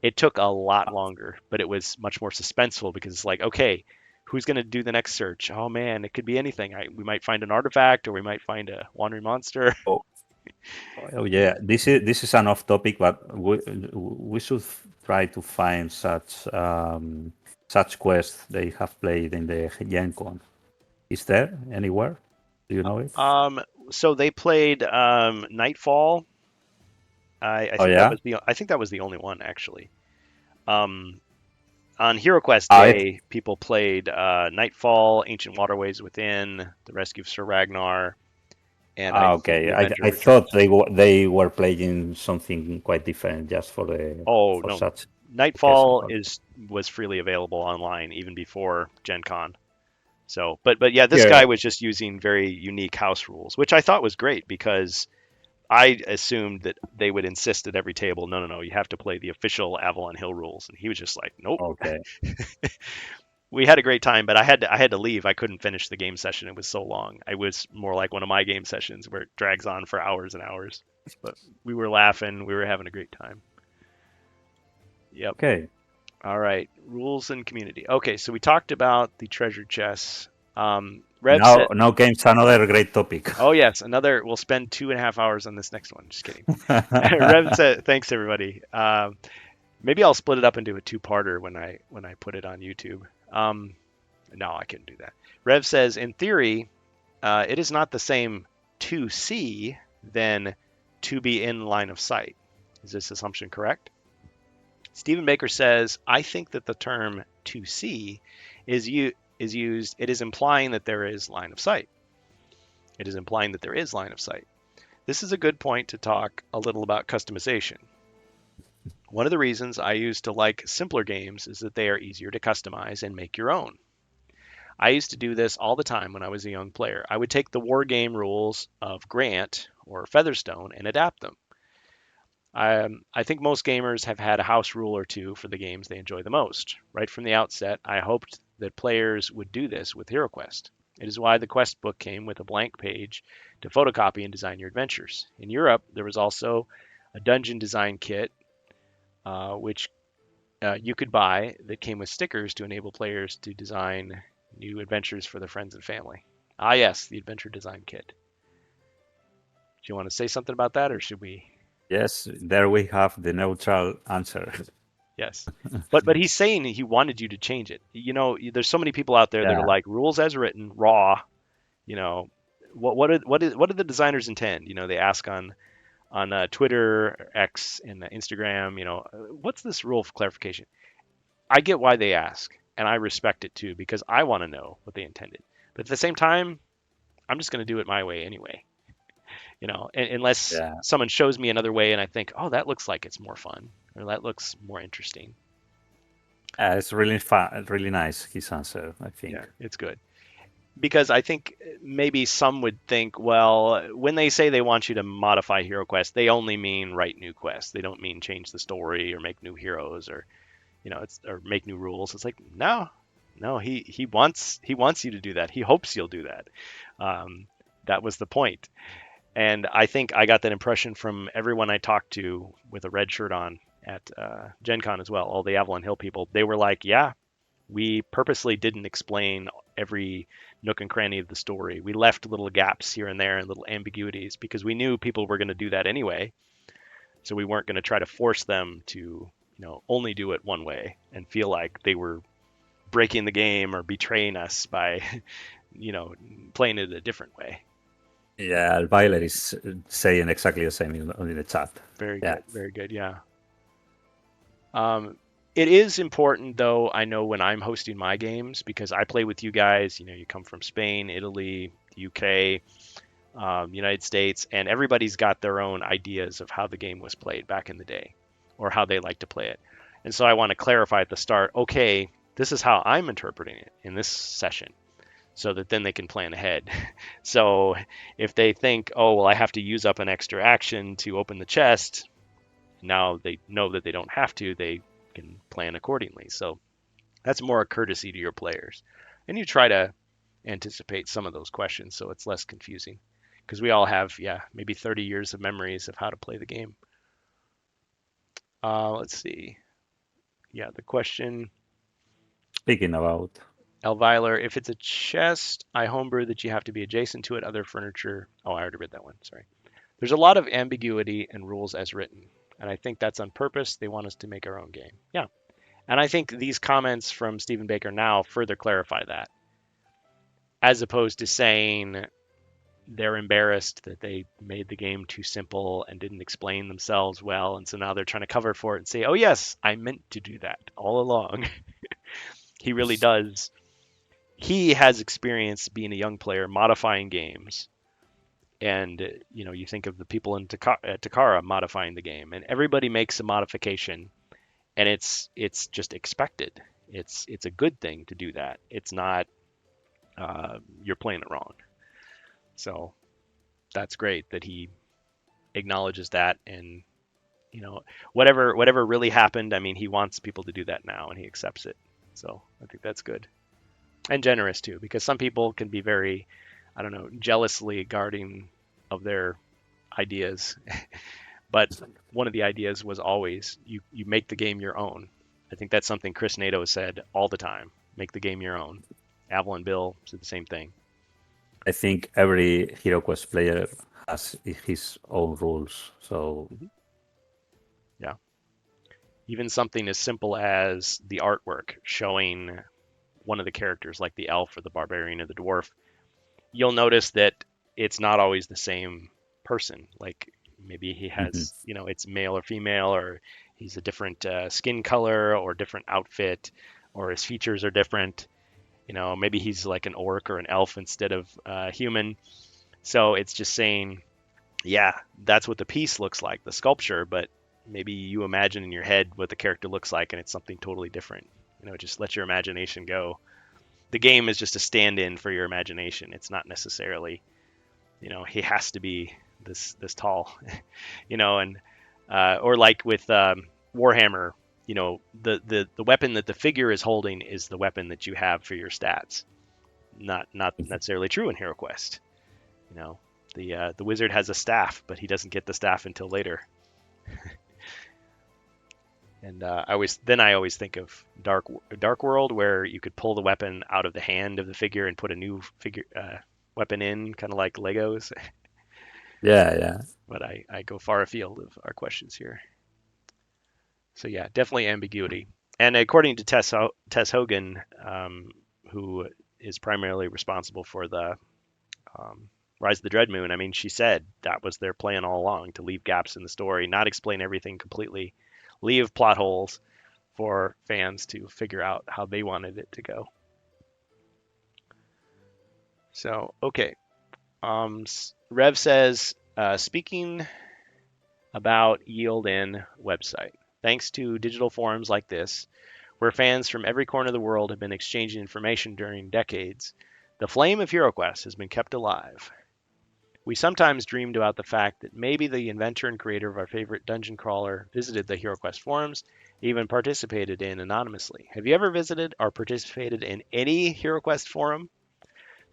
It took a lot longer, but it was much more suspenseful because it's like, okay, who's going to do the next search? Oh man, it could be anything. We might find an artifact, or we might find a wandering monster. Oh yeah, this is an off topic, but we should try to find such quests they have played in the Gen Con. Is there anywhere? Do you know it? Um, so they played Nightfall. I Oh think that yeah. was the only one actually. Um, on HeroQuest It Day, people played Nightfall, Ancient Waterways Within, The Rescue of Sir Ragnar, and I think okay. The I Avenger thought Returns. they were playing something quite different just for the Oh for no, such occasion. Nightfall is was freely available online even before Gen Con. So, but yeah, this Yeah. guy was just using very unique house rules, which I thought was great because I assumed that they would insist at every table, no, no, no, you have to play the official Avalon Hill rules, and he was just like, nope. Okay. We had a great time, but I had to leave. I couldn't finish the game session. It was so long. It was more like one of my game sessions where it drags on for hours and hours. But we were laughing. We were having a great time. Yep. Okay. All right. Rules and community. Okay, so we talked about the treasure chests. Rev Now said, now game's another great topic. oh yes, another. We'll spend 2.5 hours on this next one. Just kidding. Rev said, thanks everybody. Maybe I'll split it up into a two-parter when I put it on YouTube. Um, no, I couldn't do that. Rev says, in theory, it is not the same to see than to be in line of sight. Is this assumption correct? Stephen Baker says, I think that the term to see is used, it is implying that there is line of sight. It is implying that there is line of sight. This is a good point to talk a little about customization. One of the reasons I used to like simpler games is that they are easier to customize and make your own. I used to do this all the time when I was a young player. I would take the war game rules of Grant or Featherstone and adapt them. I think most gamers have had a house rule or two for the games they enjoy the most. Right from the outset, I hoped that players would do this with HeroQuest. It is why the quest book came with a blank page to photocopy and design your adventures. In Europe, there was also a dungeon design kit, which you could buy that came with stickers to enable players to design new adventures for their friends and family. Ah, yes, the adventure design kit. Do you want to say something about that, or should we? Yes, there we have the neutral answer. Yes, but he's saying he wanted you to change it. There's so many people out there that are Yeah. like rules as written, raw. You know, what did the designers intend? They ask on Twitter, X, and Instagram. What's this rule of clarification? I get why they ask, and I respect it too because I want to know what they intended. But at the same time, I'm just going to do it my way anyway. Unless Yeah. someone shows me another way and I think, oh, that looks like it's more fun or that looks more interesting. It's really fun, really nice, his answer, I Yeah, think. it's good. Because I think maybe some would think, well, when they say they want you to modify HeroQuest, they only mean write new quests. They don't mean change the story or make new heroes or or make new rules. It's like no, no. He wants you to do that. He hopes you'll do that. Um, that was the point. And I think I got that impression from everyone I talked to with a red shirt on at Gen Con as well. All the Avalon Hill people, they were like, yeah, we purposely didn't explain every nook and cranny of the story. We left little gaps here and there and little ambiguities because we knew people were going to do that anyway. So we weren't going to try to force them to, only do it one way and feel like they were breaking the game or betraying us by, you know, playing it a different way. Yeah, Alviler is saying exactly the same in the chat. Very Yeah. good. Very good. Yeah. Um, it is important, though, I know when I'm hosting my games because I play with you guys. You come from Spain, Italy, UK, United States, and everybody's got their own ideas of how the game was played back in the day or how they like to play it. And so I want to clarify at the start, okay, this is how I'm interpreting it in this session so that then they can plan ahead. So if they think, oh, well, I have to use up an extra action to open the chest, now they know that they don't have to, they can plan accordingly. So that's more a courtesy to your players. And you try to anticipate some of those questions so it's less confusing because we all have, yeah, maybe 30 years of memories of how to play the game. Let's see. Yeah, the question, Speaking about, Elviler, if it's a chest, I homebrew that you have to be adjacent to it, other furniture. Oh, I already read that one. Sorry. There's a lot of ambiguity in rules as written, and I think that's on purpose. They want us to make our own game. Yeah. And I think these comments from Stephen Baker now further clarify that. as opposed to saying they're embarrassed that they made the game too simple and didn't explain themselves well, and so now they're trying to cover for it and say, "Oh yes, I meant to do that all along." He really does. He has experience being a young player modifying games, and you think of the people in Takara modifying the game, and everybody makes a modification, and it's just expected. It's a good thing to do that. It's not you're playing it wrong. So that's great that he acknowledges that, and whatever really happened. I mean, he wants people to do that now, and he accepts it. So I think that's good and generous too, because some people can be very, I don't know, jealously guarding of their ideas. But one of the ideas was always you make the game your own. I think that's something Chris Nato said all the time. Make the game your own. Avalon Bill said the same thing. I think every HeroQuest player has his own rules. So yeah, even something as simple as the artwork showing one of the characters, like the elf or the barbarian or the dwarf, you'll notice that it's not always the same person. Like maybe he has, it's male or female, or he's a different skin color or different outfit, or his features are different. Maybe he's like an orc or an elf instead of human. So it's just saying, yeah, that's what the piece looks like, the sculpture, but maybe you imagine in your head what the character looks like and it's something totally different. Just let your imagination go. The game is just a stand-in for your imagination. It's not necessarily, he has to be this tall, and or like with Warhammer, the weapon that the figure is holding is the weapon that you have for your stats. Not necessarily true in HeroQuest. The wizard has a staff, but he doesn't get the staff until later. And I always think of Dark World, where you could pull the weapon out of the hand of the figure and put a new figure weapon in, kind of like Legos. yeah. But I go far afield of our questions here. So yeah, definitely ambiguity. And according to Tess Hogan, who is primarily responsible for the Rise of the Dread Moon, I mean, she said that was their plan all along, to leave gaps in the story, not explain everything completely, leave plot holes for fans to figure out how they wanted it to go. So, okay. Rev says, speaking about Yield In website, thanks to digital forums like this, where fans from every corner of the world have been exchanging information during decades, the flame of HeroQuest has been kept alive. We sometimes dreamed about the fact that maybe the inventor and creator of our favorite dungeon crawler visited the HeroQuest forums, even participated in anonymously. Have you ever visited or participated in any HeroQuest forum?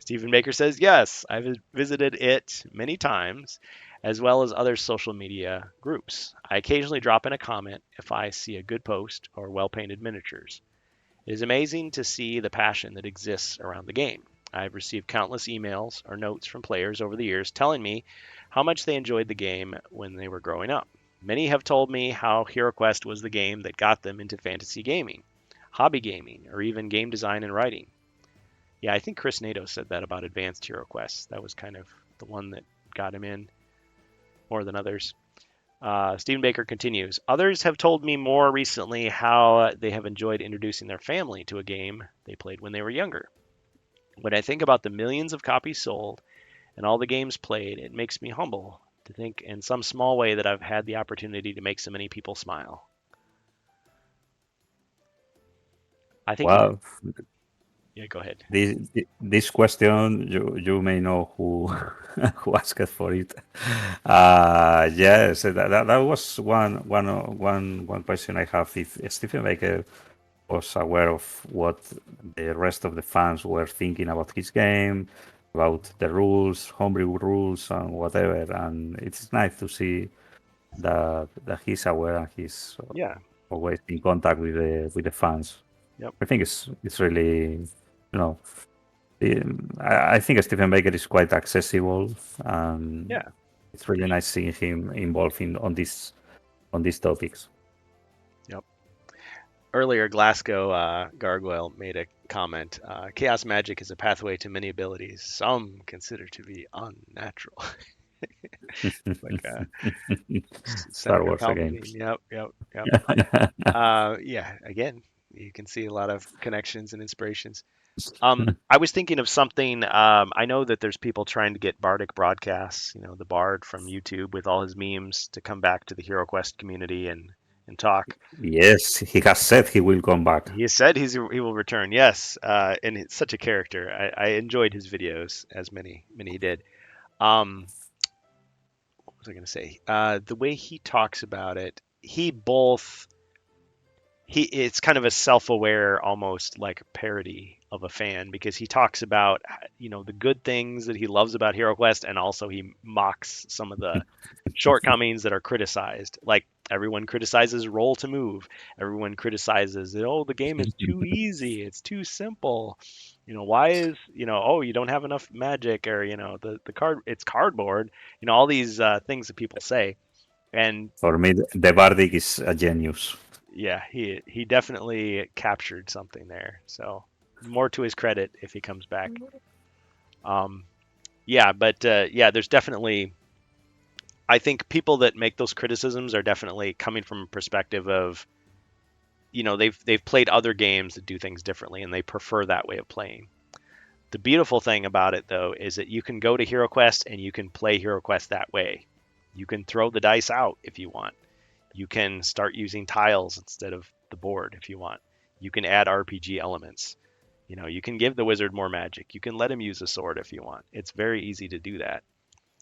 Stephen Baker says, yes, I've visited it many times, as well as other social media groups. I occasionally drop in a comment if I see a good post or well-painted miniatures. It is amazing to see the passion that exists around the game. I've received countless emails or notes from players over the years telling me how much they enjoyed the game when they were growing up. Many have told me how HeroQuest was the game that got them into fantasy gaming, hobby gaming, or even game design and writing. Yeah, I think Chris Nato said that about Advanced HeroQuest. That was kind of the one that got him in more than others. Stephen Baker continues, others have told me more recently how they have enjoyed introducing their family to a game they played when they were younger. When I think about the millions of copies sold and all the games played, it makes me humble to think in some small way that I've had the opportunity to make so many people smile. I think well, yeah, go ahead. This question, you may know who who asked for it. Yes, that was one question I have. If Stephen Baker was aware of what the rest of the fans were thinking about his game, about the rules, homebrew rules, and whatever. And it's nice to see that he's aware and he's always in contact with the fans. Yep. I think it's really, I think Stephen Baker is quite accessible, and it's really nice seeing him involved on these topics. Yep. Earlier, Glasgow Gargoyle made a comment. Chaos magic is a pathway to many abilities some consider to be unnatural. Like Star Senator Wars again. Palpatine. Yep, yep, yep. Yeah, again, you can see a lot of connections and inspirations. I was thinking of something. I know that there's people trying to get Bardic Broadcasts, the Bard from YouTube with all his memes to come back to the HeroQuest community and talk. Yes, he has said he will come back. He said he will return. Yes, and it's such a character. I enjoyed his videos, as many did. Um, what was I going to say? The way he talks about it, it's kind of a self-aware, almost like parody of a fan because he talks about the good things that he loves about HeroQuest, and also he mocks some of the shortcomings that are criticized. Like everyone criticizes roll to move, everyone criticizes the game is too easy, it's too simple. Why is oh, you don't have enough magic, or the card, it's cardboard. All these things that people say. And For me, the Bardic is a genius. yeah, he definitely captured something there. So more to his credit if he comes back. Yeah, but yeah, there's definitely. I think people that make those criticisms are definitely coming from a perspective of, they've played other games that do things differently and they prefer that way of playing. The beautiful thing about it though is that you can go to HeroQuest and you can play HeroQuest that way. You can throw the dice out if you want. You can start using tiles instead of the board if you want. You can add RPG elements. You can give the wizard more magic. You can let him use a sword if you want. It's very easy to do that.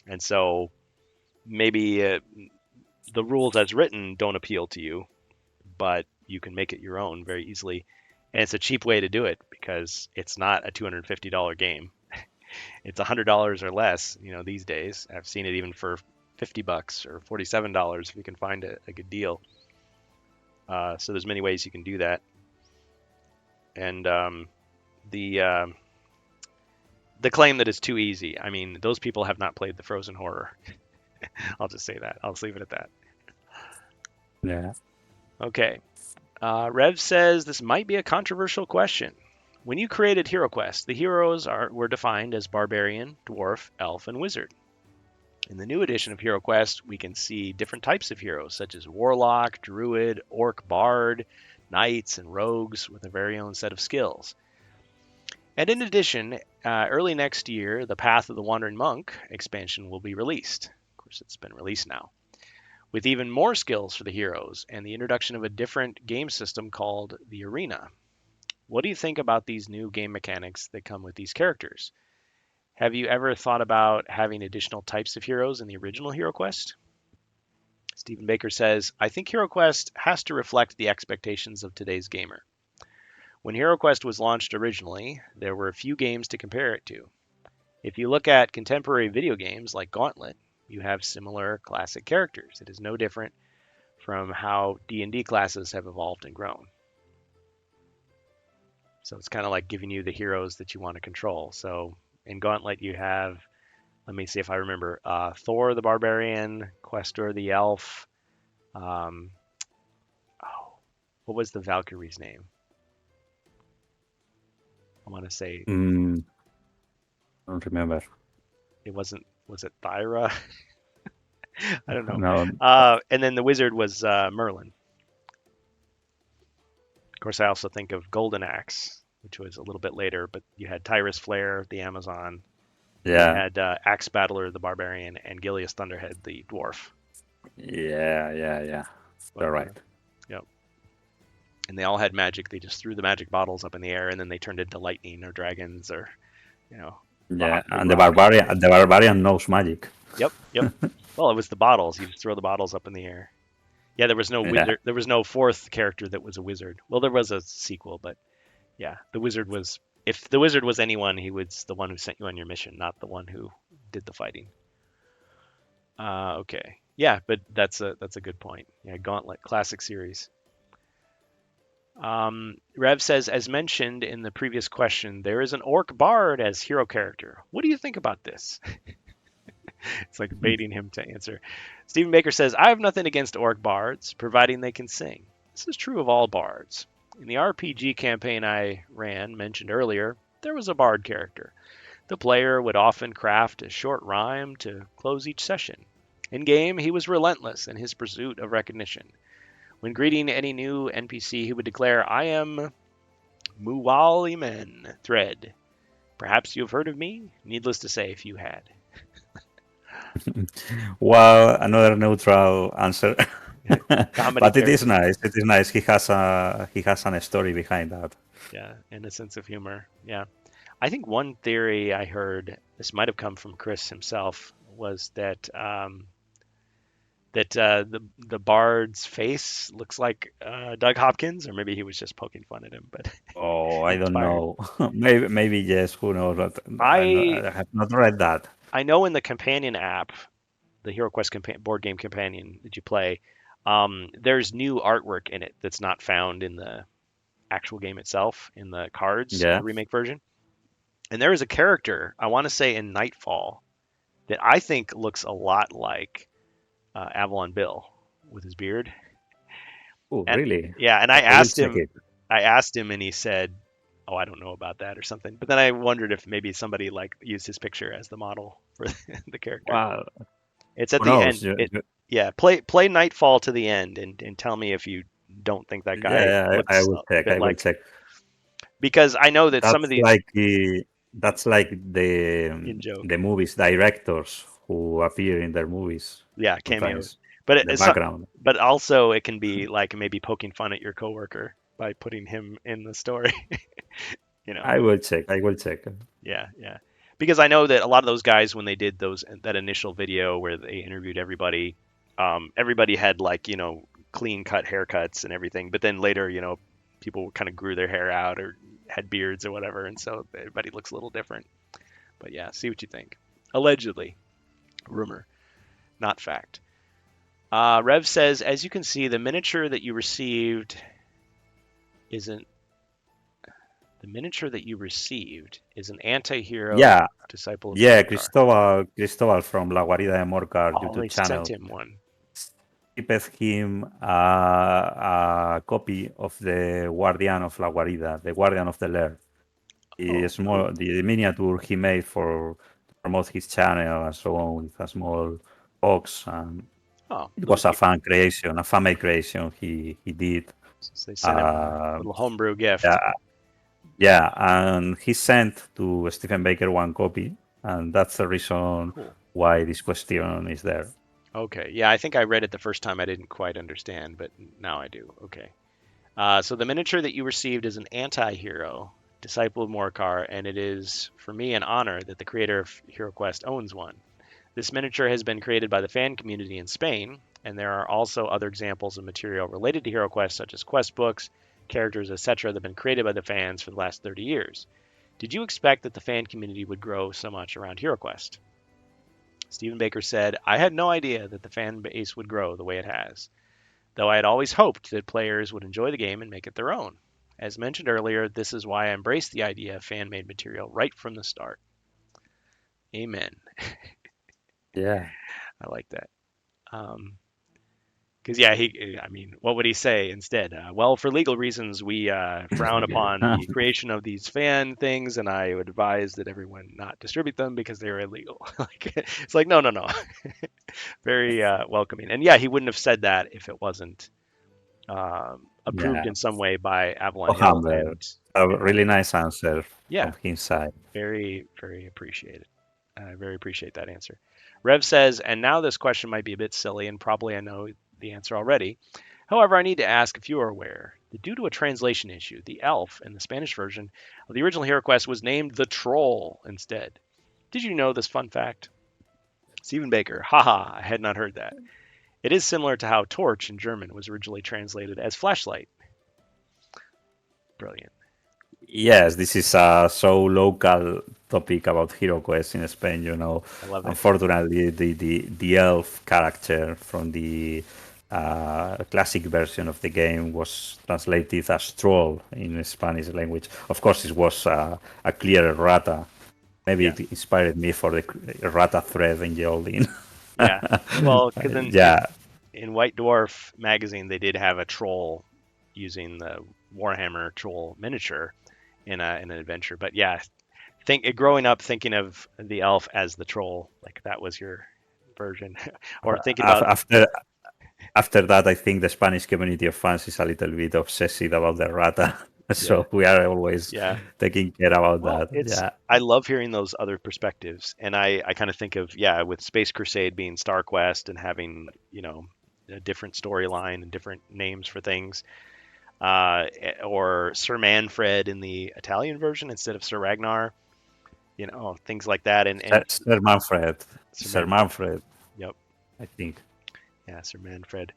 And so maybe the rules as written don't appeal to you, but you can make it your own very easily. And it's a cheap way to do it because it's not a $250 game. It's $100 or less, these days. I've seen it even for $50 or $47 if you can find a good deal. So there's many ways you can do that. And the claim that it's too easy, I mean, those people have not played the Frozen Horror. I'll just say that. I'll just leave it at that. Yeah. Okay. Rev says this might be a controversial question. When you created HeroQuest, the heroes were defined as barbarian, dwarf, elf, and wizard. In the new edition of HeroQuest, we can see different types of heroes, such as warlock, druid, orc, bard, knights, and rogues with a very own set of skills. And in addition, early next year, the Path of the Wandering Monk expansion will be released. Of course, it's been released now, with even more skills for the heroes and the introduction of a different game system called the Arena. What do you think about these new game mechanics that come with these characters? Have you ever thought about having additional types of heroes in the original HeroQuest? Stephen Baker says, I think HeroQuest has to reflect the expectations of today's gamer. When HeroQuest was launched originally, there were a few games to compare it to. If you look at contemporary video games like Gauntlet, you have similar classic characters. It is no different from how D&D classes have evolved and grown. So it's kind of like giving you the heroes that you want to control. So in Gauntlet, you have, let me see if I remember, Thor the Barbarian, Questor the Elf. What was the Valkyrie's name? I want to say I don't remember. it wasn't. Was it Thyra? I don't know. No. And then the wizard was Merlin. Of course, I also think of Golden Axe, which was a little bit later, but you had Tyrus Flare, the Amazon. Yeah. You had Axe Battler, the Barbarian, and Gilius Thunderhead, the Dwarf. Yeah. You're right. Yep. And they all had magic. They just threw the magic bottles up in the air, and then they turned into lightning or dragons or, Yeah, and the barbarian knows magic. Yep. Well, it was the bottles. You just throw the bottles up in the air. Yeah, there was no wizard. There was no fourth character that was a wizard. Well, there was a sequel, but yeah, the wizard was. If the wizard was anyone, he was the one who sent you on your mission, not the one who did the fighting. Okay. Yeah, but that's a good point. Yeah, Gauntlet, classic series. Rev says, as mentioned in the previous question, there is an orc bard as hero character. What do you think about this? It's like baiting him to answer. Stephen Baker says, I have nothing against orc bards, providing they can sing. This is true of all bards. In the RPG campaign I ran, mentioned earlier, there was a bard character. The player would often craft a short rhyme to close each session. In game, he was relentless in his pursuit of recognition. When greeting any new NPC, he would declare, I am Muwalimen Thread. Perhaps you have heard of me? Needless to say, if you had. Well, another neutral answer, Comedy but it is character. nice. It is nice. He has a story behind that. Yeah, and a sense of humor. Yeah. I think one theory I heard, this might have come from Chris himself, was that the bard's face looks like Doug Hopkins, or maybe he was just poking fun at him, but Oh, I don't inspired. know. Maybe yes. Who knows? But I I have not read that. I know in the companion app, the HeroQuest board game companion that you play, there's new artwork in it that's not found in the actual game itself, in the cards, in Yeah. the remake version. And there is a character, I want to say in Nightfall, that I think looks a lot like Avalon Bill with his beard. Oh, And really? yeah, and I will check it. I asked him, and he said, "Oh, I don't know about that" or something. But then I wondered if maybe somebody like used his picture as the model for the character. Well, It's at who the knows? end. Yeah, play Nightfall to the end, and tell me if you don't think that guy Yeah, I looks will a check. bit I will like. check. Because I know that some of That's these like the in joke, the movies directors who appear in their movies yeah, cameos. sometimes But in the it's background. but also it can be like maybe poking fun at your coworker by putting him in the story. you know, I will check. I will check. yeah, yeah. Because I know that a lot of those guys when they did that initial video where they interviewed everybody, everybody had like clean cut haircuts and everything. But then later, people kind of grew their hair out or had beards or whatever, and so everybody looks a little different. But yeah, see what you think. Allegedly, rumor, not fact. Rev says, as you can see, the miniature that you received isn't the miniature that you received is an anti-hero Yeah, disciple of yeah. Morcar. Cristobal from La Guarida de Morcar Oh, they YouTube sent channel him one. shipped him a copy of the Guardian of La Guarida, the Guardian of the Lair. Oh, cool. The miniature he made for to promote his channel and so on with a small box, and Oh, it little was a cute. fan creation, a fan made creation he did. So they sent him a Uh, little homebrew gift. yeah, yeah, and he sent to Stephen Baker one copy, and that's the reason Cool. why this question is there. Okay. Yeah, I think I read it the first time. I didn't quite understand, but now I do. Okay. So the miniature that you received is an anti-hero, disciple of Morcar, and it is for me an honor that the creator of HeroQuest owns one. This miniature has been created by the fan community in Spain, and there are also other examples of material related to HeroQuest, such as quest books, characters, etc., that have been created by the fans for the last 30 years. Did you expect that the fan community would grow so much around HeroQuest? Stephen Baker said, I had no idea that the fan base would grow the way it has, though I had always hoped that players would enjoy the game and make it their own. As mentioned earlier, this is why I embraced the idea of fan made material right from the start. Amen. Yeah. I like that. Because yeah, I mean, what would he say instead? Well, for legal reasons, we frown upon the creation of these fan things, and I would advise that everyone not distribute them because they're illegal. Like, it's like, no, no, no. Very welcoming. And yeah, he wouldn't have said that if it wasn't approved Yeah. in some way by Avalon So Hill. humble. A And really nice answer yeah, from his side. very, very appreciated. I very appreciate that answer. Rev says, and now this question might be a bit silly, and probably I know the answer already. However, I need to ask if you are aware that due to a translation issue, the elf in the Spanish version of the original HeroQuest was named the Troll instead. Did you know this fun fact? Stephen Baker, haha, I had not heard that. It is similar to how torch in German was originally translated as flashlight. Brilliant. Yes, this is a so local topic about HeroQuest in Spain. I love it. Unfortunately, the elf character from the classic version of the game was translated as troll in Spanish language. Of course, it was a clear errata. Maybe Yeah, it inspired me for the errata thread in Geraldine. yeah. Well, because Yeah, in White Dwarf magazine, they did have a troll using the Warhammer troll miniature in an adventure. But yeah, growing up thinking of the elf as the troll, like that was your version, or thinking about After that, I think the Spanish community of fans is a little bit obsessive about the rata. yeah, So we are always yeah. taking care about Well, that. Yeah. I love hearing those other perspectives, and I kind of think of, yeah, with Space Crusade being StarQuest and having, a different storyline and different names for things, or Sir Manfred in the Italian version instead of Sir Ragnar, things like that, and Sir Manfred. Sir Sir Manfred. Manfred, Yep. I think. Yeah, Sir Manfred.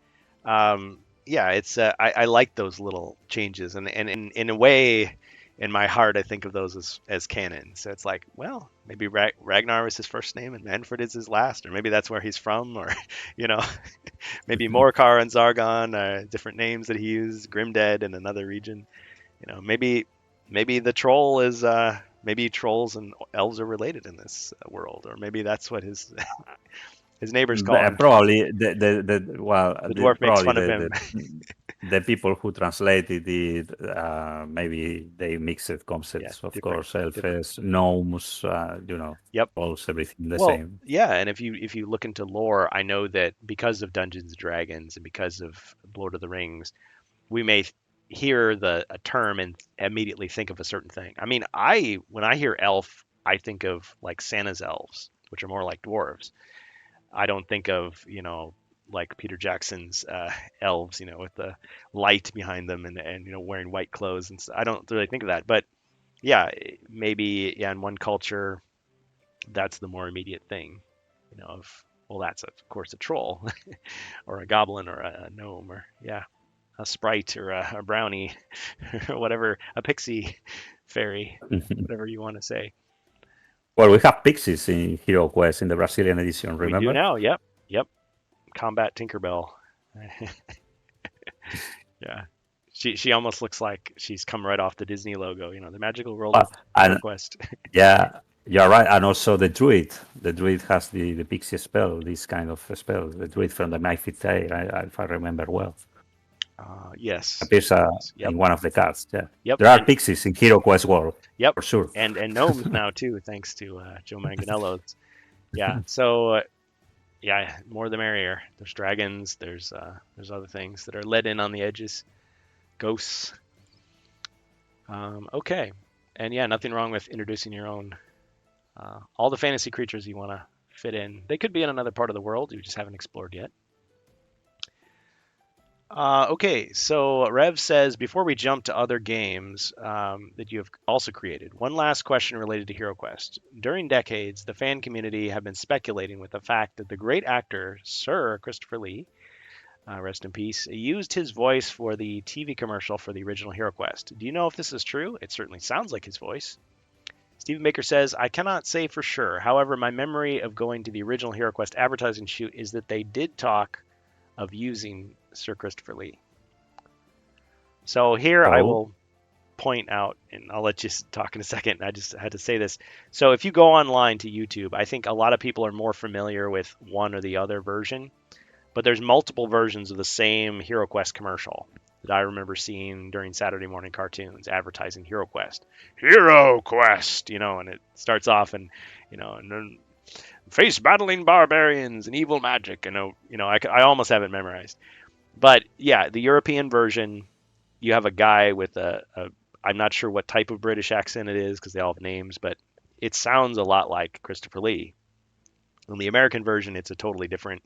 Yeah, it's I like those little changes, and in a way, in my heart, I think of those as canon. So it's like, well, maybe Ragnar is his first name and Manfred is his last, or maybe that's where he's from, or you know, maybe Morcar and Zargon are different names that he used. Grimdead in another region. Maybe the troll is maybe trolls and elves are related in this world, or maybe that's what his neighbors call him. Probably The dwarf makes probably fun of him. the people who translated it, maybe they mixed Yeah, concepts. Of different, course, different. elves, gnomes, Yep. calls everything the Well, same. yeah, and if you look into lore, I know that because of Dungeons and Dragons and because of Lord of the Rings, we may hear a term and immediately think of a certain thing. I mean, when I hear elf, I think of like Santa's elves, which are more like dwarves. I don't think of, like Peter Jackson's elves, with the light behind them and wearing white clothes, and I don't really think of that. But yeah, maybe, yeah, in one culture that's the more immediate thing, of, well, that's of course a troll or a goblin or a gnome, or yeah, a sprite or a brownie or whatever, a pixie fairy, whatever you want to say. Well, we have pixies in Hero Quest in the Brazilian edition, We do remember? now. Yep. Combat Tinkerbell. Yeah. She almost looks like she's come right off the Disney logo, the magical world of And HeroQuest. yeah, you're right. And also the druid. The druid has the pixie spell, this kind of spell. The druid from the Mighty Tale, if I remember well. Yes. Appears Yep. in one of the cards. Yeah. Yep. There are pixies in Hero Quest World. Yep. For sure. And gnomes now too, thanks to Joe Manganiello. Yeah. So yeah, more the merrier. There's dragons. There's other things that are let in on the edges. Ghosts. Okay. And yeah, nothing wrong with introducing your own. All the fantasy creatures you want to fit in. They could be in another part of the world you just haven't explored yet. Okay, so Rev says, before we jump to other games that you have also created, one last question related to HeroQuest. During decades, the fan community have been speculating with the fact that the great actor, Sir Christopher Lee, rest in peace, used his voice for the TV commercial for the original HeroQuest. Do you know if this is true? It certainly sounds like his voice. Stephen Baker says, I cannot say for sure. However, my memory of going to the original HeroQuest advertising shoot is that they did talk of using Sir Christopher Lee. So here I will point out, and I'll let you talk in a second. I just had to say this. So if you go online to YouTube, I think a lot of people are more familiar with one or the other version, but there's multiple versions of the same HeroQuest commercial that I remember seeing during Saturday morning cartoons advertising HeroQuest. HeroQuest, and it starts off and then face battling barbarians and evil magic, and I almost have it memorized. But yeah, the European version, you have a guy with I'm not sure what type of British accent it is because they all have names, but it sounds a lot like Christopher Lee. In the American version, it's a totally different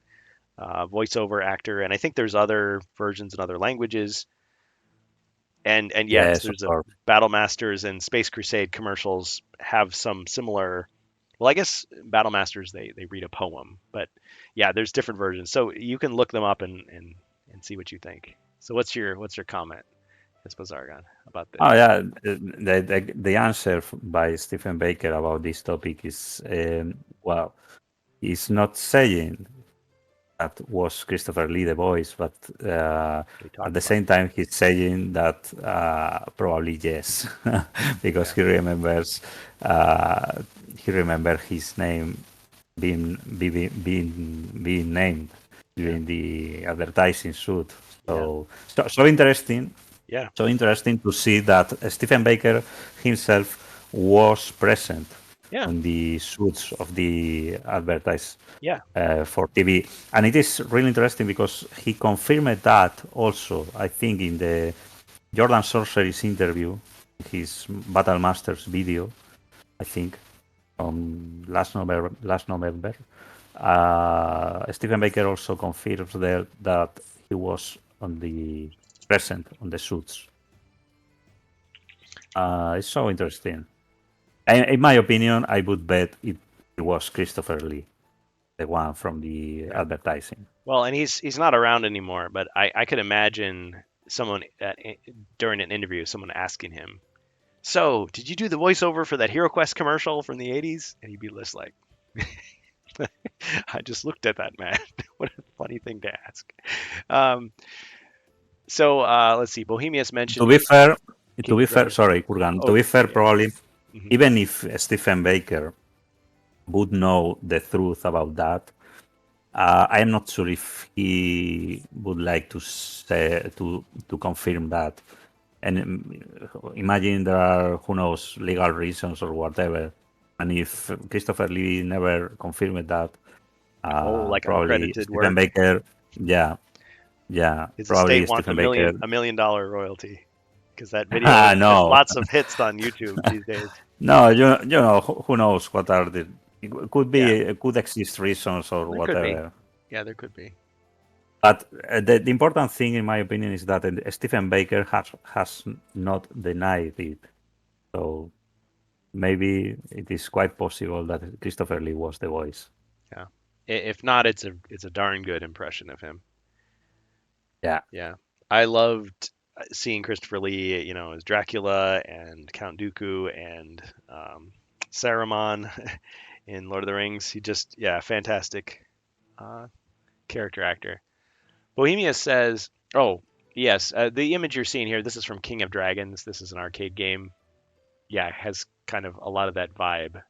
voiceover actor, and I think there's other versions in other languages. And yes, there's a Battle Masters and Space Crusade commercials have some similar. Well, I guess Battle Masters they read a poem, but yeah, there's different versions, so you can look them up and see what you think. So what's your comment, Zargon, about this? Oh yeah, the answer by Stephen Baker about this topic is well, he's not saying that was Christopher Lee the voice, but at the same time he's saying that probably yes, because he remembers his name being named during the advertising shoot. So interesting. Yeah. So interesting to see that Stephen Baker himself was present Yeah. on the shoots of the advertise Yeah. for TV. And it is really interesting because he confirmed that also, I think, in the Jordan Sorcery's interview, his Battle Masters video, I think, last November. Stephen Baker also confirms there that he was on the present on the shoots. It's so interesting. In my opinion, I would bet it was Christopher Lee, the one from the Yeah. advertising. Well, and he's not around anymore, but I could imagine someone during an interview, someone asking him, "So, did you do the voiceover for that HeroQuest commercial from the '80s?" And he'd be just like, "I just looked at that, man. What a funny thing to ask." Um, let's see. Bohemius To mentioned be fair, King of Dragons. sorry, Kurgan. To Oh, be fair, yeah. probably Hmm. even if Stephen Baker would know the truth about that, I am not sure if he would like to say to confirm that. And imagine there are who knows legal reasons or whatever. And if Christopher Lee never confirmed that, Oh, like probably uncredited Stephen work. Baker, yeah, yeah, His estate probably wants Stephen Baker. a million dollar royalty because that video Ah, has no, lots of hits on YouTube these days. no, you know who knows what are the it could Yeah, be could exist reasons or there could be. whatever. Yeah, there could be. But the important thing, in my opinion, is that Stephen Baker has not denied it. So maybe it is quite possible that Christopher Lee was the voice. Yeah. If not, it's a darn good impression of him. Yeah, Yeah. I loved seeing Christopher Lee, as Dracula and Count Dooku and Saruman in Lord of the Rings. He just, yeah, fantastic uh, character actor. Bohemia says, oh, yes, the image you're seeing here, this is from King of Dragons. This is an arcade game. Yeah, it has kind of a lot of that vibe.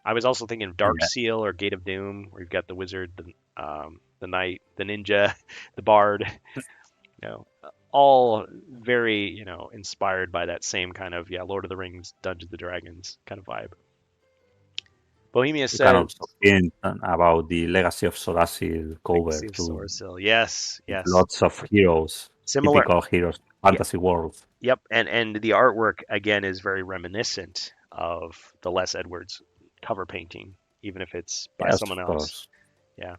I was also thinking of Dark yeah, Seal or Gate of Doom, where you've got the wizard, the knight, the ninja, the bard. All very inspired by that same kind of Lord of the Rings, Dungeons and Dragons kind of vibe. Bohemia you can says also hint about the Legacy of Sorasil cover Legacy of too, Sorasil. Yes, with yes, lots of heroes, similar. typical heroes, Yeah, fantasy world. yep, and the artwork again is very reminiscent of the Les Edwards cover painting, even if it's by Yes, someone of else. course. Yeah.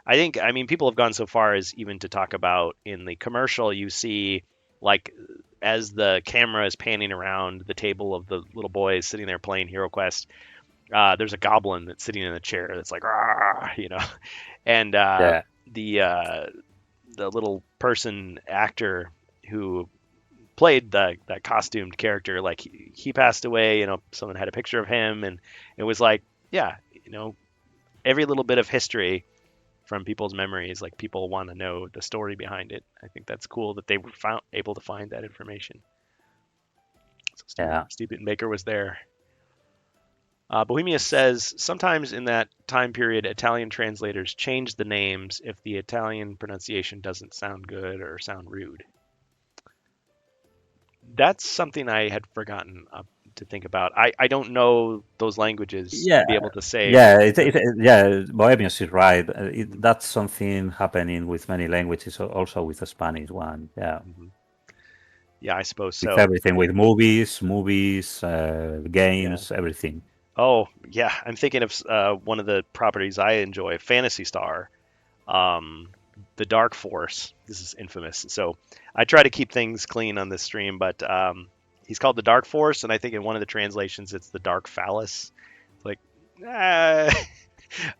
I mean, people have gone so far as even to talk about in the commercial, you see, like, as the camera is panning around the table of the little boys sitting there playing Hero Quest, there's a goblin that's sitting in a chair that's like, "Rah," and Yeah, the little person actor who played that costumed character, like he passed away. Someone had a picture of him, and it was like, yeah, every little bit of history from people's memories. Like people want to know the story behind it. I think that's cool that they were able to find that information. So yeah. Stephen Baker was there. Bohemia says sometimes in that time period, Italian translators change the names if the Italian pronunciation doesn't sound good or sound rude. That's something I had forgotten to think about. I don't know those languages Yeah, to be able to say. yeah, yeah. Bohemians is right. That's something happening with many languages, also with the Spanish one. Yeah, Mhm. Yeah, I suppose with so. everything, with movies, Yeah. games, everything. Oh, yeah. I'm thinking of one of the properties I enjoy, Fantasy Star, um, the Dark Force. This is infamous. So I try to keep things clean on this stream, but he's called the Dark Force, and I think in one of the translations it's the Dark Phallus. It's like, ah,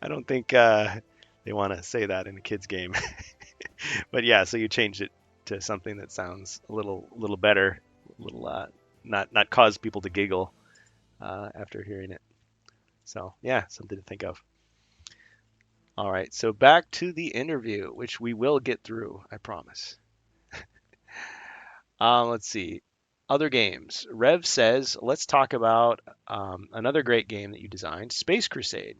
I don't think they want to say that in a kids game. But yeah, so you changed it to something that sounds a little better, a little not cause people to giggle after hearing it. So yeah, something to think of. All right, so back to the interview, which we will get through, I promise. Let's see. Other games. Rev says, let's talk about another great game that you designed, Space Crusade.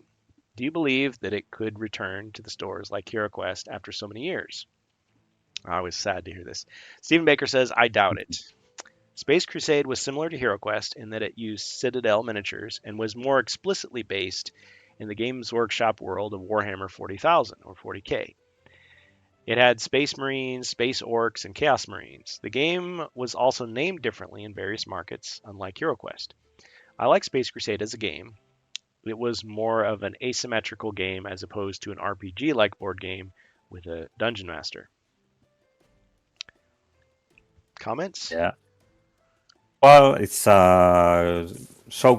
Do you believe that it could return to the stores like HeroQuest after so many years? I was sad to hear this. Stephen Baker says, I doubt it. Space Crusade was similar to HeroQuest in that it used Citadel miniatures and was more explicitly based in the Games Workshop world of Warhammer 40,000 or 40K. It had Space Marines, Space Orcs, and Chaos Marines. The game was also named differently in various markets, unlike HeroQuest. I like Space Crusade as a game. It was more of an asymmetrical game as opposed to an RPG like board game with a dungeon master. Comments? Yeah. Well, it's so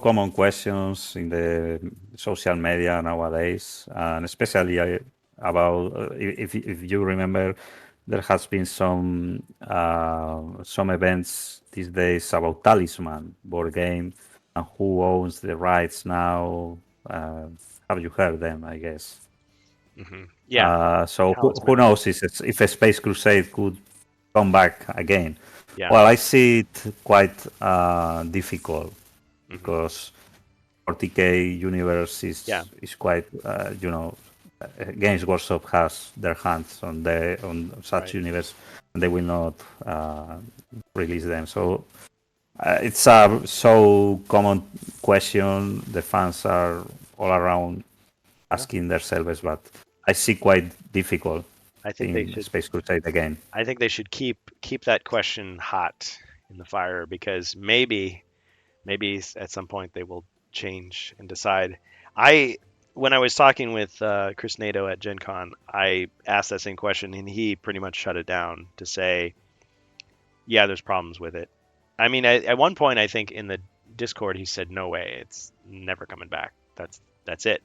common questions in the social media nowadays, and especially about if you remember, there has been some events these days about Talisman board game and who owns the rights now. Have you heard them? I guess. Yeah. So who Talisman. knows if a Space Crusade could come back again? Yeah. Well, I see it quite difficult Mhm. because 40K universe Yeah. is quite Games Workshop has their hands on such Right. universe, and they will not release them. So it's a so common question. The fans are all around asking themselves, but I see quite difficult I think they in should. Space Crusade again. I think they should keep that question hot in the fire because maybe at some point they will change and decide. I when I was talking with Chris Nato at Gen Con, I asked that same question and he pretty much shut it down to say, yeah, there's problems with it. I mean, at one point, I think in the Discord, he said, no way, it's never coming back. That's it.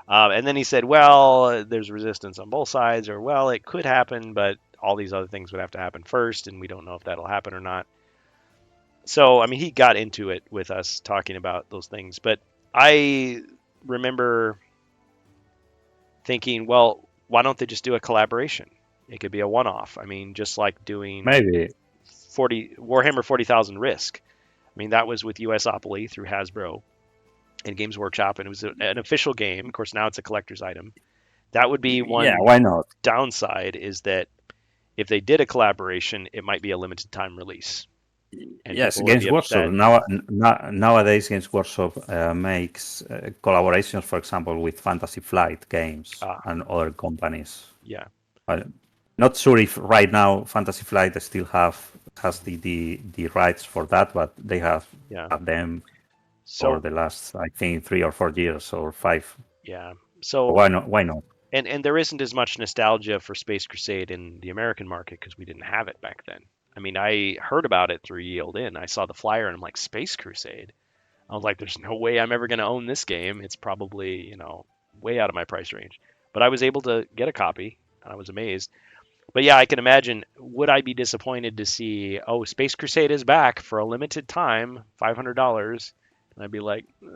And then he said, well, there's resistance on both sides, or well, it could happen, but all these other things would have to happen first, and we don't know if that'll happen or not. So, I mean, he got into it with us talking about those things, but I remember thinking, well, why don't they just do a collaboration? It could be a one-off. I mean, just like doing Maybe. Warhammer 40,000 Risk. I mean, that was with USopoly through Hasbro and Games Workshop, and it was an official game. Of course, now it's a collector's item. That would be Yeah, one why not? downside is that if they did a collaboration, it might be a limited time release, and Yes, people would Games be Workshop upset. nowadays Games Workshop makes collaborations, for example, with Fantasy Flight Games Ah, and other companies. yeah, I'm not sure if right now Fantasy Flight still has the rights for that, but they have yeah. had them for So the last, I think, 3 or 4 years or 5. yeah, so Why not? Why not? and there isn't as much nostalgia for Space Crusade in the American market because we didn't have it back then. I mean, I heard about it through Yield In. I saw the flyer and I'm like, Space Crusade. I was like, there's no way I'm ever going to own this game. It's probably, way out of my price range. But I was able to get a copy and I was amazed. But yeah, I can imagine, would I be disappointed to see, oh, Space Crusade is back for a limited time, $500? And I'd be like, I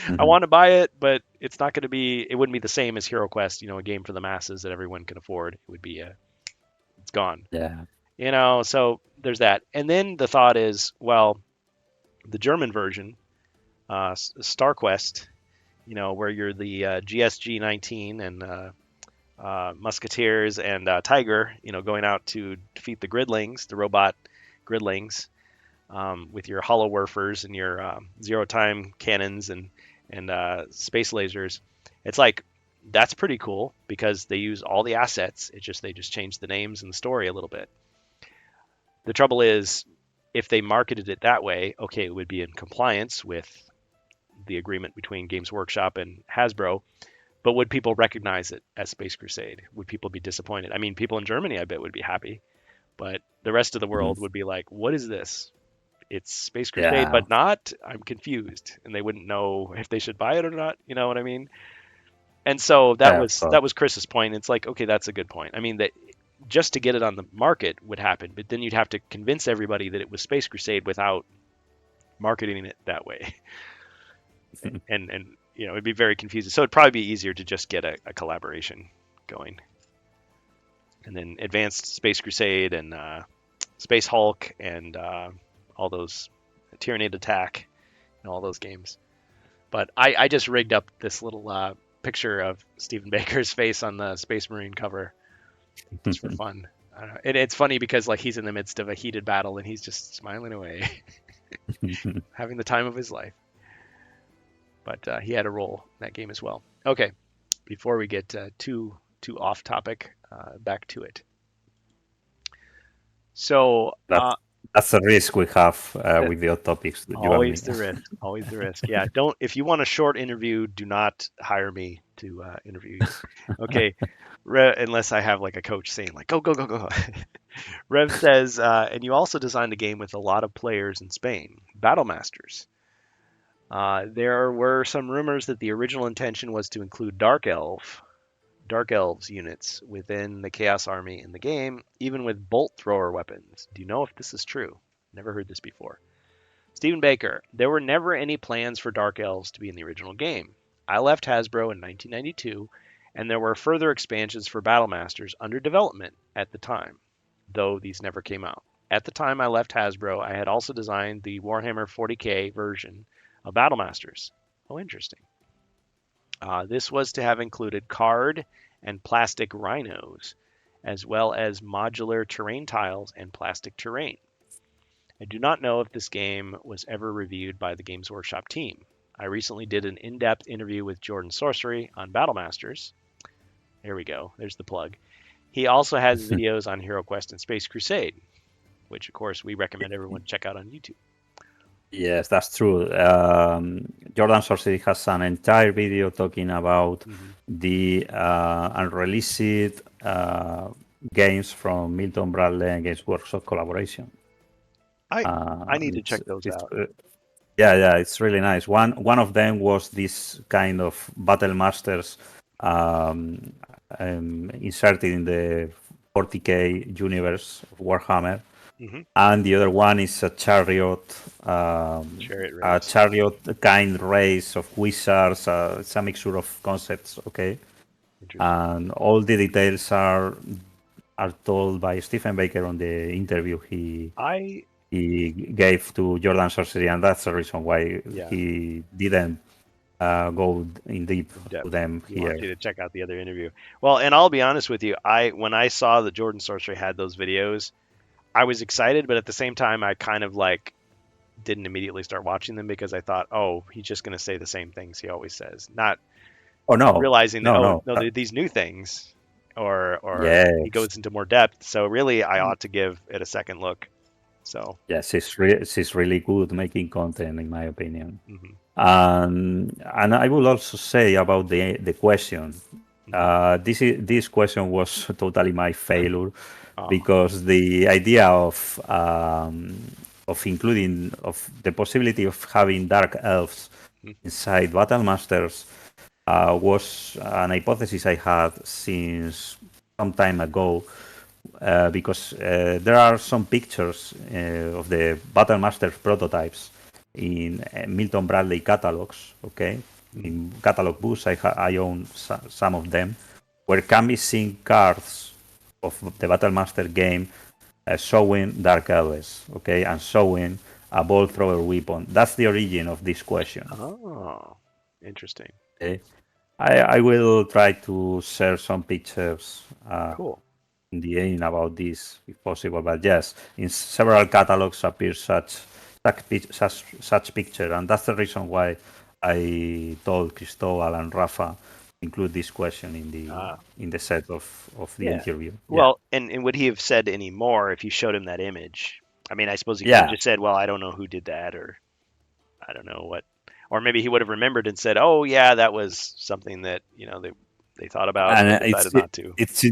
Mhm. want to buy it, but it's not going to be, it wouldn't be the same as HeroQuest, a game for the masses that everyone can afford. It would be, it's gone. Yeah. So there's that. And then the thought is, well, the German version, StarQuest, where you're the GSG 19 and Musketeers and Tiger, going out to defeat the Gridlings, the robot Gridlings, with your Hollow Werfers and your zero time cannons and space lasers. It's like that's pretty cool because they use all the assets. They just change the names and the story a little bit. The trouble is, if they marketed it that way, okay, it would be in compliance with the agreement between Games Workshop and Hasbro. But would people recognize it as Space Crusade? Would people be disappointed? I mean, people in Germany, I bet, would be happy, but the rest of the Mhm. world would be like, "What is this? It's Space Crusade, Yeah. but not." I'm confused, and they wouldn't know if they should buy it or not. You know what I mean? And so that Yeah, of was course. that was Chris's point. It's like, okay, that's a good point. I mean, that just to get it on the market would happen, but then you'd have to convince everybody that it was Space Crusade without marketing it that way, and it'd be very confusing. So it'd probably be easier to just get a collaboration going, and then Advanced Space Crusade and Space Hulk and all those Tyranid Attack and all those games. But I just rigged up this little picture of Stephen Baker's face on the Space Marine cover just for fun. I don't know. And it's funny because like he's in the midst of a heated battle and he's just smiling away, having the time of his life. But he had a role in that game as well. Okay, before we get too off topic, back to it. So That that's a risk we have that, with the hot topics, you and me. always the risk, always the risk. Yeah, don't if you want a short interview, do not hire me to interview you. Okay, unless I have like a coach saying like go go go go. Rev says, and you also designed a game with a lot of players in Spain, Battle Masters. There were some rumors that the original intention was to include Dark Elves units within the Chaos Army in the game, even with bolt thrower weapons. Do you know if this is true? Never heard this before. Stephen Baker, there were never any plans for Dark Elves to be in the original game. I left Hasbro in 1992, and there were further expansions for Battle Masters under development at the time, though these never came out. At the time I left Hasbro, I had also designed the Warhammer 40k version of Battle Masters. Oh, interesting. This was to have included card and plastic rhinos, as well as modular terrain tiles and plastic terrain. I do not know if this game was ever reviewed by the Games Workshop team. I recently did an in-depth interview with Jordan Sorcery on Battle Masters. There we go. There's the plug. He also has videos on Hero Quest and Space Crusade, which of course we recommend everyone check out on YouTube. Yes, that's true. Jordan Sorcery has an entire video talking about the unreleased games from Milton Bradley and Games Workshop collaboration. I need to check those out. Yeah, it's really nice. One of them was this kind of Battle Masters inserted in the 40k universe of Warhammer. And the other one is a chariot kind race of wizards. It's a mixture of concepts, okay? And all the details are told by Stephen Baker on the interview he gave to Jordan Sorcery, and that's the reason why he didn't go in deep to them he here. wants you to check out the other interview. Well, and I'll be honest with you, when I saw that Jordan Sorcery had those videos, I was excited, but at the same time, I kind of like didn't immediately start watching them because I thought, oh, he's just going to say the same things he always says, not realizing that these new things, or he goes into more depth. So really, I ought to give it a second look. So yes, she's really good making content, in my opinion. And I will also say about the question. This question was totally my failure. Because the idea of including the possibility of having dark elves inside Battle Masters was an hypothesis I had since some time ago. Because there are some pictures of the Battle Masters prototypes in Milton Bradley catalogs. Okay, in catalog books I own some of them, where can be seen cards of the Battle Master game showing Dark Elves, okay, and showing a bolt thrower weapon. That's the origin of this question. Oh, interesting. Okay. I will try to share some pictures cool. in the end about this, if possible. But yes, in several catalogs appears such picture, and that's the reason why I told Cristobal and Rafa include this question in the set of the interview. Well, and would he have said any more if you showed him that image? I mean, I suppose he could have just said, well, I don't know who did that, or I don't know what, or maybe he would have remembered and said, oh yeah, that was something that they thought about and decided not to. It's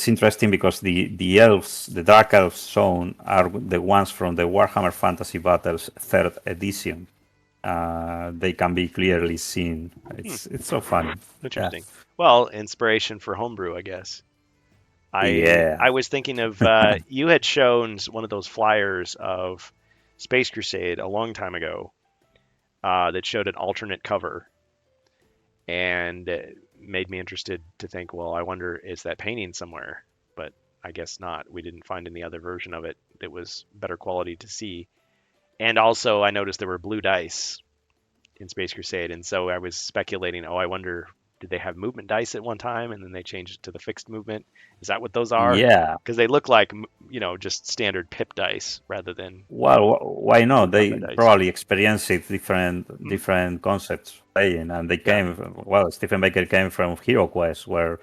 interesting because the elves, the dark elves shown, are the ones from the Warhammer Fantasy Battles 3rd edition. They can be clearly seen. It's so funny. Interesting. Yeah. Well, inspiration for homebrew, I guess. I was thinking of you had shown one of those flyers of Space Crusade a long time ago that showed an alternate cover, and made me interested to think, well, I wonder, is that painting somewhere? But I guess not. We didn't find any other version of it that was better quality to see. And also, I noticed there were blue dice in Space Crusade, and so I was speculating, I wonder did they have movement dice at one time and then they changed it to the fixed movement? Is that what those are? Yeah. Because they look like, just standard pip dice rather than Well, why the not? They combat dice. probably experienced Hmm. different concepts playing, and they Yeah, came. Well, Stephen Baker came from HeroQuest, where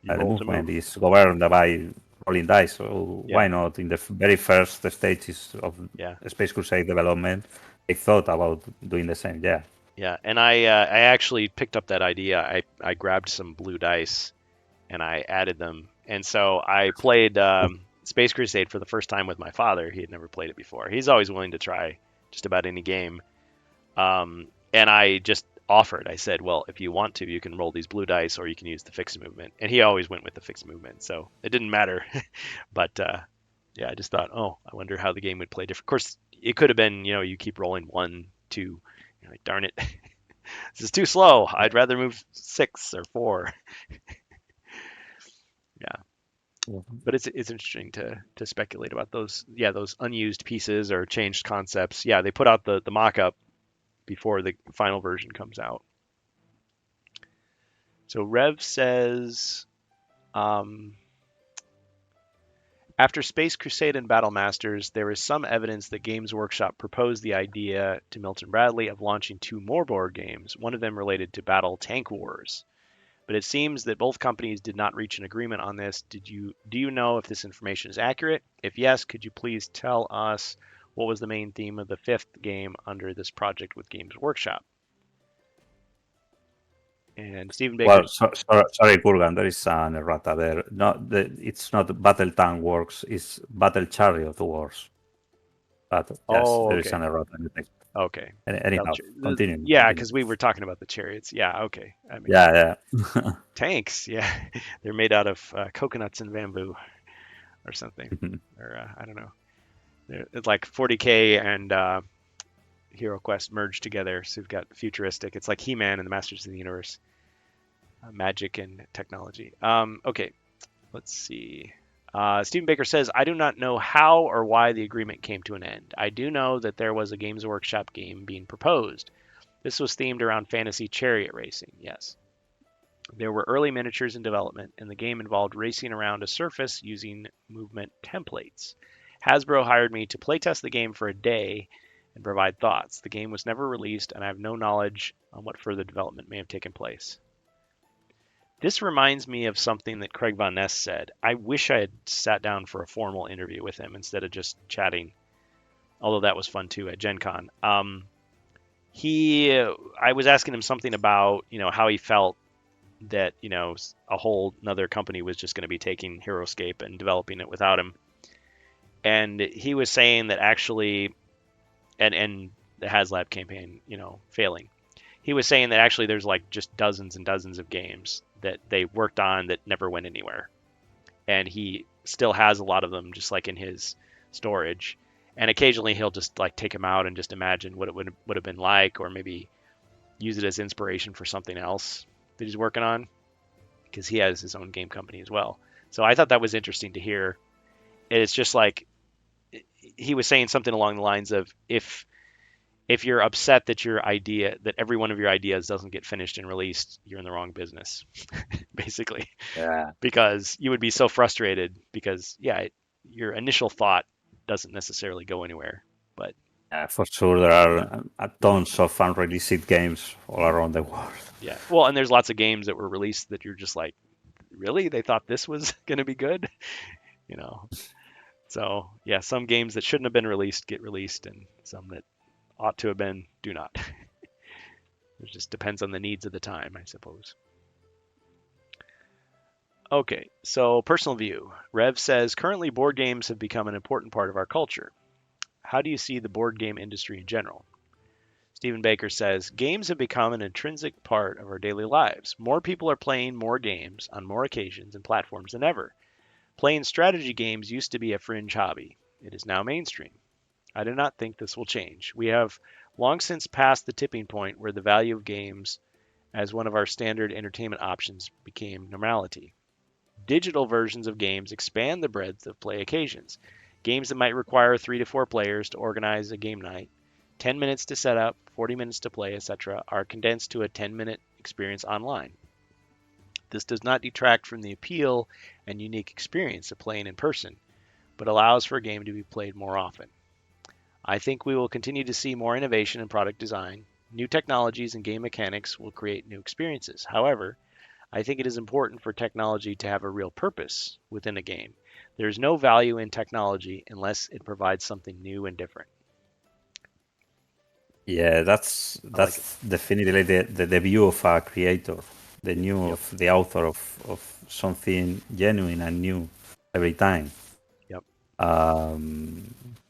you the roll to move. movement is governed by rolling dice. So Yeah, why not? In the very first stages of yeah, Space Crusade development, they thought about doing the same. Yeah. yeah. And I actually picked up that idea. I grabbed some blue dice and I added them. And so I played Space Crusade for the first time with my father. He had never played it before. He's always willing to try just about any game. And I just offered. I said, "Well, if you want to, you can roll these blue dice, or you can use the fixed movement." And he always went with the fixed movement, so it didn't matter. But yeah, I just thought, oh, I wonder how the game would play different. Of course, it could have been, you keep rolling 1, 2. You're like, darn it, this is too slow. I'd rather move 6 or 4. Yeah, but it's interesting to speculate about those. Yeah, those unused pieces or changed concepts. Yeah, they put out the mock-up before the final version comes out. So Rev says, um, after Space Crusade and Battle Masters, there is some evidence that Games Workshop proposed the idea to Milton Bradley of launching 2 more board games, one of them related to Battle Tank Wars. But it seems that both companies did not reach an agreement on this. Do you know if this information is accurate? If yes, could you please tell us what was the main theme of the 5th game under this project with Games Workshop? And Stephen Baker. Well, sorry, Kurgan, there is an errata there. No, it's not Battle Tank Works, it's Battle Chariot Wars. But yes, Oh, there is okay. an errata in the text. Okay. Anyhow, continue. Yeah, Continue. because we were talking about the chariots. Yeah, okay. That makes sense. Yeah, yeah. Tanks, yeah. They're made out of coconuts and bamboo or something. Or I don't know. It's like 40K and Hero Quest merged together. So we've got futuristic. It's like He-Man and the Masters of the Universe. Magic and technology. Okay, let's see. Stephen Baker says, I do not know how or why the agreement came to an end. I do know that there was a Games Workshop game being proposed. This was themed around fantasy chariot racing, yes. There were early miniatures in development, and the game involved racing around a surface using movement templates. Hasbro hired me to playtest the game for a day and provide thoughts. The game was never released, and I have no knowledge on what further development may have taken place. This reminds me of something that Craig Von Ness said. I wish I had sat down for a formal interview with him instead of just chatting, although that was fun too at Gen Con. I was asking him something about, how he felt that, a whole another company was just going to be taking HeroScape and developing it without him. And he was saying that actually, and the HasLab campaign, failing. He was saying that actually there's like just dozens and dozens of games that they worked on that never went anywhere. And he still has a lot of them just like in his storage. And occasionally he'll just like take them out and just imagine what it would have been like, or maybe use it as inspiration for something else that he's working on, because he has his own game company as well. So I thought that was interesting to hear. It's just like he was saying something along the lines of, if you're upset that every one of your ideas doesn't get finished and released, you're in the wrong business, basically. Yeah. Because you would be so frustrated because, your initial thought doesn't necessarily go anywhere. But Yeah, for sure, there are tons of unreleased games all around the world. yeah, well, and there's lots of games that were released that you're just like, really? They thought this was going to be good? So yeah, some games that shouldn't have been released get released, and some that ought to have been do not. It just depends on the needs of the time, I suppose. Okay, so personal view. Rev says, currently board games have become an important part of our culture. How do you see the board game industry in general? Stephen Baker says, games have become an intrinsic part of our daily lives. More people are playing more games on more occasions and platforms than ever. Playing strategy games used to be a fringe hobby. It is now mainstream. I do not think this will change. We have long since passed the tipping point where the value of games as one of our standard entertainment options became normality. Digital versions of games expand the breadth of play occasions. Games that might require 3 to 4 players to organize a game night, 10 minutes to set up, 40 minutes to play, etc., are condensed to a 10-minute experience online. This does not detract from the appeal and unique experience of playing in person, but allows for a game to be played more often. I think we will continue to see more innovation in product design. New technologies and game mechanics will create new experiences. However, I think it is important for technology to have a real purpose within a game. There is no value in technology unless it provides something new and different. Yeah, that's I like it. that's definitely the view of a creator, the new Yep. of the author of something genuine and new every time. Yep. Um,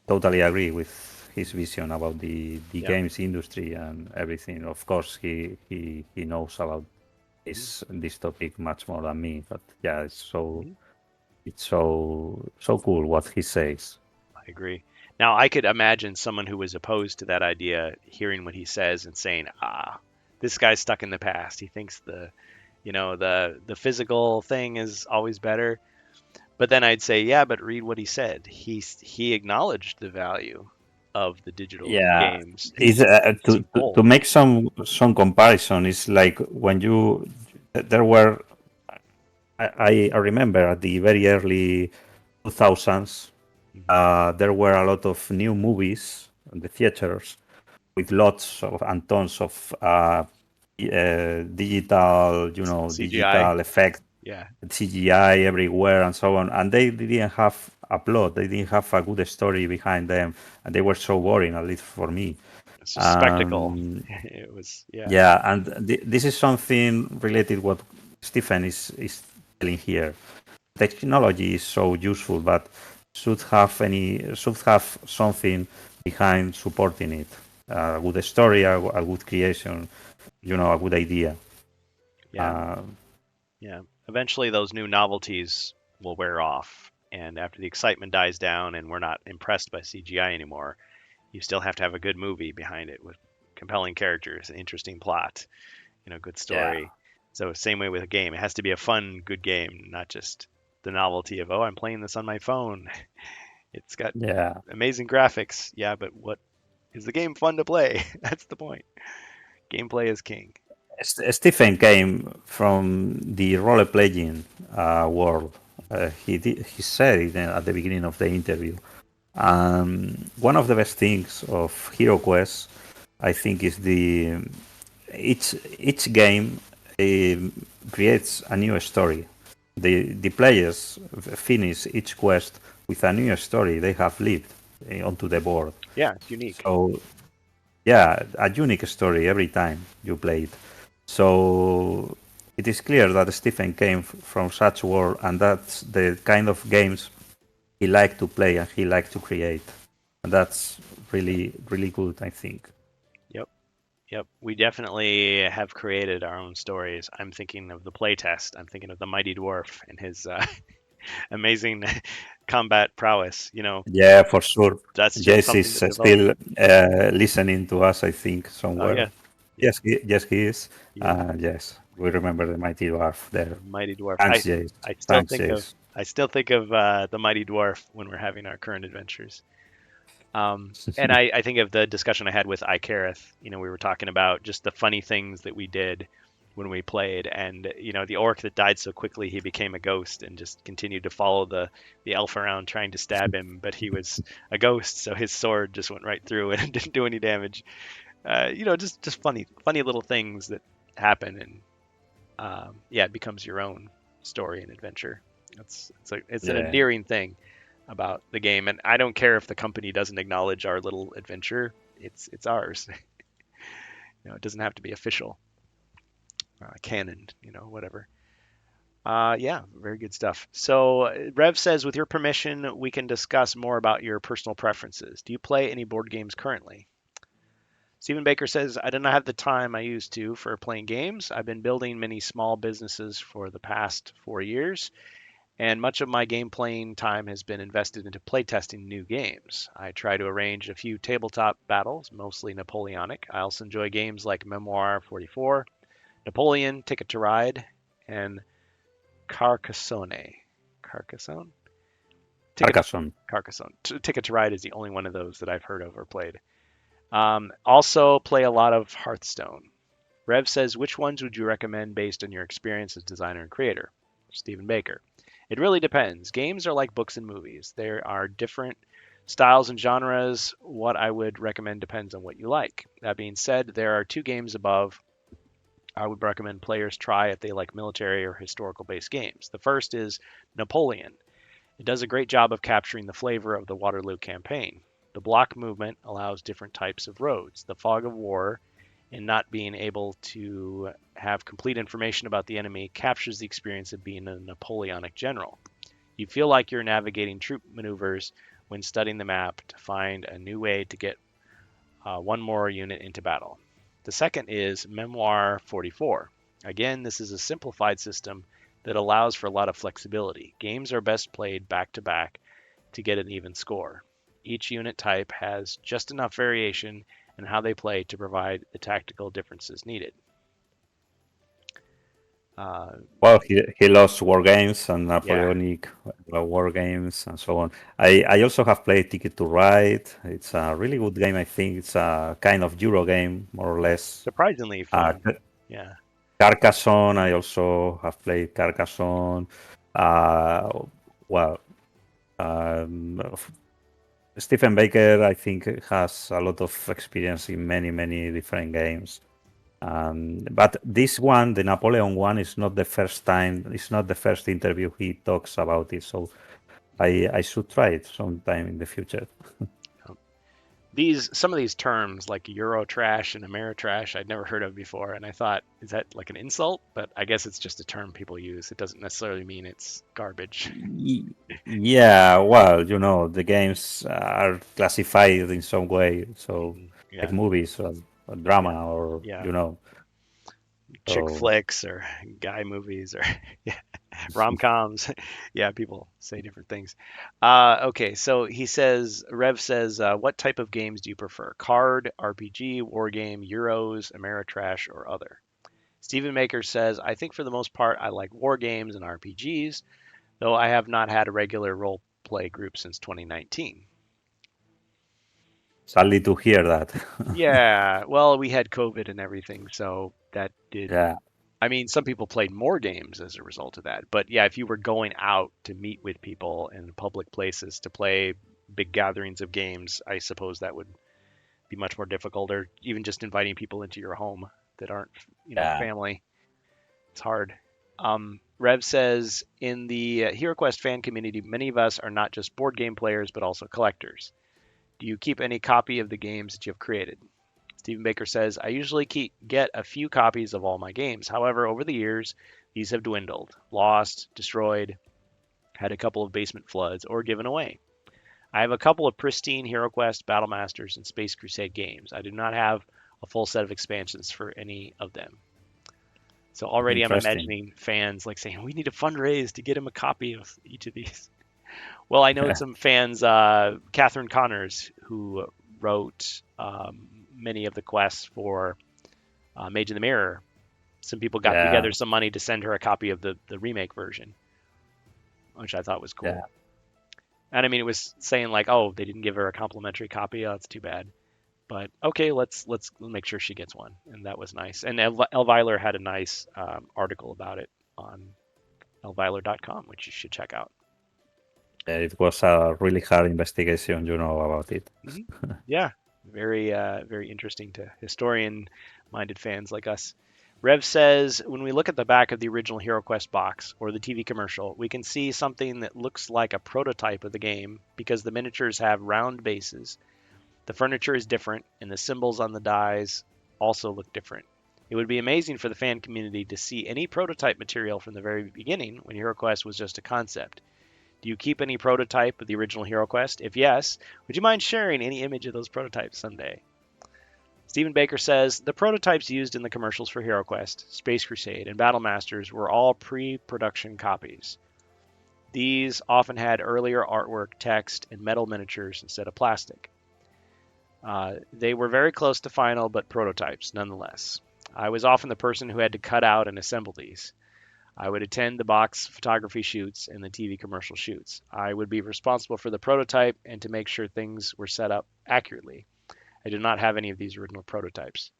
Totally agree with his vision about the Yep. games industry and everything. Of course, he knows about Mhm. this topic much more than me. But yeah, Mhm. it's so cool what he says. I agree. Now, I could imagine someone who was opposed to that idea hearing what he says and saying, "Ah, this guy's stuck in the past. He thinks the physical thing is always better." But then I'd say, "Yeah, but read what he said. He acknowledged the value of the digital Yeah, games. is It's to bold." make some comparison. It's like when you there were I remember at the very early 2000s, Hmm. there were a lot of new movies in the theaters with lots of and tons of digital, CGI. digital effects, Yeah, CGI everywhere, and so on. And they didn't have a plot. They didn't have a good story behind them, and they were so boring, at least for me. it's just spectacle. Um, It was, yeah. yeah, and this is something related what Stephen is telling here. Technology is so useful, but should have something behind supporting it. A good story, a good creation, a good idea. Yeah. Uh, Yeah. Eventually, those new novelties will wear off. And after the excitement dies down and we're not impressed by CGI anymore, you still have to have a good movie behind it with compelling characters, an interesting plot, good yeah, story. So, same way with a game. It has to be a fun, good game, not just the novelty of, oh, I'm playing this on my phone. It's got yeah. amazing graphics. Yeah, but what is the game fun to play? That's the point. Gameplay is king. Stephen came from the role playing world. He said it at the beginning of the interview. One of the best things of Hero Quest, I think, is the each game creates a new story. The players finish each quest with a new story they have lived onto the board. Yeah, it's unique. So yeah, a unique story every time you play it. So it is clear that Stephen came from such world, and that's the kind of games he liked to play and he liked to create. And that's really, really good, I think. Yep. Yep, we definitely have created our own stories. I'm thinking of the playtest. I'm thinking of the Mighty Dwarf and his amazing combat prowess. Yeah, for sure. That's just Jess something is that developed. still listening to us, I think, Oh somewhere. yeah, yeah, Yes, he is. he is Yes, we remember the mighty dwarf there. Mighty Dwarf. Thanks, Jace. I still Thanks, think of Jace. I still think of the Mighty Dwarf when we're having our current adventures. And I think of the discussion I had with Icarith. We were talking about just the funny things that we did when we played, and the orc that died so quickly, he became a ghost and just continued to follow the elf around trying to stab him, but he was a ghost, so his sword just went right through it and didn't do any damage. Just funny little things that happen, and yeah, it becomes your own story and adventure. It's an Yeah, endearing thing about the game, and I don't care if the company doesn't acknowledge our little adventure. It's ours. It doesn't have to be official, canon, whatever. Yeah, very good stuff. So Rev says, with your permission, we can discuss more about your personal preferences. Do you play any board games currently? Stephen Baker says, I do not have the time I used to for playing games. I've been building many small businesses for the past 4 years, and much of my game playing time has been invested into playtesting new games. I try to arrange a few tabletop battles, mostly Napoleonic. I also enjoy games like Memoir 44, Napoleon, Ticket to Ride, and Carcassonne. Carcassonne? Ticket Carcassonne. Carcassonne. Ticket to Ride is the only one of those that I've heard of or played. Also play a lot of Hearthstone. Rev says, which ones would you recommend based on your experience as designer and creator? Stephen Baker. It really depends. Games are like books and movies. There are different styles and genres. What I would recommend depends on what you like. That being said, there are two games above I would recommend players try if they like military or historical based games. The first is Napoleon. It does a great job of capturing the flavor of the Waterloo campaign. The block movement allows different types of roads. The fog of war and not being able to have complete information about the enemy captures the experience of being a Napoleonic general. You feel like you're navigating troop maneuvers when studying the map to find a new way to get one more unit into battle. The second is Memoir 44. Again, this is a simplified system that allows for a lot of flexibility. Games are best played back to back to get an even score. Each unit type has just enough variation in how they play to provide the tactical differences needed. Uh, Well, he loves war games and yeah, Napoleonic war games and so on. I also have played Ticket to Ride. It's a really good game. I think it's a kind of Euro game, more or less. surprisingly Uh, fun. Yeah, Carcassonne, I also have played Carcassonne. Uh, well, um, Stephen Baker, I think, has a lot of experience in many different games. But this one, the Napoleon one, is not the first time. It's not the first interview he talks about it. So I should try it sometime in the future. these some of these terms like Eurotrash and Ameritrash I'd never heard of before, and I thought, is that like an insult? But I guess it's just a term people use. It doesn't necessarily mean it's garbage. Yeah, well, the games are classified in some way. So like Yeah, movies or yeah, drama or yeah. Chick So flicks or guy movies or yeah, rom-coms. Yeah, people say different things. Okay, so he says, Rev says, what type of games do you prefer? Card, RPG, war game, Euros, Ameritrash, or other? Stephen Maker says, I think for the most part, I like war games and RPGs, though I have not had a regular role play group since 2019. sadly to hear that. Yeah, well, we had COVID and everything, so that did. Yeah. I mean, some people played more games as a result of that. But yeah, if you were going out to meet with people in public places to play big gatherings of games, I suppose that would be much more difficult, or even just inviting people into your home that aren't, Yeah. family. It's hard. Rev says, in the HeroQuest fan community, many of us are not just board game players, but also collectors. Do you keep any copy of the games that you have created? Stephen Baker says, I usually get a few copies of all my games. However, over the years, these have dwindled, lost, destroyed, had a couple of basement floods, or given away. I have a couple of pristine HeroQuest, Battlemasters, and Space Crusade games. I do not have a full set of expansions for any of them. So already I'm Interesting. imagining fans like saying, we need to fundraise to get him a copy of each of these. Well, I know some fans, Catherine Connors, who wrote many of the quests for Mage in the Mirror. Some people got Yeah. together some money to send her a copy of the remake version, which I thought was Yeah. cool. And I mean, it was saying like, oh, they didn't give her a complimentary copy. Oh, that's too bad. But okay, let's make sure she gets one, and that was nice. And Elviler had a nice article about it on elviler.com, which you should check out. It was a really hard investigation, about it. Hmm. Yeah, very interesting to historian-minded fans like us. Rev says, when we look at the back of the original HeroQuest box or the TV commercial, we can see something that looks like a prototype of the game because the miniatures have round bases. The furniture is different, and the symbols on the dies also look different. It would be amazing for the fan community to see any prototype material from the very beginning when HeroQuest was just a concept. Do you keep any prototype of the original HeroQuest? If yes, would you mind sharing any image of those prototypes someday? Stephen Baker says the prototypes used in the commercials for HeroQuest, Space Crusade, and Battlemasters were all pre-production copies. These often had earlier artwork, text, and metal miniatures instead of plastic. They were very close to final, but prototypes nonetheless. I was often the person who had to cut out and assemble these. I would attend the box photography shoots and the TV commercial shoots. I would be responsible for the prototype and to make sure things were set up accurately. I do not have any of these original prototypes.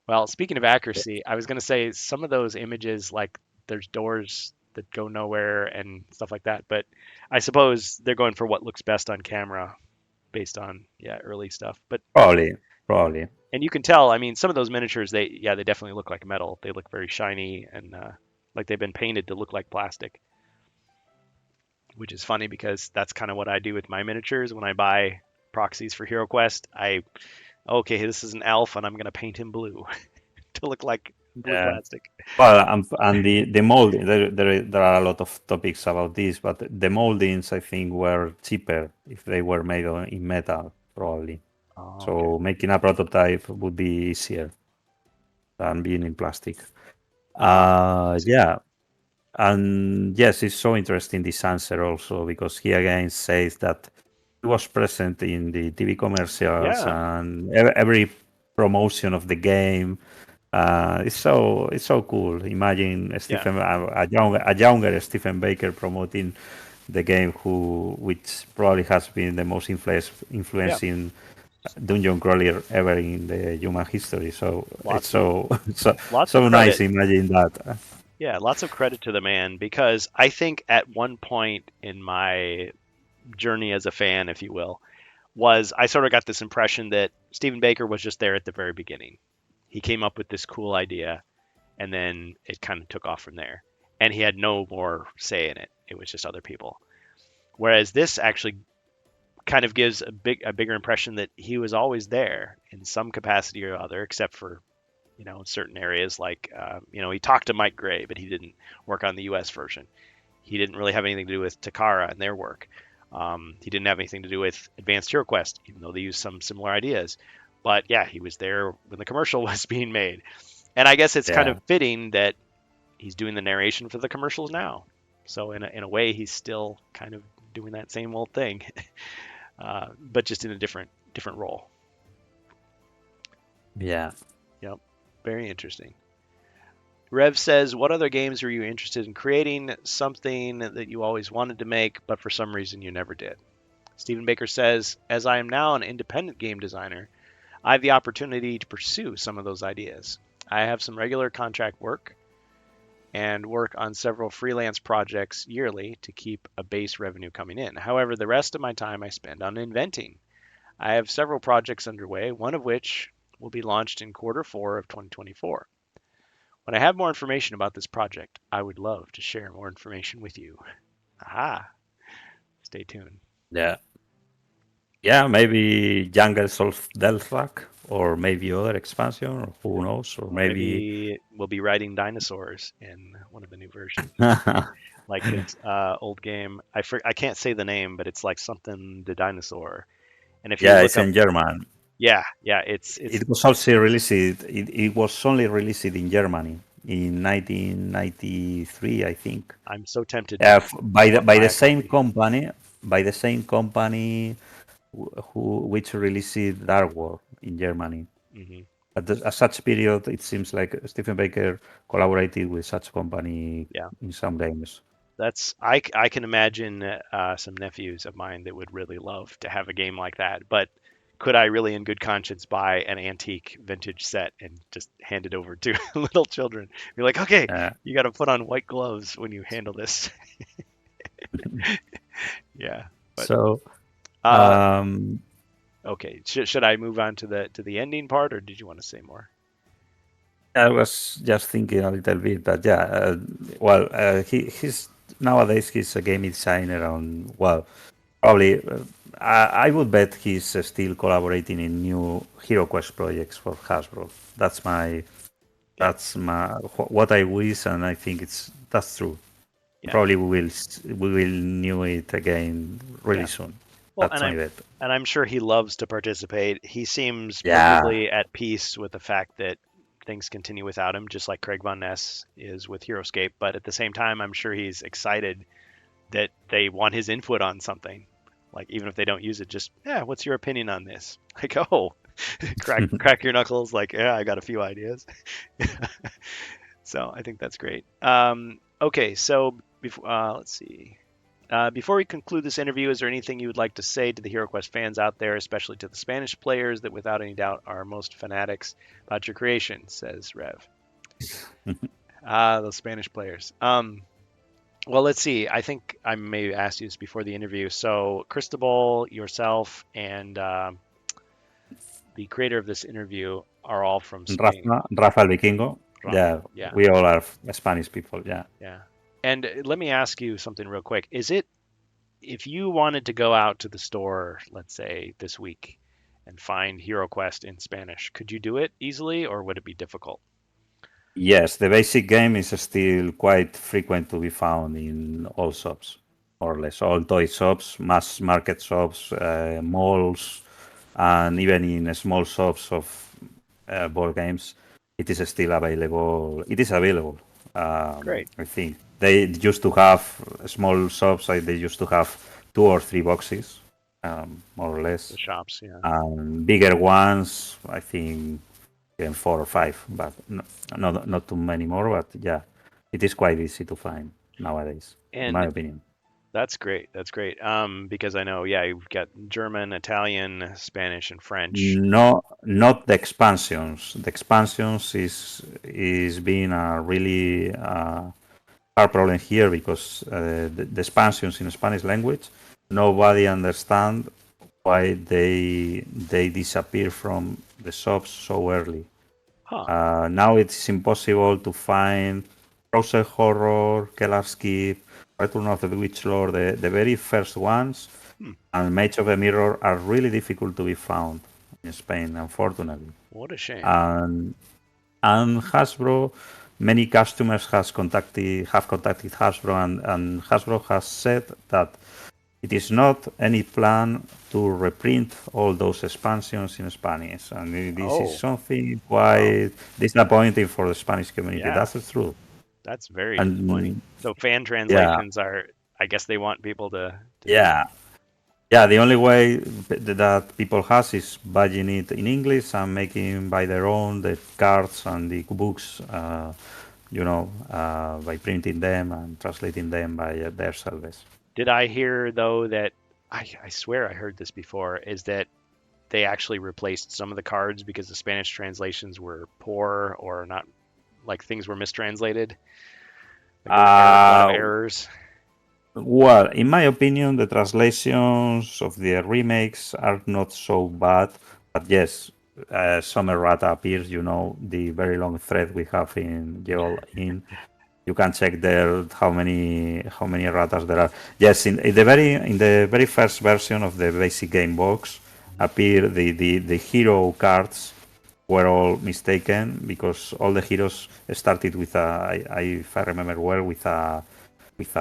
Well, speaking of accuracy, I was going to say some of those images, like there's doors that go nowhere and stuff like that, but I suppose they're going for what looks best on camera based on, yeah, early stuff. But Probably, probably. and you can tell, I mean, some of those miniatures, they definitely look like metal. They look very shiny and like they've been painted to look like plastic, which is funny because that's kind of what I do with my miniatures when I buy proxies for Hero Quest. Okay, this is an elf and I'm going to paint him blue to look like blue Yeah. plastic. Well, and the molding, there are a lot of topics about this, but the moldings, I think, were cheaper if they were made in metal, probably. Oh, okay. So making a prototype would be easier than being in plastic. See. Yeah, and yes, it's so interesting this answer also because he again says that he was present in the TV commercials Yeah, and every promotion of the game. It's so cool. Imagine yeah, a younger Stephen Baker promoting the game, which probably has been the most yeah. influencing dungeon crawler ever in the human history. So it's Lots of so so lots of so nice. credit. Imagine that. Yeah, lots of credit to the man because I think at one point in my journey as a fan, if you will, was I sort of got this impression that Stephen Baker was just there at the very beginning. He came up with this cool idea and then it kind of took off from there. And he had no more say in it. It was just other people. Whereas this actually kind of gives a bigger impression that he was always there in some capacity or other, except for certain areas like he talked to Mike Gray, but he didn't work on the U.S. version. He didn't really have anything to do with Takara and their work. He didn't have anything to do with Advanced Hero Quest, even though they used some similar ideas. But yeah, he was there when the commercial was being made, and I guess it's kind Yeah, of fitting that he's doing the narration for the commercials now. So in a way, he's still kind of doing that same old thing, but just in a different role. yeah. Yep, very interesting. Rev says, "What other games were you interested in creating? Something that you always wanted to make, but for some reason you never did." Stephen Baker says, "As I am now an independent game designer, I have the opportunity to pursue some of those ideas. I have some regular contract work and work on several freelance projects yearly to keep a base revenue coming in. However, the rest of my time I spend on inventing. I have several projects underway, one of which will be launched in quarter 4 of 2024. When I have more information about this project, I would love to share more information with you." Aha, stay tuned. Yeah. Yeah, maybe Jungles of Delphac, or maybe other expansion, or who knows, or Or maybe maybe we'll be riding dinosaurs in one of the new versions, like his old game. I can't say the name, but it's like something the dinosaur. And if you yeah, look it's up, in German. yeah, yeah, it's It was also released. It was only released in Germany in 1993, I think. I'm so tempted to By the buy a same copy. company, who which released Dark World in Germany. Hmm. At such period, it seems like Stephen Baker collaborated with such company Yeah, in some games. I can imagine some nephews of mine that would really love to have a game like that, but could I really, in good conscience, buy an antique vintage set and just hand it over to little children? Be like, okay, Uh, you got to put on white gloves when you handle this. Yeah, but so uh, um, okay. Should I move on to the ending part, or did you want to say more? I was just thinking a little bit, but yeah, he's nowadays he's a game designer, and well, probably I would bet he's still collaborating in new Hero Quest projects for Hasbro. Yeah, What I wish, and I think that's true. yeah, Probably we will knew it again really yeah. soon. Well, That's my bet. and I'm sure he loves to participate. He seems Yeah, perfectly at peace with the fact that things continue without him, just like Craig Von Ness is with HeroScape. But at the same time, I'm sure he's excited that they want his input on something. Like even if they don't use it, just yeah, what's your opinion on this? Like oh, crack your knuckles. Like yeah, I got a few ideas. So I think that's great. Okay, so before let's see. Before we conclude this interview, is there anything you would like to say to the HeroQuest fans out there, especially to the Spanish players that without any doubt are most fanatics about your creation, says Rev. Ah, those Spanish players. Well, let's see. I think I may have asked you this before the interview. So, Cristobal, yourself, and the creator of this interview are all from Spain. Rafa el Vikingo. Rafa. Yeah, Yeah, we all are Spanish people. Yeah. yeah. And let me ask you something real quick. Is it, if you wanted to go out to the store, let's say this week, and find HeroQuest in Spanish, could you do it easily or would it be difficult? Yes, the basic game is still quite frequent to be found in all shops, more or less. All toy shops, mass market shops, malls, and even in small shops of board games, it is still available. It is available. Great. I think they used to have small shops. Like they used to have 2 or 3 boxes, more or The less. shops, yeah. Bigger ones, I think, even 4 or 5, but not too many more. But yeah, it is quite easy to find nowadays, in my And opinion. that's great. That's great. Because I know, yeah, you've got German, Italian, Spanish, and French. No, not the expansions. The expansions is being a really hard problem here because the expansions in Spanish language, nobody understand why they disappear from the shops so early. Huh. Now it's impossible to find Frozen Horror, Kellar's Keep, Return of the Witch Lord, the very first ones, Hmm. and Mage of the Mirror are really difficult to be found in Spain, unfortunately. What a shame. And Hasbro, many customers have contacted Hasbro, and Hasbro has said that it is not any plan to reprint all those expansions in Spanish, and this is Oh, something wow. quite disappointing for the Spanish community. Yeah, That's the truth. that's very disappointing. And So fan yeah, translations are, I guess they want people to do that. yeah, yeah. The only way that people has is buying it in English and making by their own the cards and the books. By printing them and translating them by themselves. Did I hear though that I swear I heard this before, is that they actually replaced some of the cards because the Spanish translations were poor or not, like things were mistranslated. Like there were a lot of Uh, errors. Well, in my opinion, the translations of the remakes are not so bad, but yes, some errata appears. The very long thread we have in Geol in. You can check there how many erratas there are. Yes, in the very first version of the basic game box, appear the hero cards were all mistaken because all the heroes started with if I remember well, with a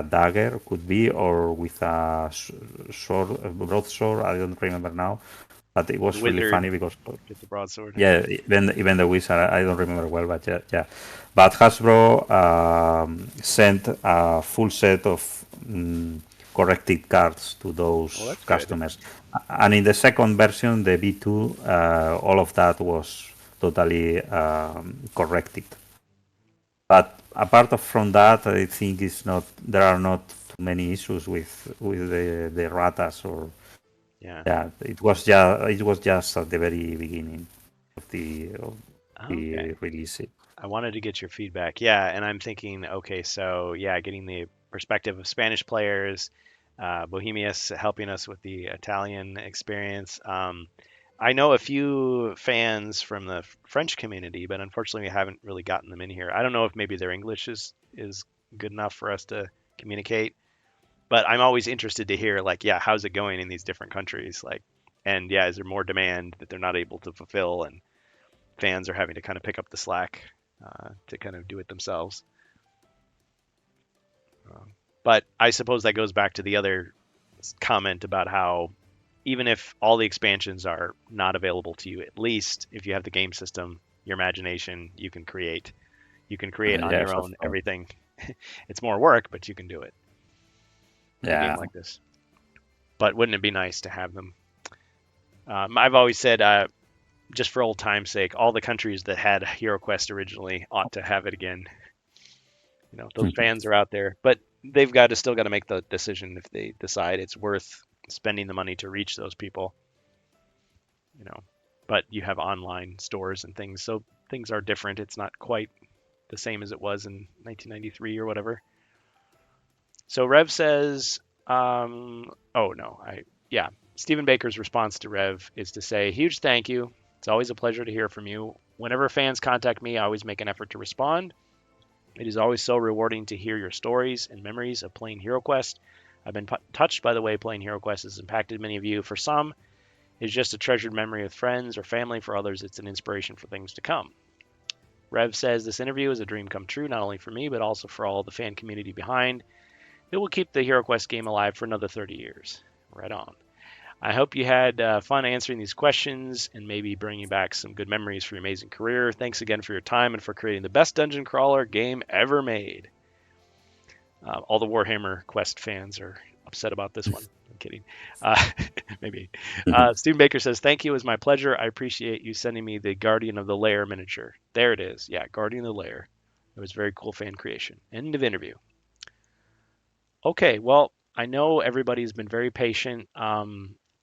dagger, could be, or with a sword, a broadsword. I don't remember now, but it The was really wizard funny because gets the broadsword. yeah, even the wizard, I don't remember well, but yeah, yeah. But Hasbro sent a full set of corrected cards to Well, those that's good. customers, and in the second version, the V2, all of that was totally corrected. But apart from that, I think there are not too many issues with the ratas, or Yeah. yeah, it was just at the very beginning of the Okay. release. I wanted to get your feedback. Yeah, and I'm thinking, okay, so yeah, getting the perspective of Spanish players, Bohemius helping us with the Italian experience. I know a few fans from the French community, but unfortunately, we haven't really gotten them in here. I don't know if maybe their English is good enough for us to communicate, but I'm always interested to hear like, yeah, how's it going in these different countries? Like, and yeah, is there more demand that they're not able to fulfill, and fans are having to kind of pick up the slack to kind of do it themselves. But I suppose that goes back to the other comment about how even if all the expansions are not available to you, at least if you have the game system, your imagination, you can create. You can create on Yes, your of own course. everything. It's more work, but you can do it with a game Yeah. like this. But wouldn't it be nice to have them? I've always said, just for old time's sake, all the countries that had HeroQuest originally ought to have it again. Those fans are out there. But they've got to still got to make the decision if they decide it's worth spending the money to reach those people, you know. But you have online stores and things, so things are different. It's not quite the same as it was in 1993 or whatever. So Rev says, oh no, yeah. Stephen Baker's response to Rev is to say, huge thank you. It's always a pleasure to hear from you. Whenever fans contact me, I always make an effort to respond. It is always so rewarding to hear your stories and memories of playing HeroQuest. I've been touched by the way playing HeroQuest has impacted many of you. For some, it's just a treasured memory with friends or family. For others, it's an inspiration for things to come. Rev says this interview is a dream come true, not only for me, but also for all the fan community behind. It will keep the HeroQuest game alive for another 30 years. Right on. I hope you had fun answering these questions and maybe bringing back some good memories for your amazing career. Thanks again for your time and for creating the best dungeon crawler game ever made. All the Warhammer Quest fans are upset about this one. I'm kidding. Maybe. Stephen Baker says, thank you. It was my pleasure. I appreciate you sending me the Guardian of the Lair miniature. There it is. Yeah, Guardian of the Lair. It was very cool fan creation. End of interview. Okay, well, I know everybody's been very patient.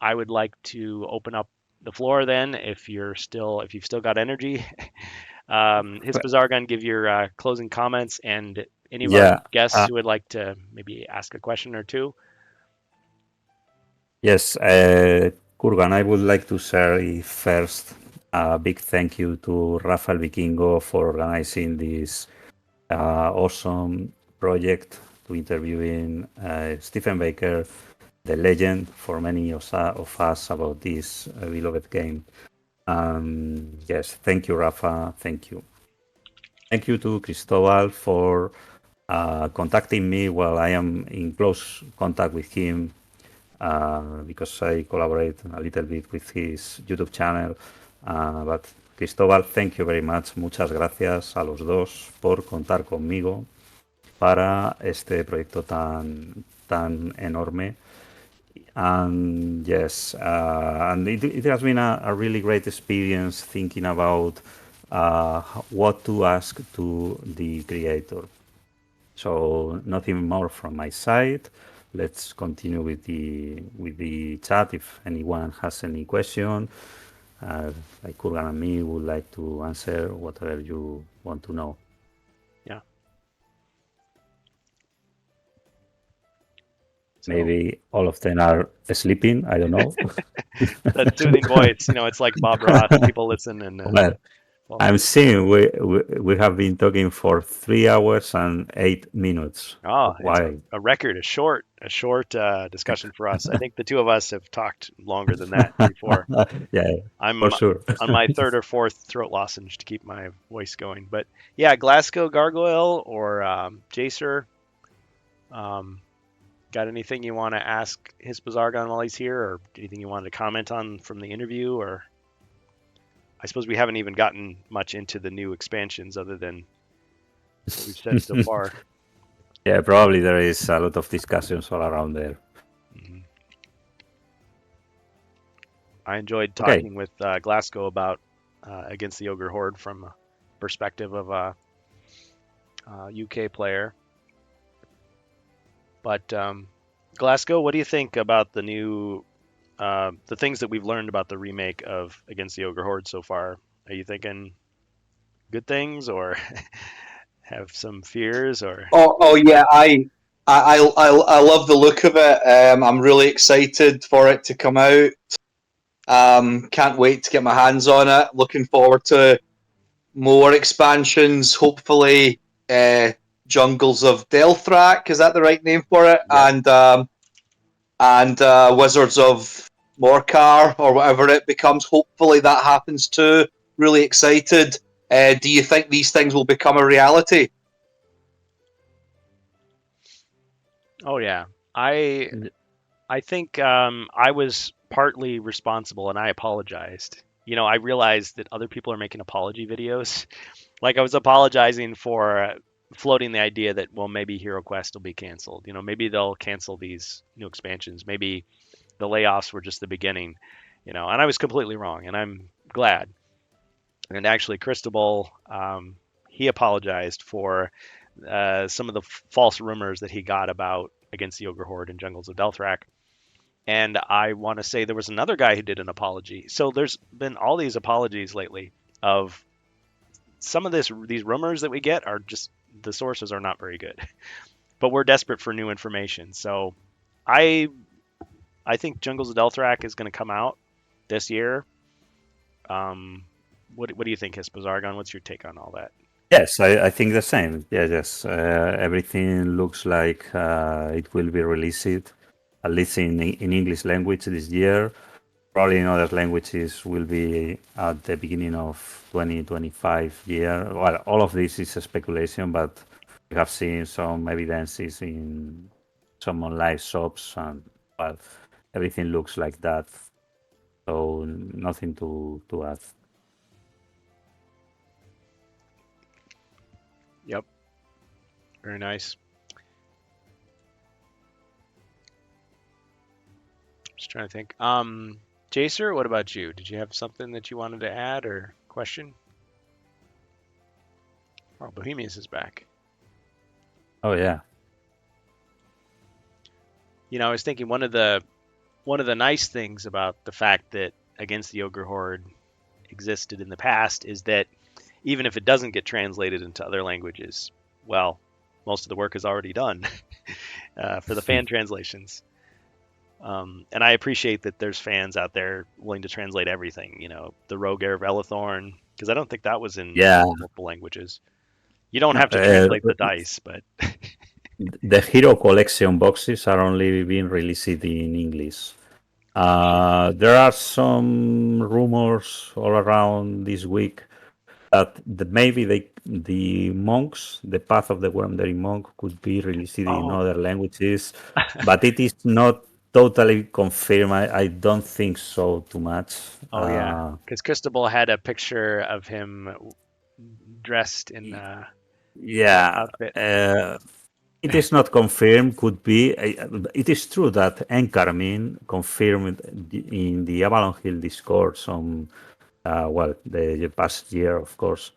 I would like to open up the floor then, if you've still got energy. Hispazargon, give your closing comments, and any of our Yeah. guests who would like to maybe ask a question or two. Yes, Kurgan, I would like to say first a big thank you to Rafael Vikingo for organizing this awesome project to interviewing Stephen Baker, the legend for many of us about this beloved game. Yes, thank you, Rafa. Thank you. Thank you to Cristobal for contacting me while I am in close contact with him because I collaborate a little bit with his YouTube channel. But Cristobal, thank you very much. Muchas gracias a los dos por contar conmigo para este proyecto tan enorme. And yes, and it has been a really great experience thinking about what to ask to the creator. So nothing more from my side. Let's continue with the chat. If anyone has any question, like Kurgan and me would like to answer whatever you want to know. Yeah. Maybe all of them are sleeping. I don't know. That soothing voice, it's like Bob Ross. People listen and. Well, I'm seeing we have been talking for 3 hours and 8 minutes. Oh, why? It's a record, a short discussion for us. I think the two of us have talked longer than that before. Yeah, I'm for sure. on my third or fourth throat lozenge to keep my voice going. But yeah, Glasgow Gargoyle or Jacer. Got anything you want to ask Hispazargon while he's here, or anything you wanted to comment on from the interview? Or I suppose we haven't even gotten much into the new expansions other than what we've said so far. Yeah, probably there is a lot of discussions all around there. Mm-hmm. I enjoyed talking with Glasgow about Against the Ogre Horde from a perspective of a UK player. But Glasgow, what do you think about the new, the things that we've learned about the remake of Against the Ogre Horde so far? Are you thinking good things, or have some fears, or? Oh yeah, I love the look of it. I'm really excited for it to come out. Can't wait to get my hands on it. Looking forward to more expansions. Hopefully, Jungles of Delthrak, is that the right name for it? Yeah. And Wizards of Morcar, or whatever it becomes. Hopefully that happens too. Really excited. Do you think these things will become a reality? Oh yeah, I think I was partly responsible, and I apologized. I realized that other people are making apology videos. Like I was apologizing for floating the idea that, well, maybe HeroQuest will be canceled. Maybe they'll cancel these new expansions. Maybe the layoffs were just the beginning. And I was completely wrong, and I'm glad. And actually, Cristobal, he apologized for some of the false rumors that he got about against the Ogre Horde in Jungles of Delthrak. And I want to say there was another guy who did an apology. So there's been all these apologies lately of some of these rumors that we get are just, the sources are not very good. But we're desperate for new information. So I think Jungles of Delthrak is going to come out this year. What do you think, Hispazargon? What's your take on all that? Yes, I think the same. Yes. Everything looks like it will be released, at least in English language this year. Probably in other languages will be at the beginning of 2025 year. Well, all of this is a speculation, but we have seen some evidences in some online shops, and well, everything looks like that. So nothing to add. Yep. Very nice. Just trying to think. Jacer, what about you? Did you have something that you wanted to add or question? Oh, Bohemius is back. Oh yeah. I was thinking one of the nice things about the fact that Against the Ogre Horde existed in the past is that even if it doesn't get translated into other languages, well, most of the work is already done for the fan translations. And I appreciate that there's fans out there willing to translate everything, the Rogue Heir of Elethorn, because I don't think that was in multiple languages. You don't have to translate the dice, but... The Hero Collection boxes are only being released in English. There are some rumors all around this week that maybe the monks, the Path of the Wormdaring Monk, could be released in other languages, but it is not totally confirmed. I don't think so too much. Oh yeah, because Cristobal had a picture of him dressed in outfit. It is not confirmed. Could be. It is true that Encarmin confirmed in the Avalon Hill Discord some, the past year, of course,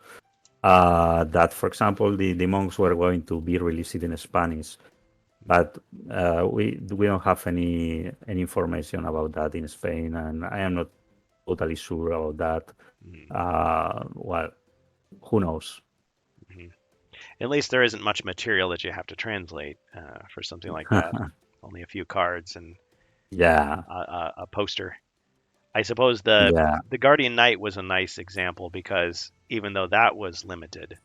that, for example, the monks were going to be released in Spanish, but we don't have any information about that in Spain, and I am not totally sure about that. Who knows? At least there isn't much material that you have to translate for something like that. Only a few cards and a poster. I suppose the Guardian Knight was a nice example because even though that was limited,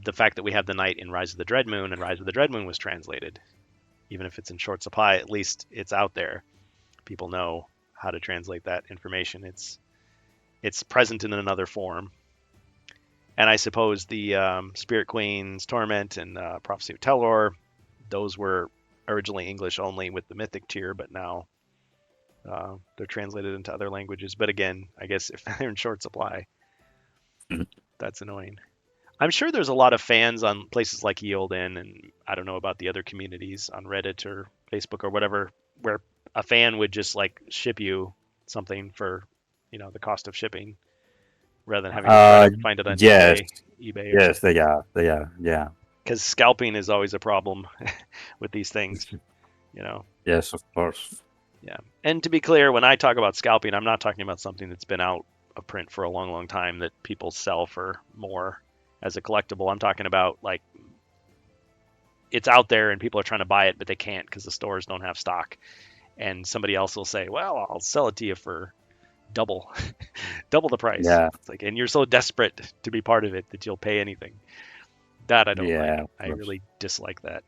the fact that we have the Knight in Rise of the Dreadmoon and Rise of the Dreadmoon was translated, even if it's in short supply, at least it's out there. People know how to translate that information. It's present in another form. And I suppose the Spirit Queen's Torment and Prophecy of Telor, those were originally English only with the Mythic tier, but now they're translated into other languages. But again, I guess if they're in short supply, that's annoying. I'm sure there's a lot of fans on places like Eilden, and I don't know about the other communities on Reddit or Facebook or whatever, where a fan would just like ship you something for, the cost of shipping, rather than having to try to find it on eBay. Yes, they are. Because scalping is always a problem with these things, Yes, of course. Yeah. And to be clear, when I talk about scalping, I'm not talking about something that's been out of print for a long, long time that people sell for more as a collectible. I'm talking about like it's out there and people are trying to buy it, but they can't because the stores don't have stock. And somebody else will say, well, I'll sell it to you for double the price. Yeah. It's like, and you're so desperate to be part of it that you'll pay anything. That I don't like. I really dislike that.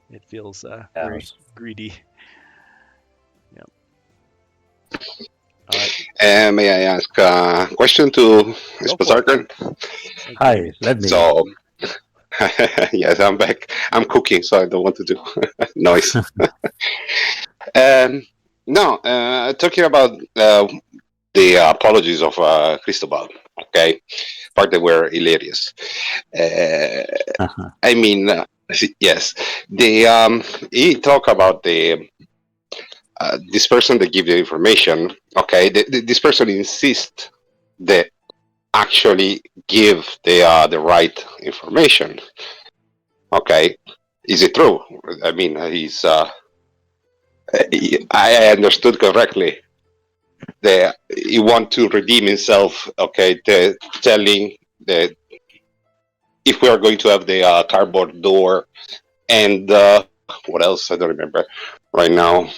It feels very greedy. Yeah. May I ask a question to Hispazargon? Hi, let me. So, yes, I'm back. I'm cooking, so I don't want to do noise. Talking about the apologies of Cristobal, okay, part that were hilarious. I mean, yes, he talked about the this person that give the information. Okay, this person insists that actually give the right information. Okay, is it true? I mean, I understood correctly that he want to redeem himself. Okay, telling that if we are going to have the cardboard door and what else? I don't remember right now.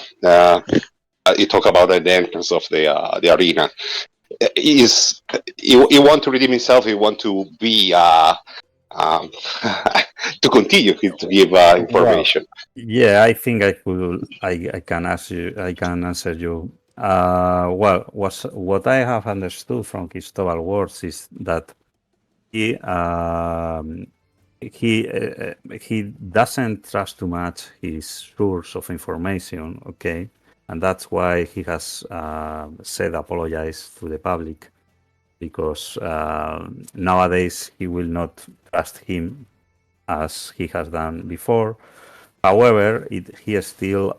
You talk about the entrance of the arena. He want to redeem himself. He want to be um, to continue to give Well, information. yeah, I think I can ask you. I can answer you. Well, what I have understood from Cristobal words is that he um, he doesn't trust too much his source of information. Okay, and that's why he has said apologize to the public, because nowadays he will not trust him as he has done before. However, he still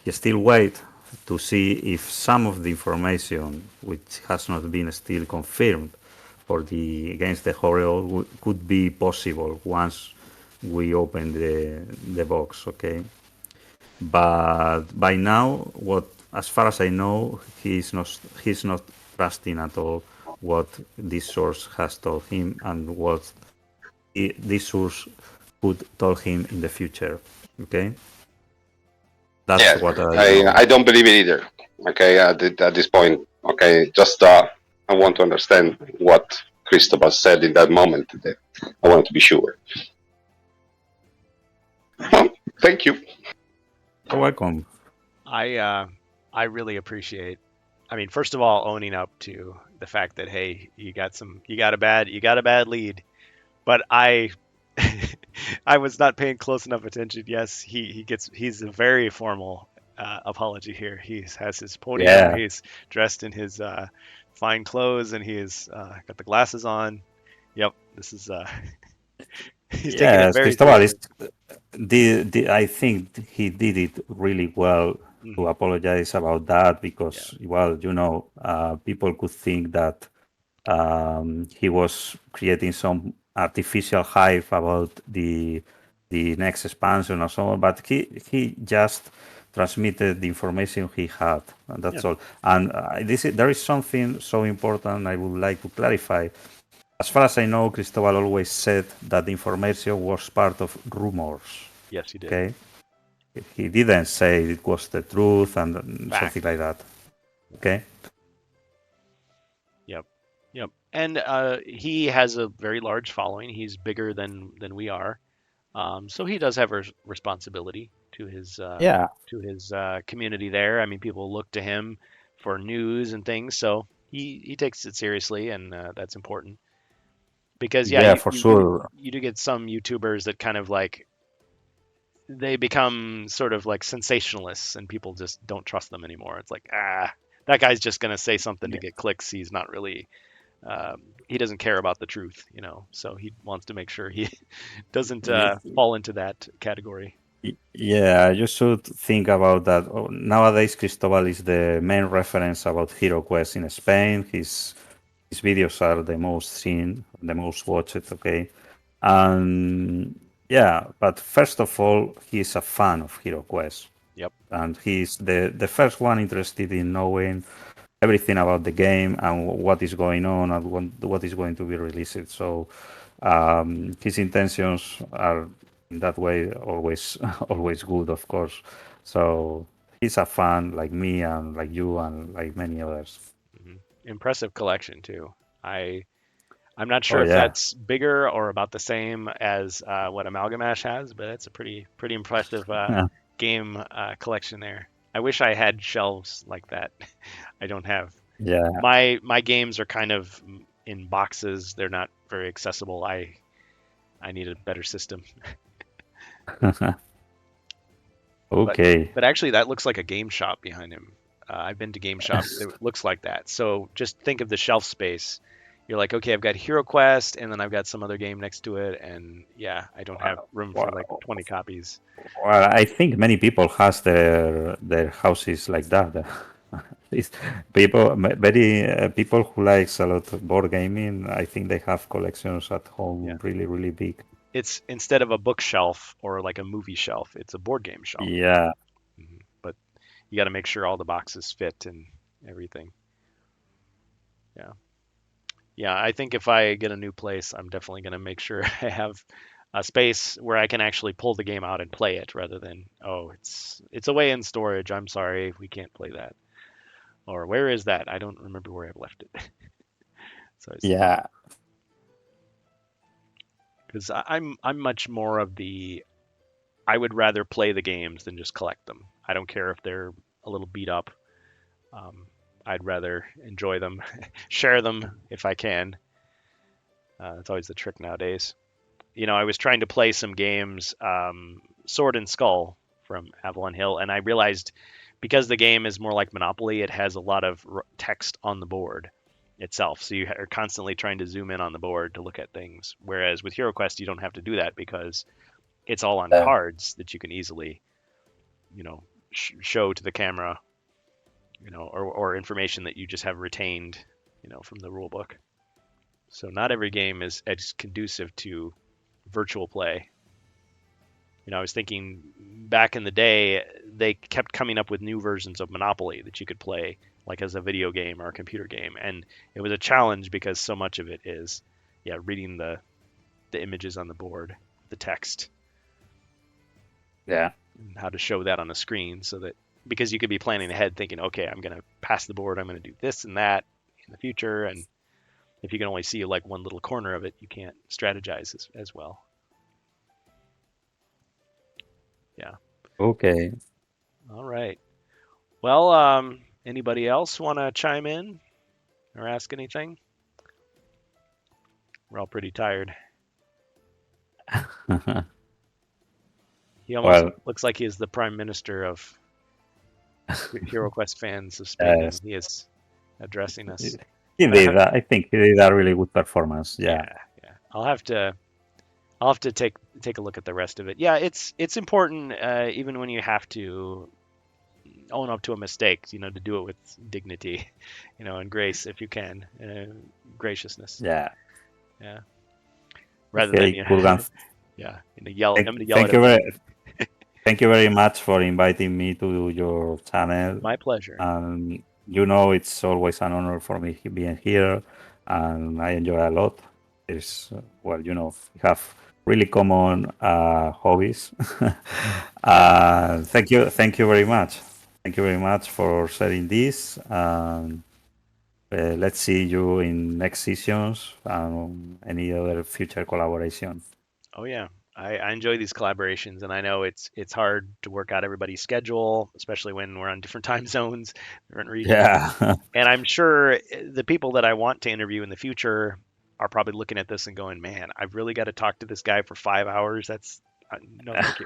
he still wait to see if some of the information which has not been still confirmed for the against the horror could be possible once we open the box. Okay, but by now, what as far as I know, he's not trusting at all what this source has told him and what this source could tell him in the future. Okay, that's Yeah, what I know. I don't believe it either. Okay, at this point, okay, just I want to understand what Cristobal said in that moment. I want to be sure. Well, thank you. You're welcome. I really appreciate. I mean, first of all, owning up to the fact that hey, you got a bad lead, but I was not paying close enough attention. Yes, he's a very formal apology here. He has his podium. Yeah, He's dressed in his fine clothes, and he's got the glasses on. Yep, this is he's taking it yes, very Cristobal is. seriously. I think he did it really well to Hmm. apologize about that, Yeah, because, well, people could think that he was creating some artificial hype about the next expansion or so on, but he just transmitted the information he had, and yeah, that's all. And there is something so important I would like to clarify. As far as I know, Cristobal always said that the information was part of rumors. yes, he did. Okay, he didn't say it was the truth and something Fact. like that. Okay. Yep. Yep. And he has a very large following. He's bigger than we are. So he does have a responsibility Yeah. to his community there. I mean, people look to him for news and things, so he takes it seriously, and that's important. Because yeah, Yeah, for sure. you do get some YouTubers that kind of like they become sort of like sensationalists, and people just don't trust them anymore. It's like that guy's just gonna say something to Yeah. get clicks. He's not really he doesn't care about the truth, you know. So he wants to make sure he doesn't fall into that category. Yeah, you should think about that. Oh, nowadays, Cristobal is the main reference about Hero Quest in Spain. His videos are the most seen, the most watched. Okay, and yeah, but first of all, he's a fan of Hero Quest, Yep. and he's the first one interested in knowing everything about the game and what is going on and what is going to be released. So his intentions are in that way always always good, of course. So he's a fan like me and like you and like many others. Hmm. Impressive collection too. I I'm not Oh sure if yeah. that's bigger or about the same as what Amalgamash has, but it's a pretty impressive game collection there. I wish I had shelves like that. I don't have. Yeah. My games are kind of in boxes. They're not very accessible. I need a better system. But Okay. but actually, that looks like a game shop behind him. I've been to game shops. It looks like that. So just think of the shelf space. You're like, okay, I've got Hero Quest, and then I've got some other game next to it, and yeah, I don't have room for like Well, 20 copies. well, I think many people has their houses like that. It's people who likes a lot of board gaming. I think they have collections at home Yeah, really big. it's instead of a bookshelf or like a movie shelf, it's a board game shelf. Yeah. But you got to make sure all the boxes fit and everything. Yeah, I think if I get a new place, I'm definitely going to make sure I have a space where I can actually pull the game out and play it rather than, oh, it's away in storage. I'm sorry, we can't play that. Or where is that? I don't remember where I've left it. So Yeah. because I'm much more of the I would rather play the games than just collect them. I don't care if they're a little beat up. I'd rather enjoy them, share them if I can. It's always the trick nowadays. I was trying to play some games, Sword and Skull from Avalon Hill, and I realized because the game is more like Monopoly, it has a lot of text on the board itself. So you are constantly trying to zoom in on the board to look at things. Whereas with HeroQuest, you don't have to do that because it's all on Yeah. cards that you can easily, show to the camera, or information that you just have retained, from the rule book. So not every game is as conducive to virtual play. I was thinking back in the day, they kept coming up with new versions of Monopoly that you could play like as a video game or a computer game. And it was a challenge because so much of it is, reading the images on the board, the text, Yeah. and how to show that on the screen so that, because you could be planning ahead thinking, okay, I'm going to pass the board, I'm going to do this and that in the future. And if you can only see like one little corner of it, you can't strategize as well. Okay. All right. Well, anybody else want to chime in or ask anything? We're all pretty tired. He almost Well, looks like he is the prime minister of HeroQuest fans of Spain. yes. He is addressing us. He did. I think he did a really good performance. Yeah. Yeah. I'll have to take a look at the rest of it. Yeah, it's important, even when you have to own up to a mistake, to do it with dignity, and grace if you can, graciousness. Yeah. Rather Okay, than Kurgan. I'm gonna yell at Thank you very, thank you very much for inviting me to your channel. My pleasure. And it's always an honor for me being here, and I enjoy a lot. It's we have really common hobbies. Thank you very much. Thank you very much for sharing this. Let's see you in next sessions and any other future collaboration. Oh yeah, I enjoy these collaborations, and I know it's hard to work out everybody's schedule, especially when we're on different time zones, different regions. Yeah. And I'm sure the people that I want to interview in the future are probably looking at this and going, "Man, I've really got to talk to this guy for 5 hours. That's no, thank you."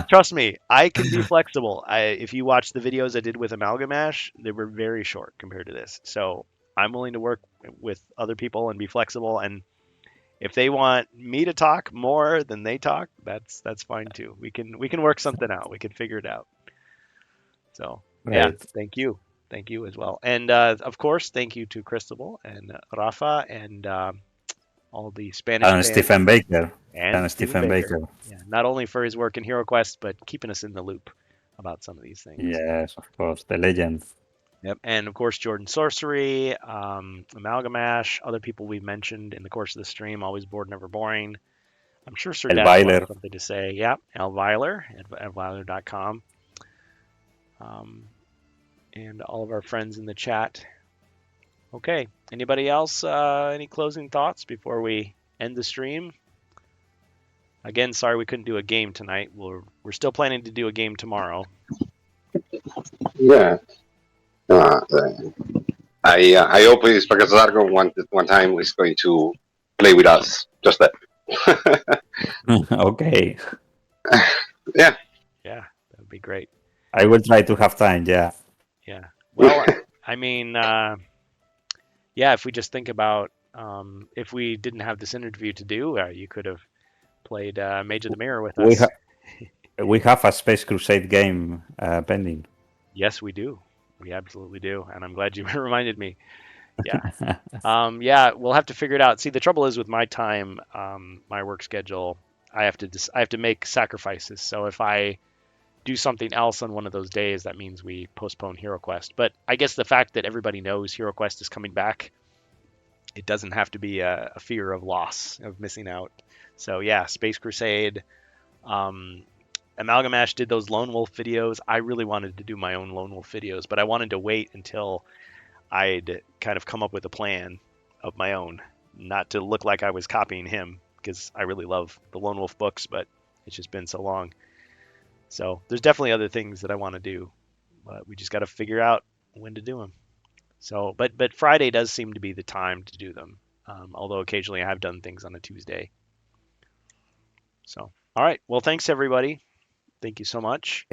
Trust me, I can be flexible. If you watch the videos I did with Amalgamash, they were very short compared to this. So I'm willing to work with other people and be flexible. And if they want me to talk more than they talk, that's fine too. We can work something out. We can figure it out. So yeah, Right. thank you as well. And of course, thank you to Cristobal and Rafa and all the Spanish And fans Stephen Baker. and Stephen Baker. Yeah, not only for his work in HeroQuest, but keeping us in the loop about some of these things. Yes, of course, the legend. Yep. And of course, Jordan Sorcery, Amalgamash, other people we've mentioned in the course of the stream, always bored, never boring. I'm sure Sir El Dash will have Weiler. something to say. Yeah, Elviler at elviler.com. And all of our friends in the chat. Okay. Anybody else? Any closing thoughts before we end the stream? Again, sorry we couldn't do a game tonight. We're still planning to do a game tomorrow. Yeah. I hope it's because Zargo one time is going to play with us. Just that. Okay. Yeah, that would be great. I will try to have time. Yeah. Yeah. Well, I mean, if we just think about if we didn't have this interview to do, you could have played Mage of the Mirror with us. We have a Space Crusade game pending. Yes, we do. We absolutely do. And I'm glad you reminded me. Yeah. We'll have to figure it out. See, the trouble is with my time, my work schedule, I have to make sacrifices. So if I do something else on one of those days, that means we postpone HeroQuest. But I guess the fact that everybody knows HeroQuest is coming back, it doesn't have to be a fear of loss, of missing out. So yeah, Space Crusade. Amalgamash did those Lone Wolf videos. I really wanted to do my own Lone Wolf videos, but I wanted to wait until I'd kind of come up with a plan of my own, not to look like I was copying him, because I really love the Lone Wolf books, but it's just been so long. So there's definitely other things that I want to do, but we just got to figure out when to do them. So, but Friday does seem to be the time to do them, although occasionally I have done things on a Tuesday. So, all right. Well, thanks everybody. Thank you so much.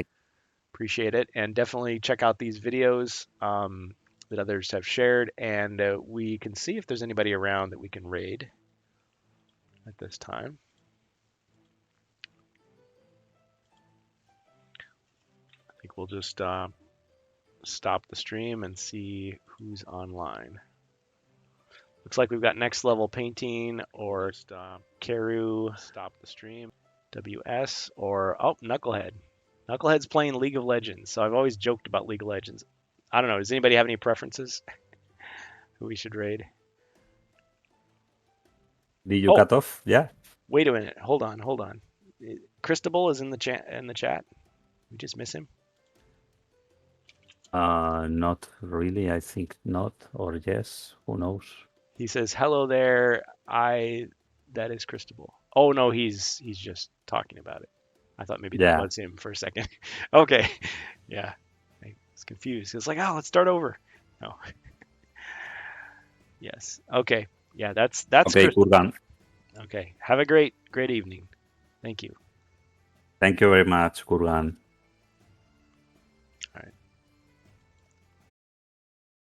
Appreciate it. And definitely check out these videos that others have shared. And we can see if there's anybody around that we can raid at this time. I think we'll just stop the stream and see who's online. Looks like we've got Next Level Painting or Keru, stop the stream. WS or Knucklehead. Knucklehead's playing League of Legends, so I've always joked about League of Legends. I don't know. Does anybody have any preferences? Who we should raid? Did you cut off? Yeah. Wait a minute. Hold on. Christabel is in the chat. We just miss him. Not really. I think not, or yes. Who knows? He says, "Hello there. That is Christabel." Oh no, he's just talking about it. I thought maybe that was him for a second. Okay. Yeah. I was confused. It's like, let's start over. No. Yes. Okay. Yeah, that's okay, Kurgan. Okay. Have a great evening. Thank you. Thank you very much, Kurgan.